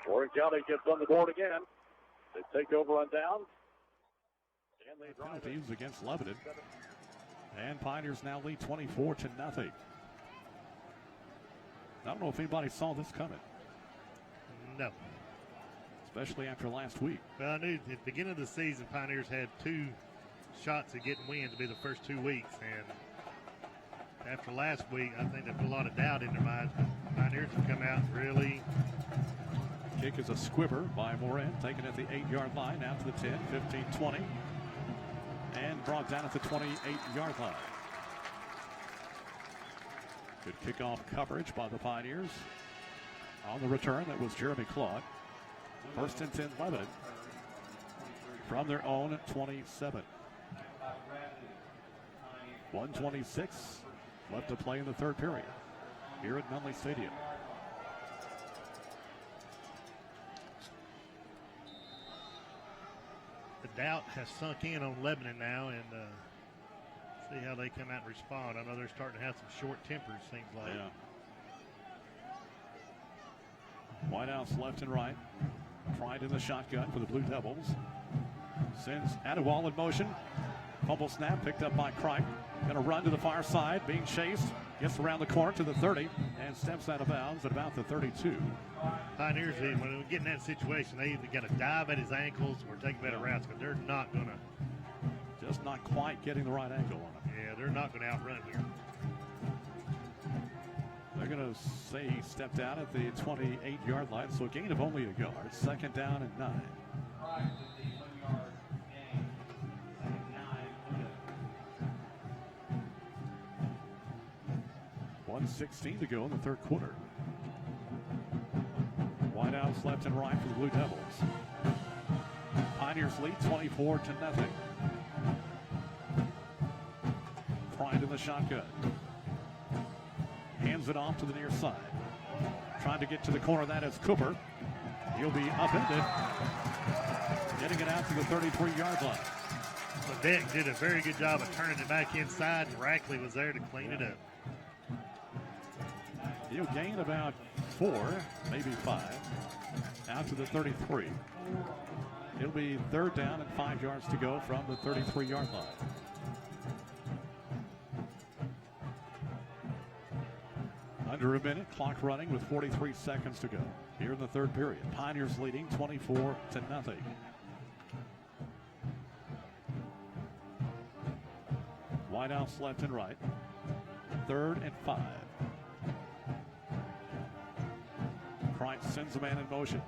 Warren County gets on the board again. They take over on down. And they drive penalties against Lebanon. And Pioneers now lead 24-0. I don't know if anybody saw this coming. No. Especially after last week. Well, I knew at the beginning of the season, Pioneers had 2 shots at getting wins to be the first 2 weeks. And after last week, I think they put a lot of doubt in their minds. Pioneers have come out really. Kick is a squibber by Moran, taken at the 8-yard line, out to the 10, 15, 20. And brought down at the 28-yard line. Good kickoff coverage by the Pioneers. On the return, that was Jeremy Claude. First and 10 Lebanon from their own 27. 1:26 left to play in the third period here at Nunley Stadium. The doubt has sunk in on Lebanon now, and see how they come out and respond. I know they're starting to have some short tempers, seems like. Yeah. Whitehouse left and right. Tried in the shotgun for the Blue Devils. Sends Adewale in motion. Fumble snap picked up by Cripe. Going to run to the far side, being chased. Gets around the corner to the 30 and steps out of bounds at about the 32. Pioneers, when we get in that situation, they either got to dive at his ankles or take better routes, because they're not going to. Just not quite getting the right angle on him. Yeah, they're not going to outrun here. They're going to say he stepped out at the 28-yard line, so a gain of only a yard. Second down and 9. 1:16 to go in the third quarter. Whitehouse left and right for the Blue Devils. Pioneers lead 24-0. Pride in the shotgun. Hands it off to the near side. Trying to get to the corner. That is Cooper. He'll be upended. Getting it out to the 33-yard line. Ledeck did a very good job of turning it back inside, and Rackley was there to clean it up. He'll gain about 4, maybe 5, out to the 33. It'll be third down and 5 yards to go from the 33-yard line. Under a minute, clock running with 43 seconds to go here in the third period. Pioneers leading 24-0. Whitehouse left and right. 3rd and 5. Cripe sends a man in motion.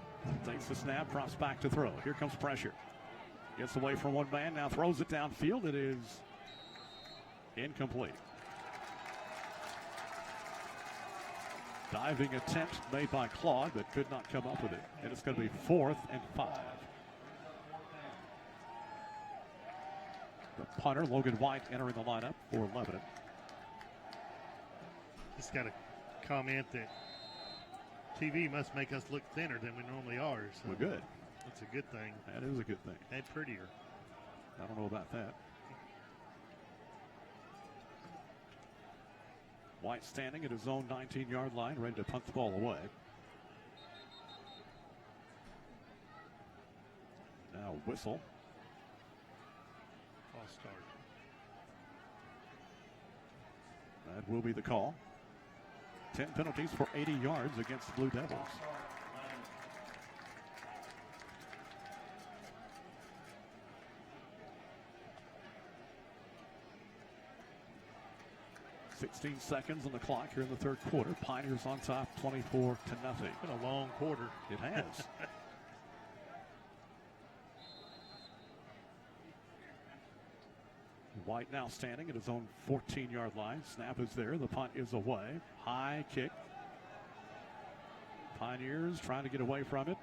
Takes the snap, drops back to throw. Here comes pressure. Gets away from one man, now throws it downfield. It is incomplete. Diving attempt made by Claude, but could not come up with it. And it's going to be 4th and 5. The punter, Logan White, entering the lineup for Lebanon. Just got to comment that TV must make us look thinner than we normally are. So we're good. That's a good thing. That is a good thing. And prettier. I don't know about that. White standing at his own 19-yard line, ready to punt the ball away. Now whistle. False start. That will be the call. 10 penalties for 80 yards against the Blue Devils. .16 seconds on the clock here in the third quarter. Pioneers on top, 24-0. It's been a long quarter. It has. White now standing at his own 14-yard line. Snap is there. The punt is away. High kick. Pioneers trying to get away from it.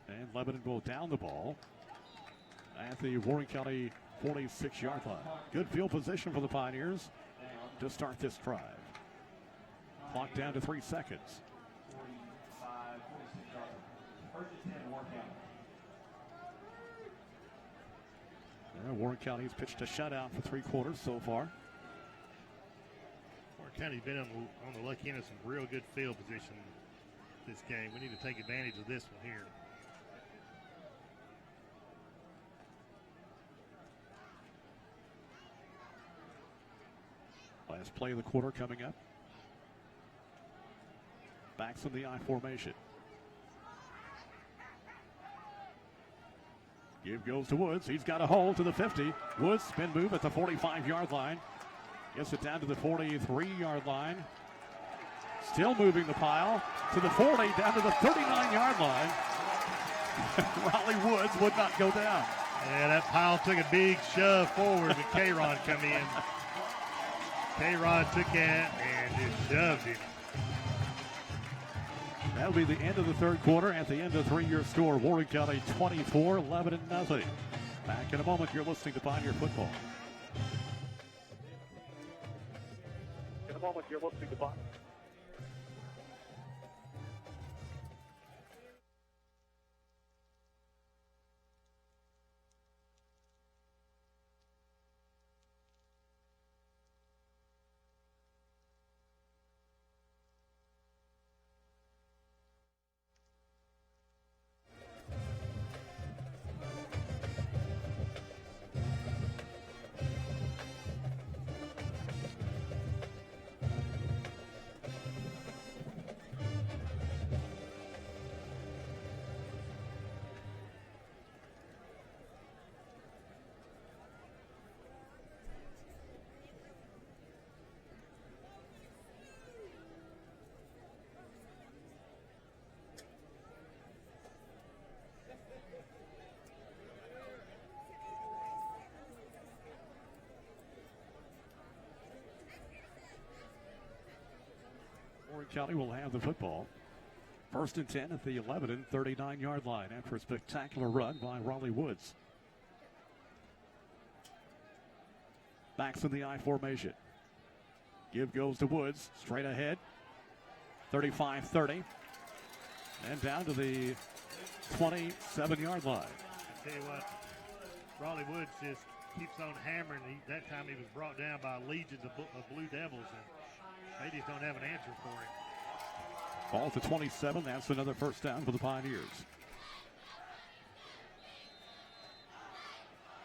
And Lebanon will down the ball at the Warren County 46-yard line. Good field position for the Pioneers to start this drive. Clock down to 3 seconds. Warren County's pitched a shutout for 3 quarters so far. Warren County's been on the lucky end of some real good field position this game. We need to take advantage of this one here. Last play of the quarter coming up. Backs in the I formation. Give goes to Woods. He's got a hole to the 50. Woods spin move at the 45-yard line. Gets it down to the 43-yard line. Still moving the pile to the 40, down to the 39-yard line. Raleigh Woods would not go down. Yeah, that pile took a big shove forward when K-Ron come in. K-Ron took that and just shoved him. That'll be the end of the third quarter. At the end of the 3-year score, Warren County 24, Lebanon nothing. Back in a moment. You're listening to Pioneer Football. In a moment, you're listening to Pioneer. Warren County will have the football. 1st and 10 at the Lebanon 39-yard line after a spectacular run by Raleigh Woods. Backs in the I formation. Give goes to Woods, straight ahead. 35-30. And down to the 27-yard line. I tell you what, Raleigh Woods just keeps on hammering. That time he was brought down by legions of Blue Devils, and they just don't have an answer for him. Ball to 27. That's another first down for the Pioneers.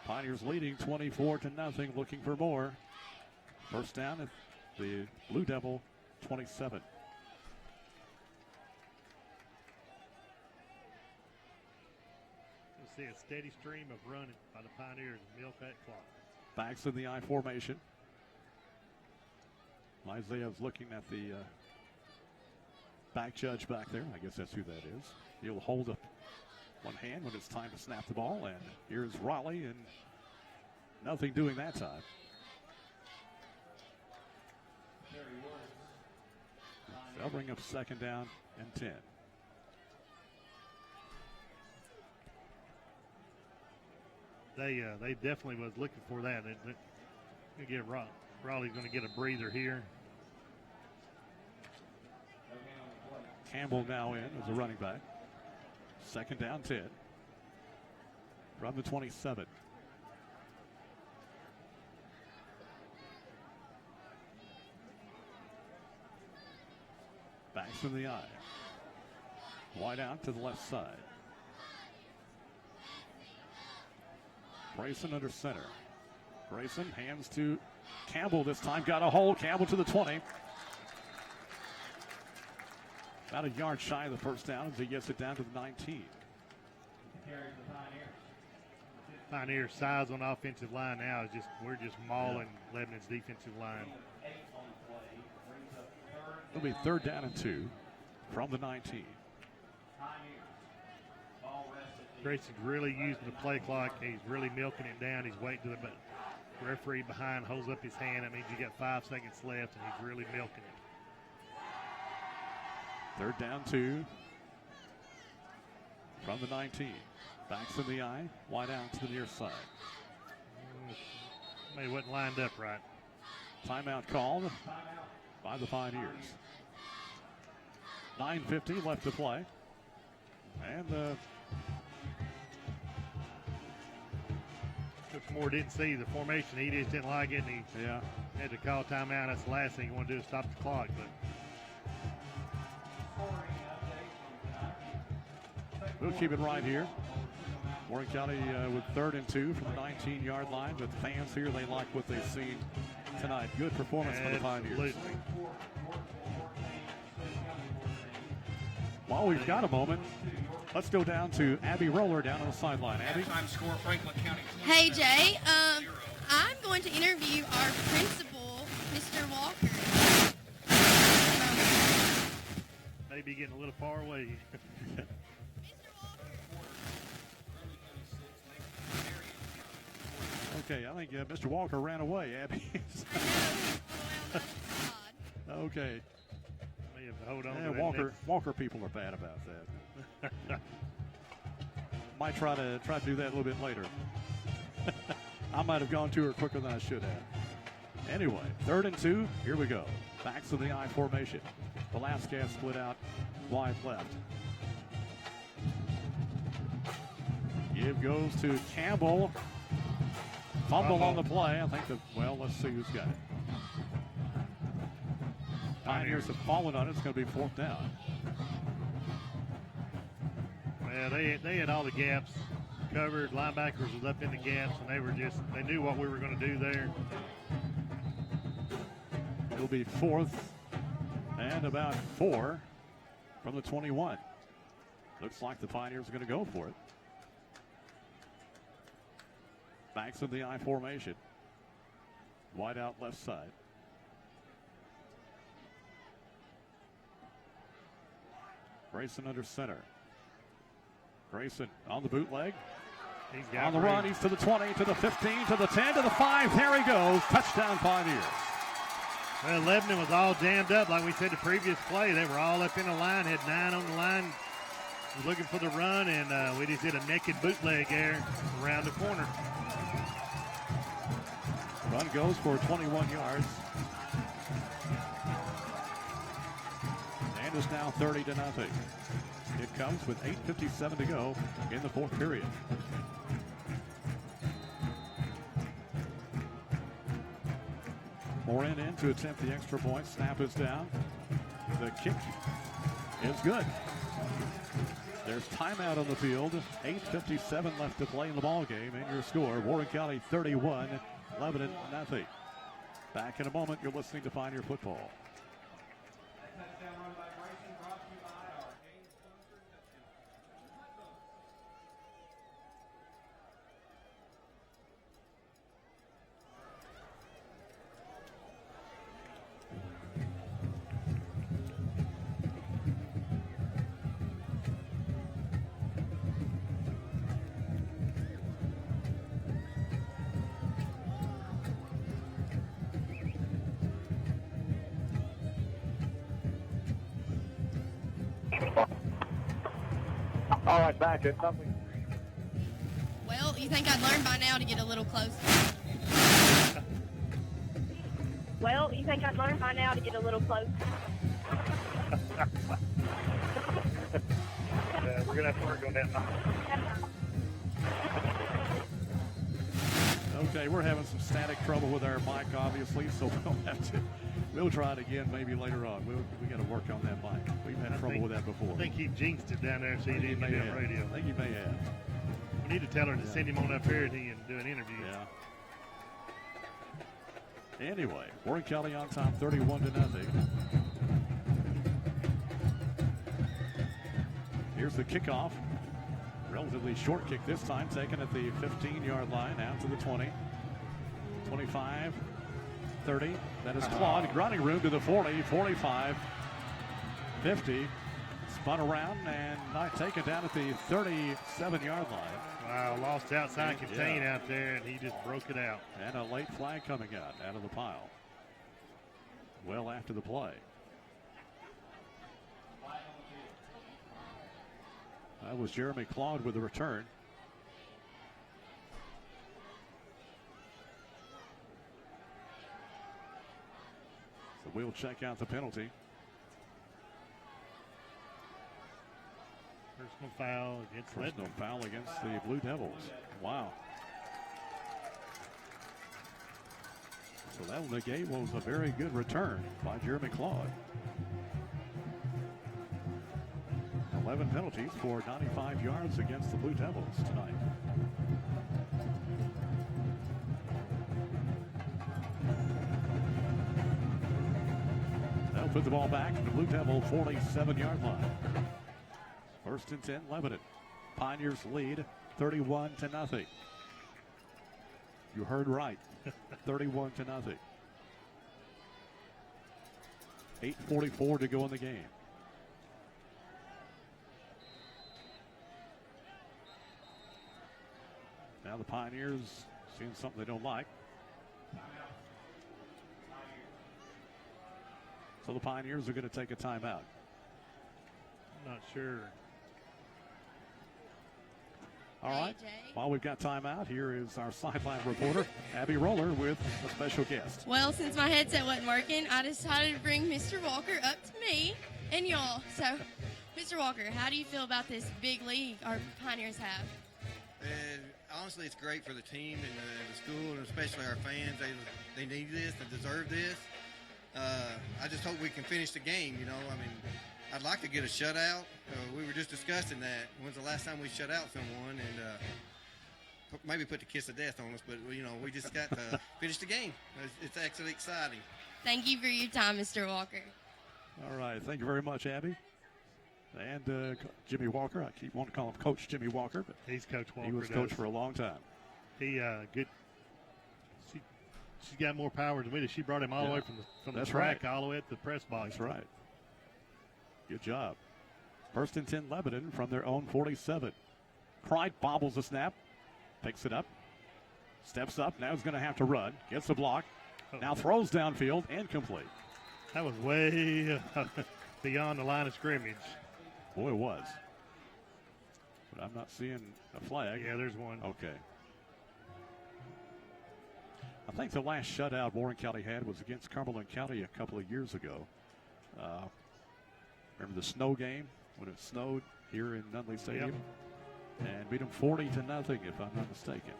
Pioneers leading 24-0, looking for more. First down at the Blue Devil 27. You'll see a steady stream of running by the Pioneers and milk that clock. Backs in the I formation. Isaiah's looking at the back judge back there. I guess that's who that is. He'll hold up one hand when it's time to snap the ball. And here's Raleigh, and nothing doing that time. They'll bring up second down and 10. They definitely was looking for that. Raleigh's going to get a breather here. Campbell now in as a running back. Second down 10. From the 27. Backs in the eye. Wide out to the left side. Grayson under center. Grayson hands to Campbell this time. Got a hold. Campbell to the 20. About a yard shy of the first down as he gets it down to the 19. Pioneer size on offensive line now is we're just mauling Lebanon's defensive line. It'll be third down and 2 from the 19. Grayson's really using the play clock. He's really milking it down. He's waiting to the referee behind holds up his hand. That means you got 5 seconds left, and he's really milking it. Third down 2 from the 19. Backs in the eye, wide out to the near side. Maybe wasn't lined up right. Timeout called by the Pioneers. 9:50 left to play. And Coach Moore didn't see the formation. He just didn't like it, and he had to call timeout. That's the last thing you want to do is stop the clock. But we'll keep it right here. Warren County with third and 2 from the 19-yard line. But the fans here, they like what they've seen tonight. Good performance for the Pioneers. While we've got a moment, let's go down to Abby Roller down on the sideline. Abby? Score, Franklin County. Hey, Jay. I'm going to interview our principal, Mr. Walker. Maybe getting a little far away. Okay, I think Mr. Walker ran away, Abby. Okay. You have to hold on. Yeah, to Walker people are bad about that. Might try to do that a little bit later. I might have gone to her quicker than I should have. Anyway, 3rd and 2. Here we go. Backs of the I formation. Velasquez split out wide left. Give goes to Campbell. Fumble on the play. I think let's see who's got it. Pioneers have fallen on it. It's going to be 4th down. Well, they had all the gaps covered. Linebackers was up in the gaps, and they knew what we were going to do there. It'll be 4th and about 4 from the 21. Looks like the Pioneers are going to go for it. Backs of the I formation. Wide out left side. Grayson under center. Grayson on the bootleg. He's on the run. He's to the 20, to the 15, to the 10, to the 5. There he goes. Touchdown Pioneers. Well, Lebanon was all jammed up. Like we said the previous play, they were all up in the line, had 9 on the line. Was looking for the run, and we just did a naked bootleg there around the corner. Run goes for 21 yards. And it's now 30-0. It comes with 8:57 to go in the 4th period. Morin in to attempt the extra point. Snap is down. The kick is good. There's timeout on the field. 8:57 left to play in the ball game. And your score, Warren County 31, Lebanon nothing. Back in a moment. You're listening to Pioneer Football. All right, back at something. Well, you think I'd learn by now to get a little closer? Well, you think I'd learn by now to get a little closer? We're going to have to work on that now. Okay, we're having some static trouble with our mic, obviously, so we'll try it again maybe later on. We got to work on that mic. We've had trouble with that before. I think he jinxed it down there, so he didn't get on radio. I think he may have. We need to tell her to send him on up here and he can do an interview. Yeah. Anyway, Warren County on top, 31-0. Here's the kickoff. Relatively short kick this time, taken at the 15-yard line, out to the 20. 25, 30. That is Claude. Running room to the 40, 45, 50. Spun around and not taken down at the 37-yard line. Wow, lost outside contain out there, and he just broke it out. And a late flag coming out of the pile. Well after the play. That was Jeremy Claude with the return. So we'll check out the penalty. Personal foul against Personal foul against the Blue Devils. Wow. So that will negate what was a very good return by Jeremy Claude. 11 penalties for 95 yards against the Blue Devils tonight. They'll put the ball back to the Blue Devil 47-yard line. 1st and 10, Lebanon. Pioneers lead 31-0. You heard right. 31-0. 8:44 to go in the game. Now the Pioneers seeing something they don't like. So the Pioneers are going to take a timeout. I'm not sure. All right. While we've got timeout, here is our sideline reporter, Abby Roller, with a special guest. Well, since my headset wasn't working, I decided to bring Mr. Walker up to me and y'all. So, Mr. Walker, how do you feel about this big league our Pioneers have? Honestly, it's great for the team and the school, and especially our fans. They need this and deserve this. I just hope we can finish the game, you know. I mean, I'd like to get a shutout. We were just discussing that. When's the last time we shut out someone? And maybe put the kiss of death on us, but, you know, we just got to finish the game. It's actually exciting. Thank you for your time, Mr. Walker. All right. Thank you very much, Abby. And Jimmy Walker. I keep wanting to call him Coach Jimmy Walker, but he's Coach Walker. He was coach for a long time. He good. She's got more power than me. She brought him all the way from the track all the way up to the press box. That's right. Good job. First and 10 Lebanon from their own 47. Pride bobbles the snap, picks it up, steps up. Now he's going to have to run. Gets the block. Now throws downfield, incomplete. That was way beyond the line of scrimmage. Boy, it was. But I'm not seeing a flag. Yeah, there's one. Okay. I think the last shutout Warren County had was against Cumberland County a couple of years ago. Remember the snow game when it snowed here in Nunley Stadium? Yep. And beat them 40-0, if I'm not mistaken.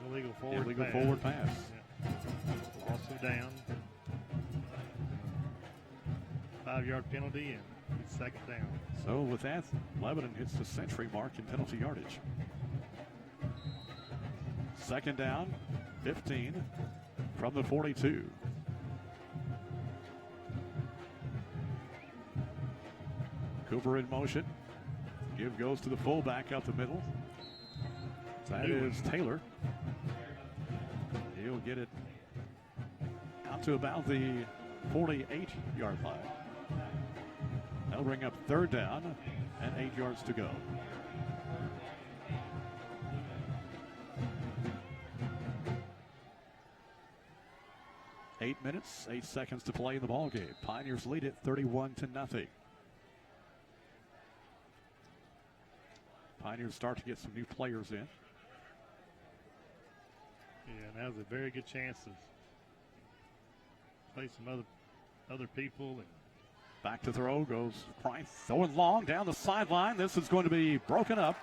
Illegal forward pass. Yeah. Also down. 5-yard penalty and it's second down. So with that, Lebanon hits the century mark in penalty yardage. Second down, 15 from the 42. Cooper in motion. Give goes to the fullback out the middle. That is Taylor. He'll get it out to about the 48-yard line. That'll bring up third down and 8 yards to go. Eight minutes, 8 seconds to play in the ball game. Pioneers lead it 31-0. Pioneers start to get some new players in. Yeah, now's a very good chance to play some other people. And back to throw goes Price, throwing long down the sideline. This is going to be broken up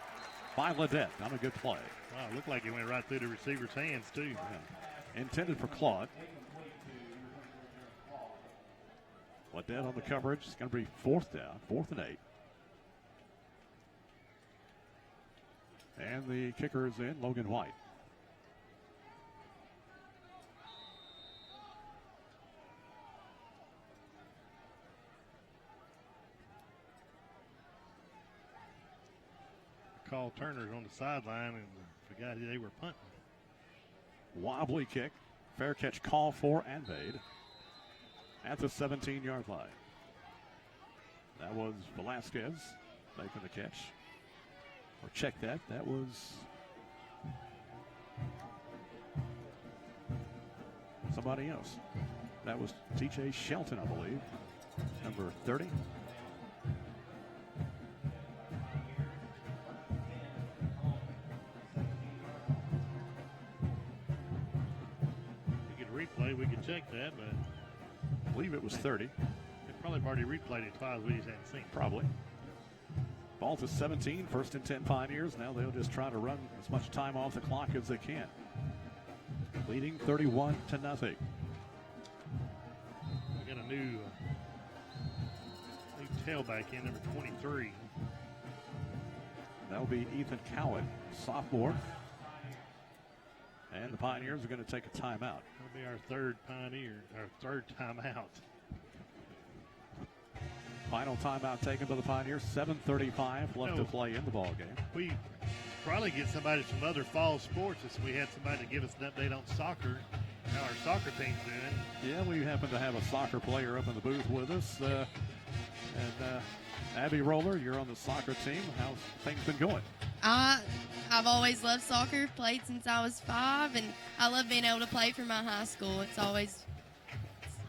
by Ledette on a good play. Wow, it looked like it went right through the receiver's hands too. Yeah. Intended for Claude. Ledette on the coverage. It's going to be fourth down, 4th and 8. And the kicker is in, Logan White. Call Turner's on the sideline and forgot they were punting. Wobbly kick. Fair catch call for and made at the 17-yard line. That was Velasquez making the catch. Or check that. That was somebody else. That was TJ Shelton, I believe. Number 30. We could replay. We could check that, but I believe it was 30. They probably already replayed it twice. We just hadn't seen it. Probably. Ball to 17, 1st and 10 Pioneers. Now they'll just try to run as much time off the clock as they can. Leading 31-0. We got a new tailback in, number 23. That'll be Ethan Cowan, sophomore. And the Pioneers are going to take a timeout. That'll be our third timeout. Final timeout taken by the Pioneers. 7:35 left to play in the ball game. We probably get somebody from other fall sports if we had somebody to give us an update on soccer, how our soccer team's doing. Yeah, we happen to have a soccer player up in the booth with us. Abby Roller, you're on the soccer team. How's things been going? I've always loved soccer, played since I was 5, and I love being able to play for my high school. It's always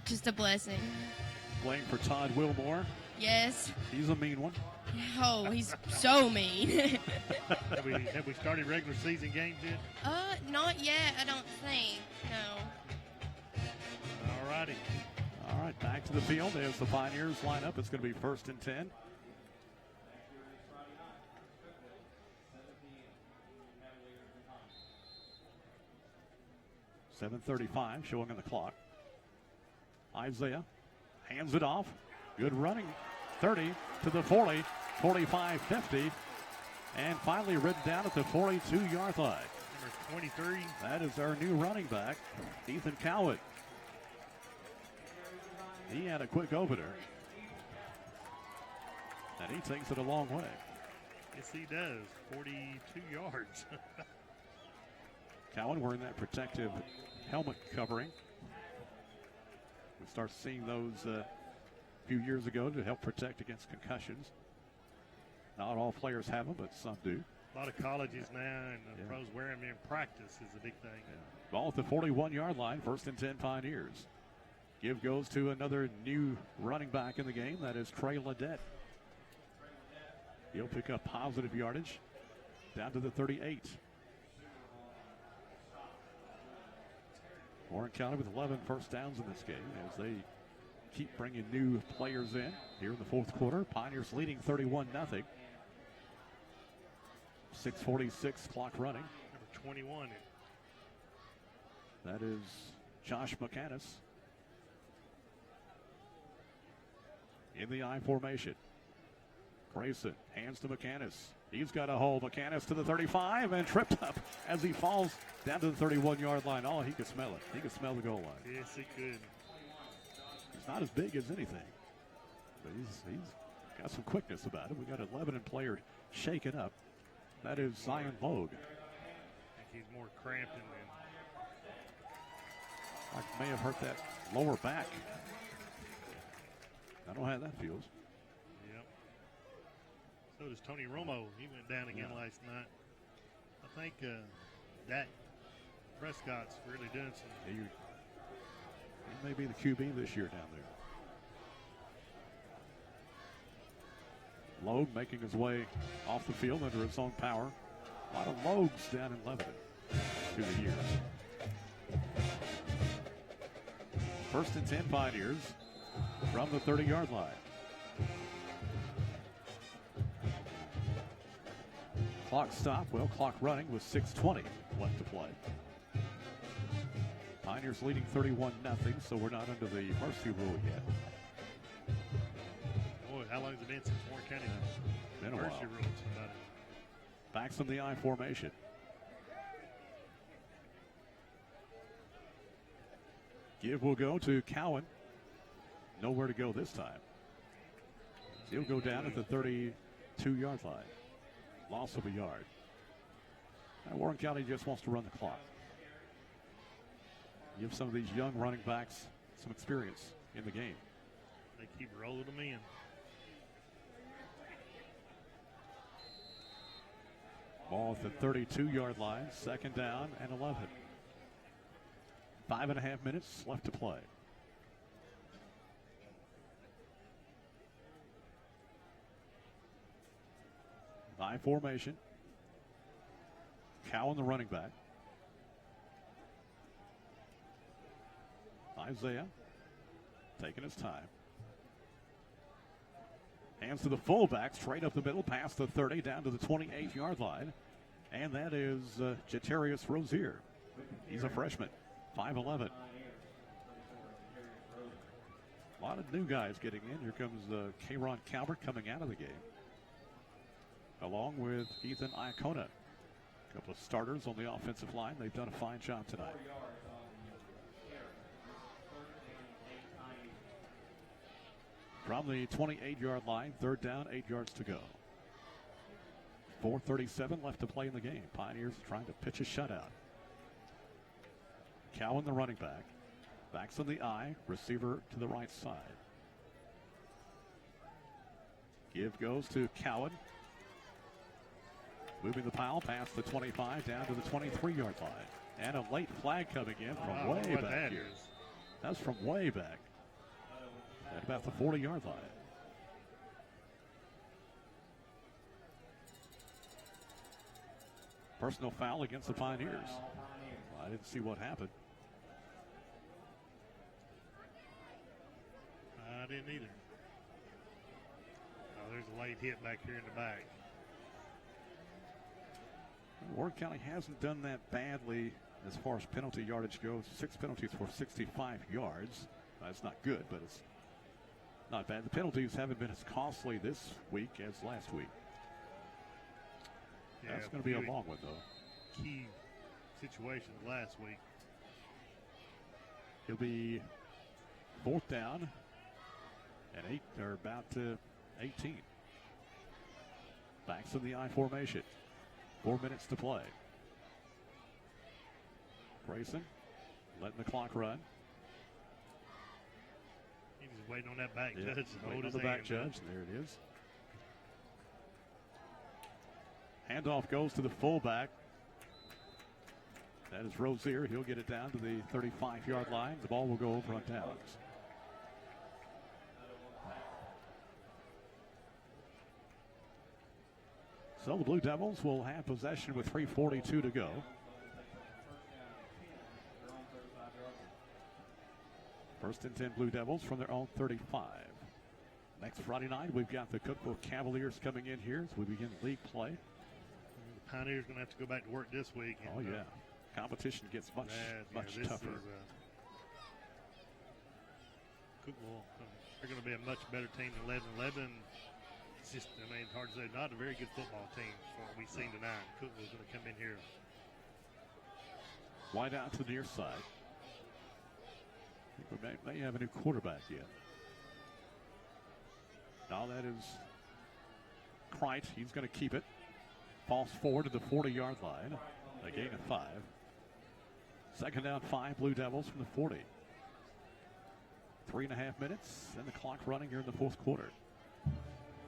just a blessing. Playing for Todd Wilmore. Yes. He's a mean one. Oh, he's so mean. Have we started regular season games yet? Not yet, I don't think. No. All righty. All right, back to the field as the Pioneers line up. It's going to be 1st and 10. .7:35 showing on the clock. Isaiah hands it off. Good running. 30 to the 40, 45, 50. And finally ridden down at the 42-yard line. Number 23. That is our new running back, Ethan Cowan. He had a quick opener. And he takes it a long way. Yes, he does. 42 yards. Cowan wearing that protective helmet covering. We start seeing those a few years ago to help protect against concussions. Not all players have them, but some do. A lot of colleges now and the pros wear them in practice is a big thing. Yeah. Ball at the 41-yard line, 1st and 10 Pioneers. Give goes to another new running back in the game. That is Trey Ledette. He'll pick up positive yardage down to the 38. Warren County with 11 first downs in this game as they keep bringing new players in here in the 4th quarter. Pioneers leading 31-0. 6:46 clock running. Number 21. That is Josh McCannis. In the I formation. Grayson hands to McCannis. He's got a hold. McCannis to the 35 and tripped up as he falls down to the 31-yard line. Oh, he could smell it. He could smell the goal line. Yes, he could. He's not as big as anything, but he's got some quickness about him. We got a Lebanon player shaken up. That is Zion Logue. I think he's more cramped than May have hurt that lower back. I don't know how that feels. Yep. So does Tony Romo. He went down again last night. I think Dak Prescott's really done some. He may be the QB this year down there. Logue making his way off the field under his own power. A lot of Logues down in Lebanon through the years. 1st and 10 Pioneers from the 30-yard line. Clock stopped. Well, clock running with 6:20 left to play. Pioneers leading 31-0, so we're not under the mercy rule yet. Boy, how long has it been since Warren County? Been a mercy while. ruled somebody. Backs in the I formation. Give will go to Cowan. Nowhere to go this time. He'll go down at the 32-yard line. Loss of a yard. And Warren County just wants to run the clock. Give some of these young running backs some experience in the game. They keep rolling them in. Ball at the 32-yard line. 2nd down and 11. 5.5 minutes left to play. I formation. Cowan, the running back. Isaiah taking his time. Hands to the fullback, straight up the middle, past the 30, down to the 28-yard line. And that is Jatarius Rozier. He's a freshman, 5'11". A lot of new guys getting in. Here comes Kayron Calvert coming out of the game, along with Ethan Iacona. A couple of starters on the offensive line. They've done a fine job tonight. From the 28-yard line, 3rd down, 8 yards to go. 4:37 left to play in the game. Pioneers trying to pitch a shutout. Cowan, the running back. Backs in the I, receiver to the right side. Give goes to Cowan. Moving the pile past the 25 down to the 23-yard line. And a late flag coming in from way back here. That's from way back. at about the 40-yard line. Personal foul against the Pioneers. I didn't see what happened. I didn't either. Oh, there's a late hit back here in the back. Warren County hasn't done that badly as far as penalty yardage goes. 6 penalties for 65 yards. That's not good, but it's not bad. The penalties haven't been as costly this week as last week. Yeah, that's going to be a long one, though. Key situations last week. It'll be 4th down and about 18. Backs in the I formation. 4 minutes to play. Grayson letting the clock run. He's just waiting on that back judge to hold his the back hand. judge. There it is. Handoff goes to the fullback. That is Rozier. He'll get it down to the 35-yard line. The ball will go over on downs. So the Blue Devils will have possession with 3:42 to go. First and 10 Blue Devils from their own 35. Next Friday night, we've got the Cookville Cavaliers coming in here as we begin league play. The Pioneers going to have to go back to work this week. Oh, yeah. Competition gets much tougher. Cookville, they're going to be a much better team than Lebanon. Lebanon, it's just, I mean, hard to say, not a very good football team from what we've seen tonight. Cookville's going to come in here. Wide out to the near side. I think we may have a new quarterback yet. Now that is Kreit. He's going to keep it. Falls forward to the 40-yard line. A gain of 5. Second down 5 Blue Devils from the 40. 3.5 minutes and the clock running here in the fourth quarter.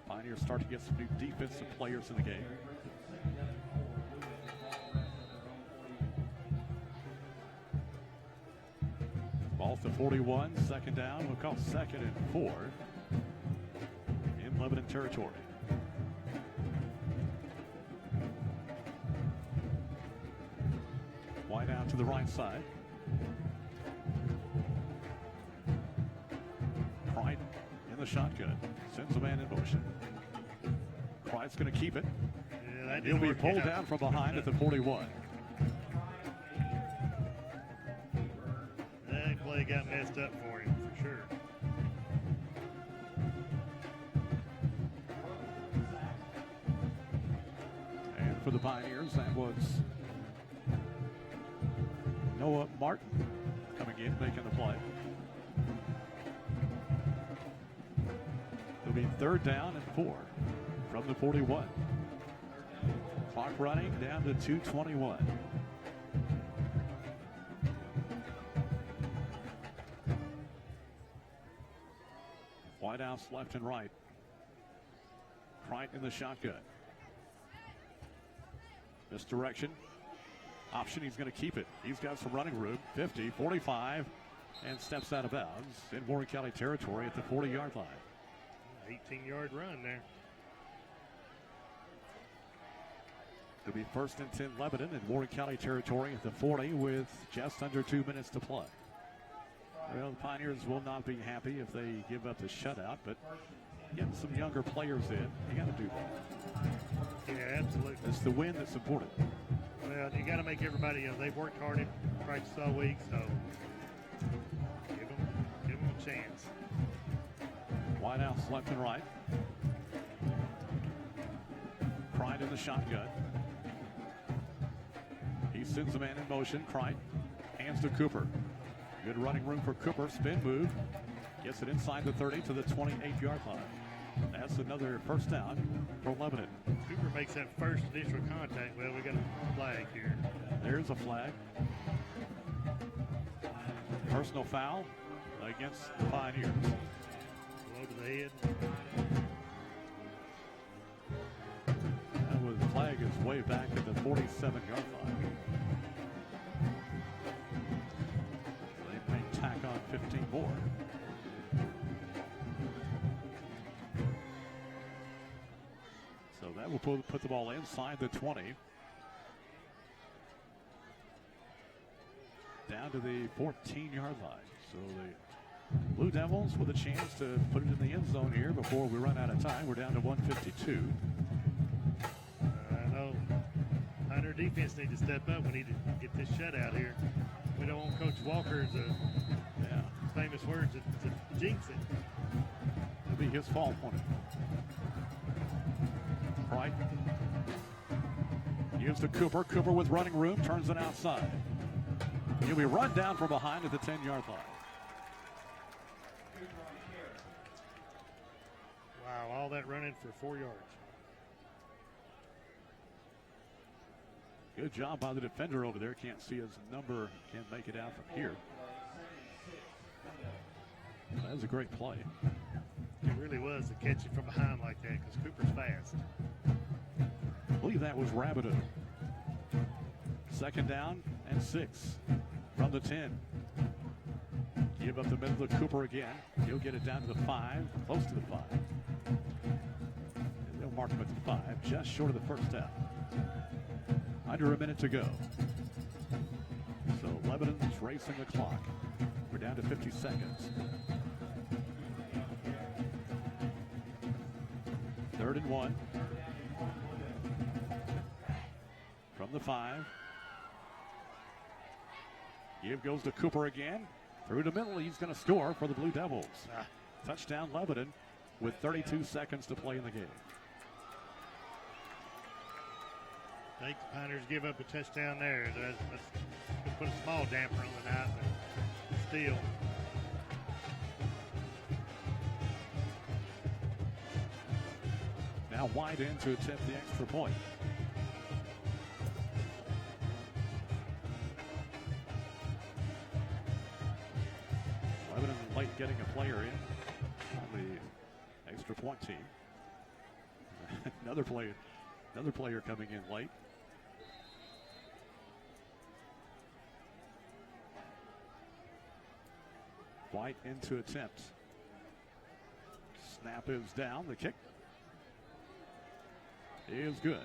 Pioneers start to get some new defensive players in the game. Ball to 41, second down. We'll call 2nd and 4 in Lebanon territory. Wide out to the right side. Kreit in the shotgun. Sends a man in motion. Kreit's going to keep it. Yeah, he'll be pulled down from behind at the 41. That play got messed up for him, for sure. And for the Pioneers, that was Noah Martin coming in, making the play. It'll be 3rd down and 4 from the 41. Clock running down to 2:21. Wideouts left and right. Kreit in the shotgun. Misdirection. Option, he's going to keep it. He's got some running room. 50, 45, and steps out of bounds in Warren County territory at the 40-yard line. 18-yard run there. It'll be 1st and 10 Lebanon in Warren County territory at the 40 with just under 2 minutes to play. Well, the Pioneers will not be happy if they give up the shutout, but getting some younger players in, you got to do that. Yeah, absolutely. It's the win that's important. Well, you got to make everybody, they've worked hard in practice all week, so give them a chance. Wideouts left and right. Kreit in the shotgun. He sends a man in motion. Kreit hands to Cooper. Good running room for Cooper. Spin move. Gets it inside the 30 to the 28-yard line. That's another first down for Lebanon. Cooper makes that first initial contact. Well, we got a flag here. There's a flag. Personal foul against the Pioneers. Low to the head. The flag is way back at the 47-yard line. They may tack on 15 more. That will put the ball inside the 20. Down to the 14-yard line. So the Blue Devils with a chance to put it in the end zone here before we run out of time. We're down to 1:52. I know. Our defense needs to step up. We need to get this shutout here. We don't want Coach Walker's famous words to jinx it. It'll be his fault, won't it? Right. Gives to Cooper. Cooper with running room. Turns it outside. He'll be run down from behind at the 10-yard line. Wow, all that running for 4 yards. Good job by the defender over there. Can't see his number. Can't make it out from here. That was a great play. It really was to catch it from behind like that because Cooper's fast. I believe that was Rabideau. 2nd down and 6 from the 10. Give up the middle to Cooper again. He'll get it down to the 5, close to the 5. And they'll mark him at the 5, just short of the first down. Under a minute to go. So Lebanon's racing the clock. We're down to 50 seconds. 3rd and 1. From the 5. Give goes to Cooper again. Through the middle, he's going to score for the Blue Devils. Touchdown Lebanon with 32 seconds to play in the game. I think the Pioneers give up a touchdown there. That's put a small damper on the night, but still. Now wide in to attempt the extra point. Lebanon late getting a player in on the extra point team. another player coming in late. White into attempt. Snap is down. The kick is good.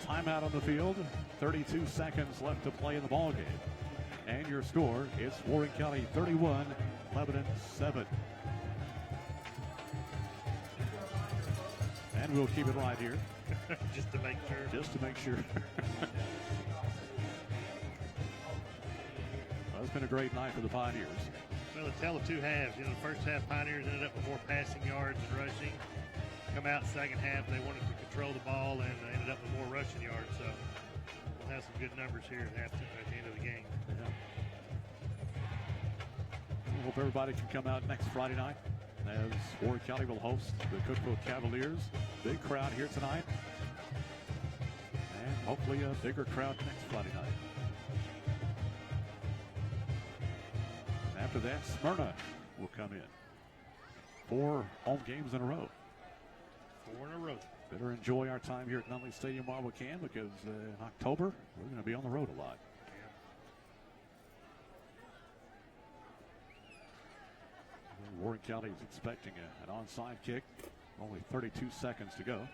Timeout on the field. 32 seconds left to play in the ball game. And your score is Warren County 31, Lebanon 7. And we'll keep it right here. Just to make sure. Just to make sure. Well, it's been a great night for the Pioneers. Well, to tell the two halves, the first half Pioneers ended up with more passing yards and rushing. Come out second half, they wanted to control the ball and ended up with more rushing yards. So we'll have some good numbers here at the end of the game. Yeah. I hope everybody can come out next Friday night as Warren County will host the Cookeville Cavaliers. Big crowd here tonight. And hopefully a bigger crowd next Friday night. After that, Smyrna will come in. 4 home games in a row. 4 in a row. Better enjoy our time here at Nunley Stadium while we can, because in October, we're going to be on the road a lot. Warren County is expecting an onside kick. Only 32 seconds to go.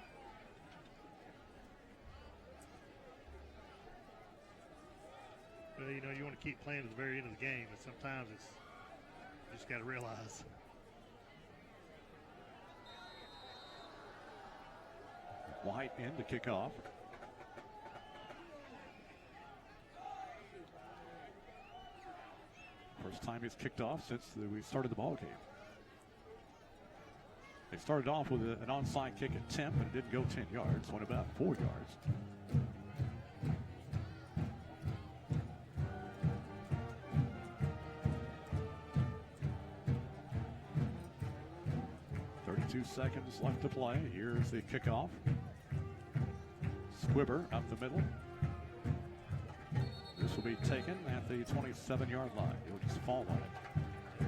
Well, you want to keep playing to the very end of the game, but sometimes you just got to realize. White in to kick off. First time he's kicked off since we started the ball game. They started off with an onside kick attempt, but it didn't go 10 yards, went about 4 yards. Seconds left to play. Here's the kickoff. Squibber up the middle. This will be taken at the 27-yard line. He'll just fall on it. Yeah,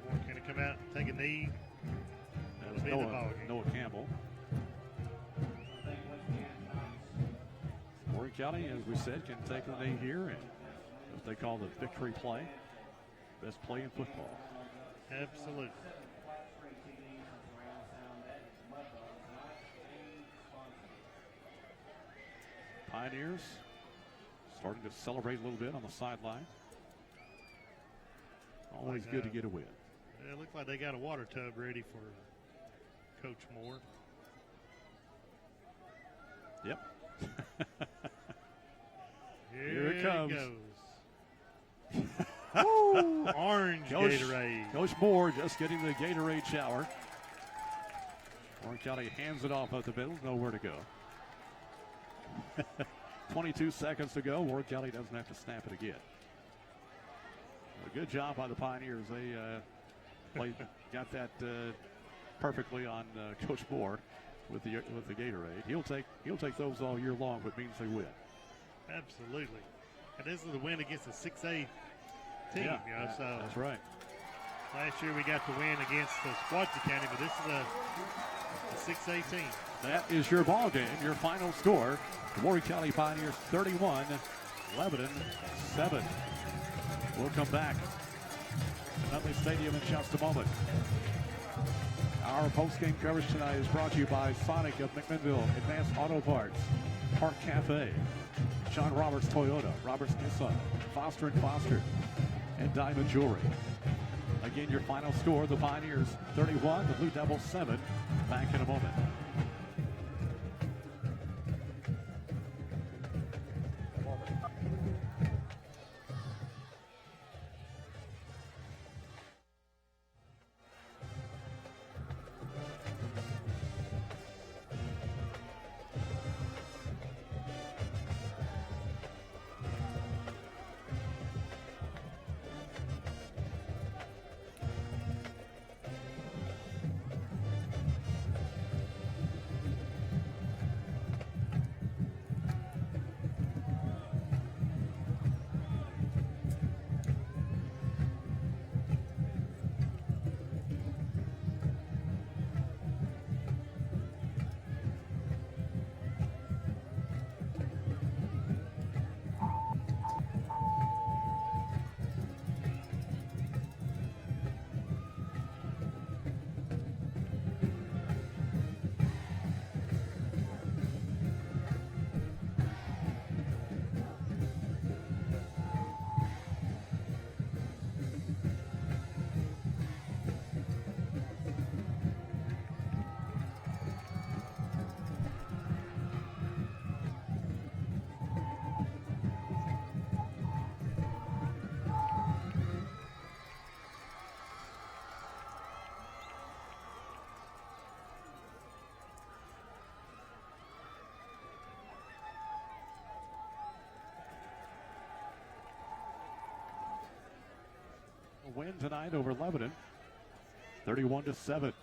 Warren County come out and take a knee. That was Noah Campbell. Warren County, as we said, can take the knee here, and what they call the victory play. Best play in football. Absolutely. Pioneers starting to celebrate a little bit on the sideline. Always good to get a win. It looks like they got a water tub ready for Coach Moore. Yep. Here it comes. Goes. Ooh, orange Gatorade. Coach Moore just getting the Gatorade shower. Warren County hands it off at the middle. Nowhere to go. 22 seconds to go. Warren County doesn't have to snap it again. A good job by the Pioneers. They got that perfectly on Coach Moore with the Gatorade. He'll take those all year long, but means they win. Absolutely. And this is the win against a 6A team. Yeah, so that's right. Last year we got the win against Squatchy County, but this is a 6A team. That is your ball game. Your final score: Warren County Pioneers 31, Lebanon 7. We'll come back to Nutley Stadium in just a moment. Our post-game coverage tonight is brought to you by Sonic of McMinnville, Advanced Auto Parts, Park Cafe, John Roberts Toyota, Roberts Nissan, Foster & Foster, and Diamond Jewelry. Again, your final score, the Pioneers 31, the Blue Devils 7. Back in a moment. Win tonight over Lebanon, 31-7.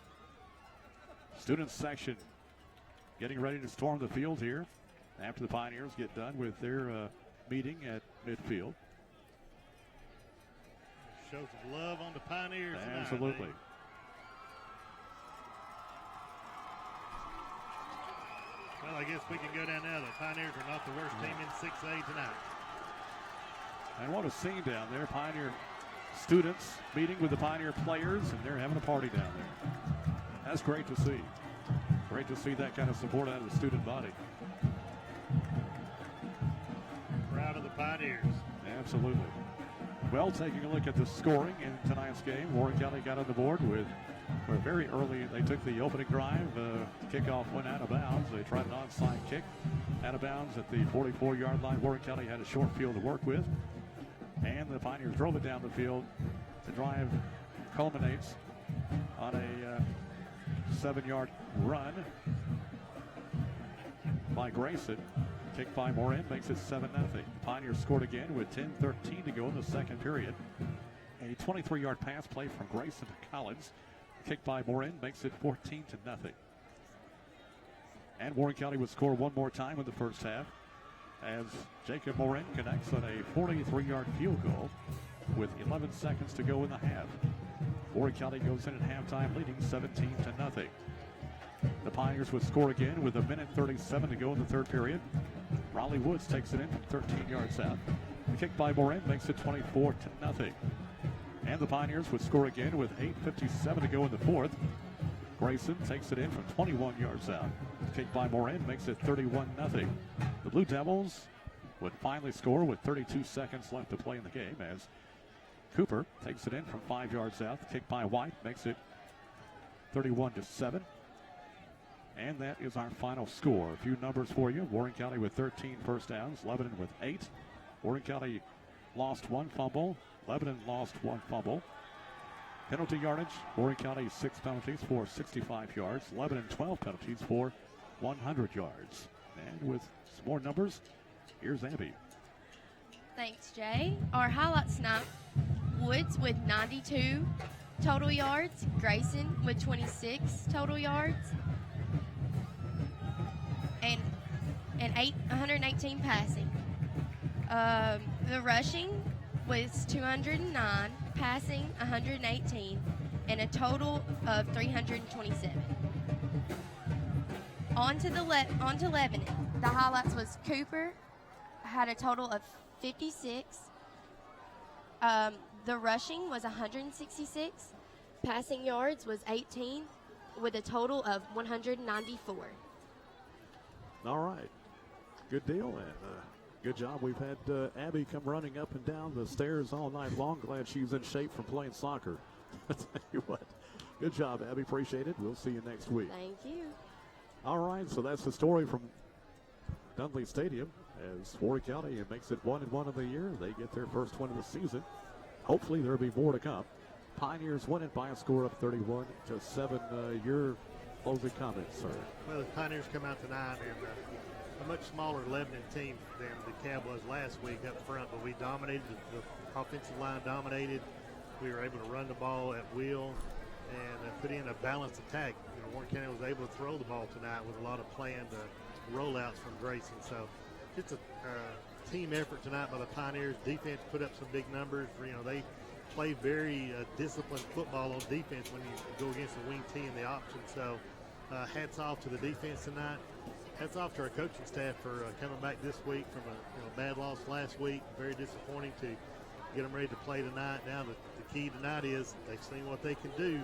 Student section getting ready to storm the field here after the Pioneers get done with their meeting at midfield. Show some love on the Pioneers. Absolutely. Tonight, well, I guess we can go down now. The Pioneers are not the worst team in 6A tonight. And what a scene down there. Pioneer students meeting with the Pioneer players, and they're having a party down there. That's great to see. Great to see that kind of support out of the student body. Proud of the Pioneers. Absolutely. Well, taking a look at the scoring in tonight's game, Warren County got on the board with very early. They took the opening drive. Kickoff went out of bounds. They tried an onside kick out of bounds at the 44-yard line. Warren County had a short field to work with. And the Pioneers drove it down the field. The drive culminates on a 7-yard run by Grayson. Kick by Morin makes it 7-0. The Pioneers scored again with 10:13 to go in the second period. A 23-yard pass play from Grayson to Collins. Kick by Morin makes it 14-0. And Warren County would score one more time in the first half as Jacob Morin connects on a 43-yard field goal with 11 seconds to go in the half. Warren County goes in at halftime leading 17-0. The Pioneers would score again with 1:37 to go in the third period. Raleigh Woods takes it in from 13 yards out. The kick by Morin makes it 24-0. And the Pioneers would score again with 8:57 to go in the fourth. Grayson takes it in from 21 yards out. kick by Morin makes it 31-0. The Blue Devils would finally score with 32 seconds left to play in the game as Cooper takes it in from 5 yards out. The kick by White makes it 31-7. And that is our final score. A few numbers for you. Warren County with 13 first downs. Lebanon with 8. Warren County lost 1 fumble. Lebanon lost 1 fumble. Penalty yardage, Warren County 6 penalties for 65 yards. Lebanon 12 penalties for 100 yards. And with some more numbers, here's Abby. Thanks, Jay. Our highlights tonight: Woods with 92 total yards, Grayson with 26 total yards, and 118 passing. The rushing was 209, passing 118, and a total of 327. On to Lebanon. The highlights was Cooper had a total of 56. The rushing was 166. Passing yards was 18, with a total of 194. All right. Good deal, and good job. We've had Abby come running up and down the stairs all night long. Glad she's in shape from playing soccer. I tell you what. Good job, Abby. Appreciate it. We'll see you next week. Thank you. All right, so that's the story from Dudley Stadium as Warren County makes it 1-1 of the year. They get their first win of the season. Hopefully there'll be more to come. Pioneers win it by a score of 31-7. Your closing comments, sir. Well, the Pioneers come out tonight and a much smaller Lebanon team than the Cab was last week up front, but we dominated. The offensive line dominated. We were able to run the ball at will and put in a balanced attack. Warren County was able to throw the ball tonight with a lot of planned rollouts from Grayson. So it's a team effort tonight by the Pioneers. Defense put up some big numbers. They play very disciplined football on defense when you go against the wing T and the option. So hats off to the defense tonight. Hats off to our coaching staff for coming back this week from a bad loss last week. Very disappointing to get them ready to play tonight. Now the key tonight is they've seen what they can do.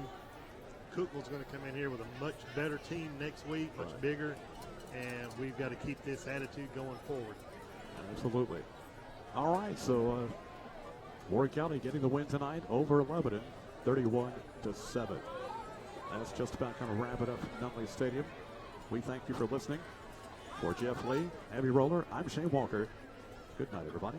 Cookville's going to come in here with a much better team next week, much bigger, and we've got to keep this attitude going forward. Absolutely. All right, so Warren County getting the win tonight over Lebanon, 31-7. That's just about going to wrap it up from Dudley Stadium. We thank you for listening. For Jeff Lee, Abby Roller, I'm Shane Walker. Good night, everybody.